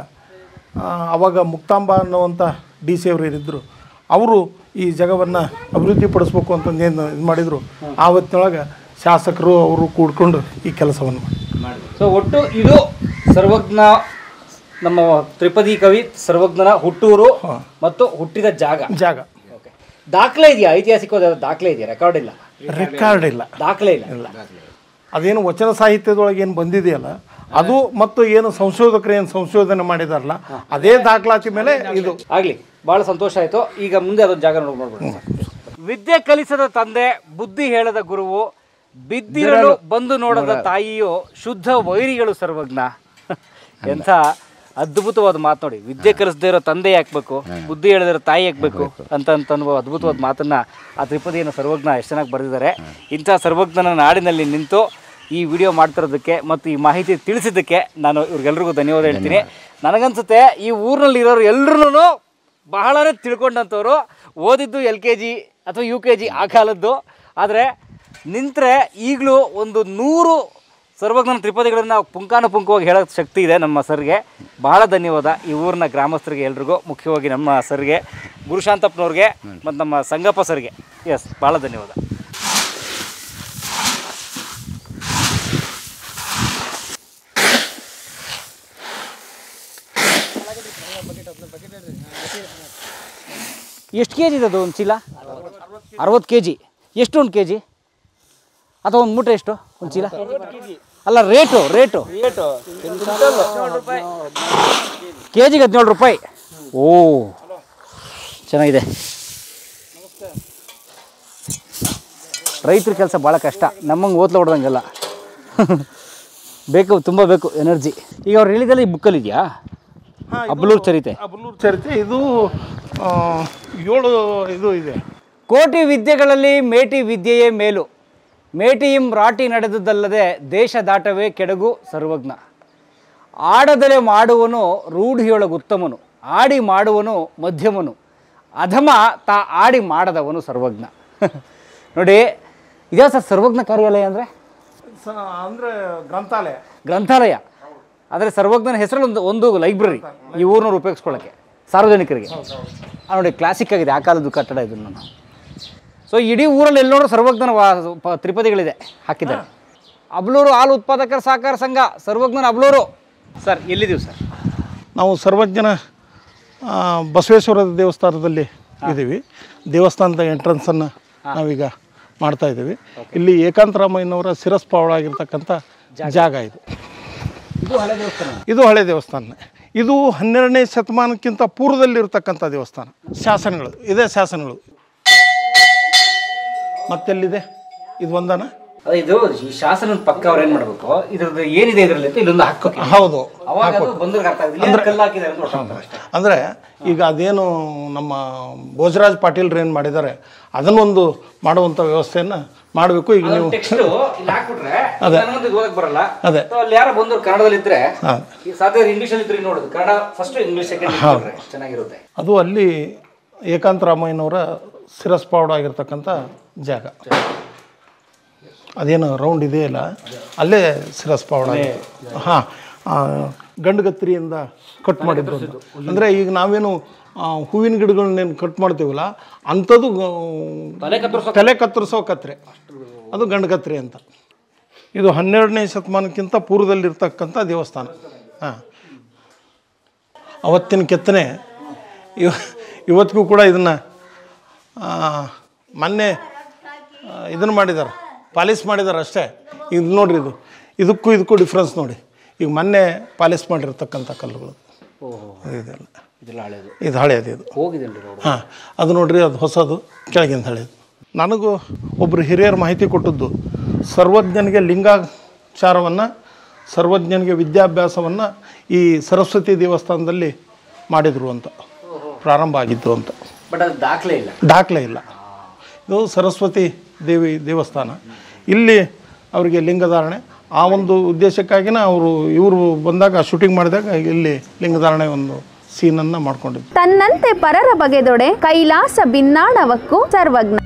ಆವಾಗ ಮುಕ್ತಾಂಬ ಅನ್ನುವಂಥ DC ಅವರು ಏನಿದ್ದರು, ಅವರು ಈ ಜಾಗವನ್ನು ಅಭಿವೃದ್ಧಿಪಡಿಸ್ಬೇಕು ಅಂತಂದೇನು ಇದು ಮಾಡಿದರು. ಆವತ್ತಿನೊಳಗೆ ಶಾಸಕರು ಅವರು ಕೂಡ್ಕೊಂಡು ಈ ಕೆಲಸವನ್ನು ಮಾಡಿದರು. ಸೊ ಒಟ್ಟು ಇದು ಸರ್ವಜ್ಞ, ನಮ್ಮ ತ್ರಿಪದಿ ಕವಿ ಸರ್ವಜ್ಞನ ಹುಟ್ಟೂರು ಮತ್ತು ಹುಟ್ಟಿದ ಜಾಗ. ಓಕೆ. ದಾಖಲೆ ಇದೆಯಾ? ಐತಿಹಾಸಿಕವಾದ ದಾಖಲೆ ಇದೆಯಾ? ರೆಕಾರ್ಡ್ ಇಲ್ಲ. ದಾಖಲೆ ಇಲ್ಲ. ಅದೇನು ವಚನ ಸಾಹಿತ್ಯದೊಳಗೆ ಏನು ಬಂದಿದೆಯಲ್ಲ ಅದು, ಮತ್ತು ಏನು ಸಂಶೋಧಕರು ಏನು ಸಂಶೋಧನೆ ಮಾಡಿದಾರಲ್ಲ ಅದೇ ದಾಖಲಾತಿ ಮೇಲೆ ಇದು ಆಗಲಿ. ಭಾಳ ಸಂತೋಷ ಆಯಿತು. ಈಗ ಮುಂದೆ ಅದೊಂದು ಜಾಗ ನೋಡ್ಬಿಡೋಣ. ವಿದ್ಯೆ ಕಲಿಸದ ತಂದೆ, ಬುದ್ಧಿ ಹೇಳದ ಗುರುವು, ಬಿದ್ದಿರಲು ಬಂದು ನೋಡದ ತಾಯಿಯು, ಶುದ್ಧ ವೈರಿಗಳು ಸರ್ವಜ್ಞ. ಎಂಥ ಅದ್ಭುತವಾದ ಮಾತು ನೋಡಿ. ವಿದ್ಯೆ ಕಲಿಸದೇ ಇರೋ ತಂದೆ ಯಾಕಬೇಕು, ಬುದ್ಧಿ ಹೇಳಿದಿರೋ ತಾಯಿ ಯಾಕಬೇಕು ಅಂತನ್ನುವ ಅದ್ಭುತವಾದ ಮಾತನ್ನು ಆ ತ್ರಿಪದಿಯನ್ನು ಸರ್ವಜ್ಞ ಎಷ್ಟು ಚೆನ್ನಾಗಿ ಬರೆದಿದ್ದಾರೆ. ಇಂಥ ಸರ್ವಜ್ಞನ ನಾಡಿನಲ್ಲಿ ನಿಂತು ಈ ವಿಡಿಯೋ ಮಾಡ್ತಿರೋದಕ್ಕೆ ಮತ್ತು ಈ ಮಾಹಿತಿ ತಿಳಿಸಿದ್ದಕ್ಕೆ ನಾನು ಇವ್ರಿಗೆಲ್ರಿಗೂ ಧನ್ಯವಾದ ಹೇಳ್ತೀನಿ. ನನಗನ್ಸುತ್ತೆ ಈ ಊರಿನಲ್ಲಿ ಇರೋರು ಎಲ್ಲರೂ ಬಹಳನೇ ತಿಳ್ಕೊಂಡಂಥವ್ರು, ಓದಿದ್ದು LKG ಅಥವಾ UKG ಆ ಕಾಲದ್ದು. ಆದರೆ ನಿಂತರೆ ಈಗಲೂ ಒಂದು 100 ಸರ್ವಜ್ಞನ ತ್ರಿಪದಿಗಳನ್ನು ಪುಂಖಾನುಪುಂಖವಾಗಿ ಹೇಳೋ ಶಕ್ತಿ ಇದೆ ನಮ್ಮ ಸರ್ಗೆ. ಬಹಳ ಧನ್ಯವಾದ ಈ ಊರಿನ ಗ್ರಾಮಸ್ಥರಿಗೆ ಎಲ್ರಿಗೂ, ಮುಖ್ಯವಾಗಿ ನಮ್ಮ ಸರ್ಗೆ, ಗುರುಶಾಂತಪ್ಪನವ್ರಿಗೆ ಮತ್ತು ನಮ್ಮ ಸಂಗಪ್ಪ ಸರ್ಗೆ. ಎಸ್, ಭಾಳ ಧನ್ಯವಾದ. ಎಷ್ಟು ಕೆ ಜಿ ಇದೆ ಅದು ಒಂದು ಚೀಲ? 60 kg. ಎಷ್ಟು ಒಂದು ಕೆ ಜಿ ಅಥವಾ ಒಂದು ಮೂಟೆ ಎಷ್ಟು ಒಂದು ಚೀಲ? ಅಲ್ಲ, ರೇಟು ಕೆ ಜಿಗೆ 17 ರೂಪಾಯಿ. ಓ, ಚೆನ್ನಾಗಿದೆ. ರೈತರ ಕೆಲಸ ಭಾಳ ಕಷ್ಟ, ನಮ್ಮಂಗೆ ಓದ್ಲ ಹೊಡ್ದಂಗೆಲ್ಲ ಬೇಕು, ತುಂಬ ಬೇಕು ಎನರ್ಜಿ. ಈಗ ಅವ್ರು ಹೇಳಿದಲ್ಲಿ ಈ ಬುಕ್ಕಲ್ಲಿ ಇದೆಯಾ ಅಬ್ಲೂರು ಚರಿತೆ? ಅಬ್ಲೂರು ಚರಿತೆ ಇದು 7 ಇದು ಇದೆ. ಕೋಟಿ ವಿದ್ಯೆಗಳಲ್ಲಿ ಮೇಟಿ ವಿದ್ಯೆಯೇ ಮೇಲು, ಮೇಟಿಯಂ ರಾಟಿ ನಡೆದುದಲ್ಲದೆ ದೇಶ ದಾಟವೇ ಕೆಡಗು ಸರ್ವಜ್ಞ. ಆಡದಲೆ ಮಾಡುವನು ರೂಢಿಯೊಳಗೆ ಉತ್ತಮನು, ಆಡಿ ಮಾಡುವನು ಮಧ್ಯಮನು, ಅಧಮ ತಾ ಆಡಿ ಮಾಡದವನು ಸರ್ವಜ್ಞ. ನೋಡಿ, ಇದೇ ಸರ್ ಸರ್ವಜ್ಞ ಕಾರ್ಯಾಲಯ ಅಂದರೆ ಅಂದರೆ ಗ್ರಂಥಾಲಯ. ಆದರೆ ಸರ್ವಜ್ಞನ ಹೆಸರಲ್ಲಿ ಒಂದು ಲೈಬ್ರರಿ ಈ ಊರಿನವ್ರು ಉಪಯೋಗಿಸ್ಕೊಳ್ಳೋಕ್ಕೆ, ಸಾರ್ವಜನಿಕರಿಗೆ. ನೋಡಿ, ಕ್ಲಾಸಿಕ್ ಆಗಿದೆ ಆ ಕಾಲದ ಕಟ್ಟಡ ಇದು. ನಾನು ಸೊ ಇಡೀ ಊರಲ್ಲಿ ಎಲ್ಲಿ ನೋಡ್ರು ಸರ್ವಜ್ಞನ ತ್ರಿಪದಿಗಳಿದೆ ಹಾಕಿದ್ದಾರೆ. ಅಬ್ಲೂರು ಹಾಲು ಉತ್ಪಾದಕರ ಸಹಕಾರ ಸಂಘ, ಸರ್ವಜ್ಞನ ಅಬ್ಲೂರು. Sir, ಎಲ್ಲಿದ್ದೀವಿ sir? ನಾವು ಸರ್ವಜ್ಞನ ಬಸವೇಶ್ವರ ದೇವಸ್ಥಾನದಲ್ಲಿ ಇದ್ದೀವಿ. ದೇವಸ್ಥಾನದ ಎಂಟ್ರೆನ್ಸನ್ನು ನಾವೀಗ ಮಾಡ್ತಾ ಇದ್ದೀವಿ. ಇಲ್ಲಿ ಏಕಾಂತರಾಮಯ್ಯನವರ ಶಿರಸ್ಪಾವಳಾಗಿರ್ತಕ್ಕಂಥ ಜಾಗ ಇದು. ಇದು ಹಳೆ ದೇವಸ್ಥಾನ. ಇದು 12ನೇ ಶತಮಾನಕ್ಕಿಂತ ಪೂರ್ವದಲ್ಲಿರ್ತಕ್ಕಂಥ ದೇವಸ್ಥಾನ. ಶಾಸನಗಳು ಇದೇ ಶಾಸನಗಳು. ಮತ್ತೆಲ್ಲಿದೆ? ಇದು ಒಂದನ. ಇದು ಈ ಶಾಸನದ ಪಕ್ಕ ಅವ್ರು ಏನು ಮಾಡಬೇಕು, ಇದ್ರದ್ದು ಏನಿದೆ ಇದರಲ್ಲಿ ಇಲ್ಲೊಂದು ಹಾಕೋಕೆ. ಹೌದು, ಅಂದರೆ ಈಗ ಅದೇನು ನಮ್ಮ ಭೋಜರಾಜ್ ಪಾಟೀಲ್ರು ಏನು ಮಾಡಿದ್ದಾರೆ ಅದನ್ನೊಂದು ಮಾಡುವಂಥ ವ್ಯವಸ್ಥೆಯನ್ನು ಮಾಡಬೇಕು. ಈಗ ನೀವು ಅದೇ ಅದೇ ಯಾರು ಬಂದರು ಕನ್ನಡದಲ್ಲಿದ್ದರೆ ಸಾಧ್ಯ ಇಂಗ್ಲೀಷಲ್ಲಿ ಇದ್ರೆ ನೋಡೋದು, ಕನ್ನಡ ಫಸ್ಟ್ ಇಂಗ್ಲೀಷ್ ಸೆಕೆಂಡ್ ಚೆನ್ನಾಗಿರುತ್ತೆ. ಅದು ಅಲ್ಲಿ ಏಕಾಂತರಾಮಯ್ಯನವರ ಶಿರಸ್ಪಾವಡ ಆಗಿರ್ತಕ್ಕಂಥ ಜಾಗ. ಅದೇನು ರೌಂಡ್ ಇದೆಯಲ್ಲ ಅಲ್ಲೇ ಶಿರಸ್ಪಾವಡ. ಹಾಂ, ಗಂಡುಗತ್ತರಿಯಿಂದ ಕಟ್ ಮಾಡಿದ್ರು. ಅಂದರೆ ಈಗ ನಾವೇನು ಹೂವಿನ ಗಿಡಗಳನ್ನೇನು ಕಟ್ ಮಾಡ್ತೀವಲ್ಲ ಅಂಥದ್ದು ತಲೆ ಕತ್ತರಿಸೋ ಕತ್ರೆ, ಅದು ಗಂಡುಗತ್ತರಿ ಅಂತ. ಇದು 12ನೇ ಶತಮಾನಕ್ಕಿಂತ ಪೂರ್ವದಲ್ಲಿರ್ತಕ್ಕಂಥ ದೇವಸ್ಥಾನ. ಹಾಂ, ಅವತ್ತಿನ ಕೆತ್ತನೆ ಇವತ್ತಿಗೂ ಕೂಡ ಇದನ್ನು ಮೊನ್ನೆ ಇದನ್ನು ಮಾಡಿದ್ದಾರೆ, ಪಾಲಿಸ್ ಮಾಡಿದ್ದಾರೆ ಅಷ್ಟೇ. ಇದು ನೋಡಿರಿ, ಇದಕ್ಕೂ ಡಿಫ್ರೆನ್ಸ್ ನೋಡಿ. ಈಗ ಮೊನ್ನೆ ಪಾಲಿಸ್ ಮಾಡಿರ್ತಕ್ಕಂಥ ಕಲ್ಲುಗಳು ಇದೆಲ್ಲ. ಇದು ಹಳೆಯದು. ಇದು ಹಾಂ, ಅದು ನೋಡ್ರಿ, ಅದು ಹೊಸದು, ಕೆಳಗಿಂದ ಹಳೆಯದು. ನನಗೂ ಒಬ್ಬರು ಹಿರಿಯರು ಮಾಹಿತಿ ಕೊಟ್ಟದ್ದು, ಸರ್ವಜ್ಞನಿಗೆ ಲಿಂಗಾಚಾರವನ್ನು, ಸರ್ವಜ್ಞನಿಗೆ ವಿದ್ಯಾಭ್ಯಾಸವನ್ನು ಈ ಸರಸ್ವತಿ ದೇವಸ್ಥಾನದಲ್ಲಿ ಮಾಡಿದರು ಅಂತ, ಪ್ರಾರಂಭ ಆಗಿತ್ತು ಅಂತ. ಬಟ್ ಅದು ದಾಖಲೆ ಇಲ್ಲ. ಇದು ಸರಸ್ವತಿ ದೇವಿ ದೇವಸ್ಥಾನ. ಇಲ್ಲಿ ಅವರಿಗೆ ಲಿಂಗಧಾರಣೆ, ಆ ಒಂದು ಉದ್ದೇಶಕ್ಕಾಗಿನ ಇವರು ಬಂದಾಗ ಶೂಟಿಂಗ್ ಮಾಡಿದಾಗ ಇಲ್ಲಿ ಲಿಂಗಧಾರಣೆ ಒಂದು ಸೀನನ್ನು ಮಾಡ್ಕೊಂಡಿದ್ದು. ತನ್ನಂತೆ ಪರರ ಬಗೆದೊಡೆ ಕೈಲಾಸ ಭಿನ್ನಾಣವಕ್ಕೂ ಸರ್ವಜ್ಞ.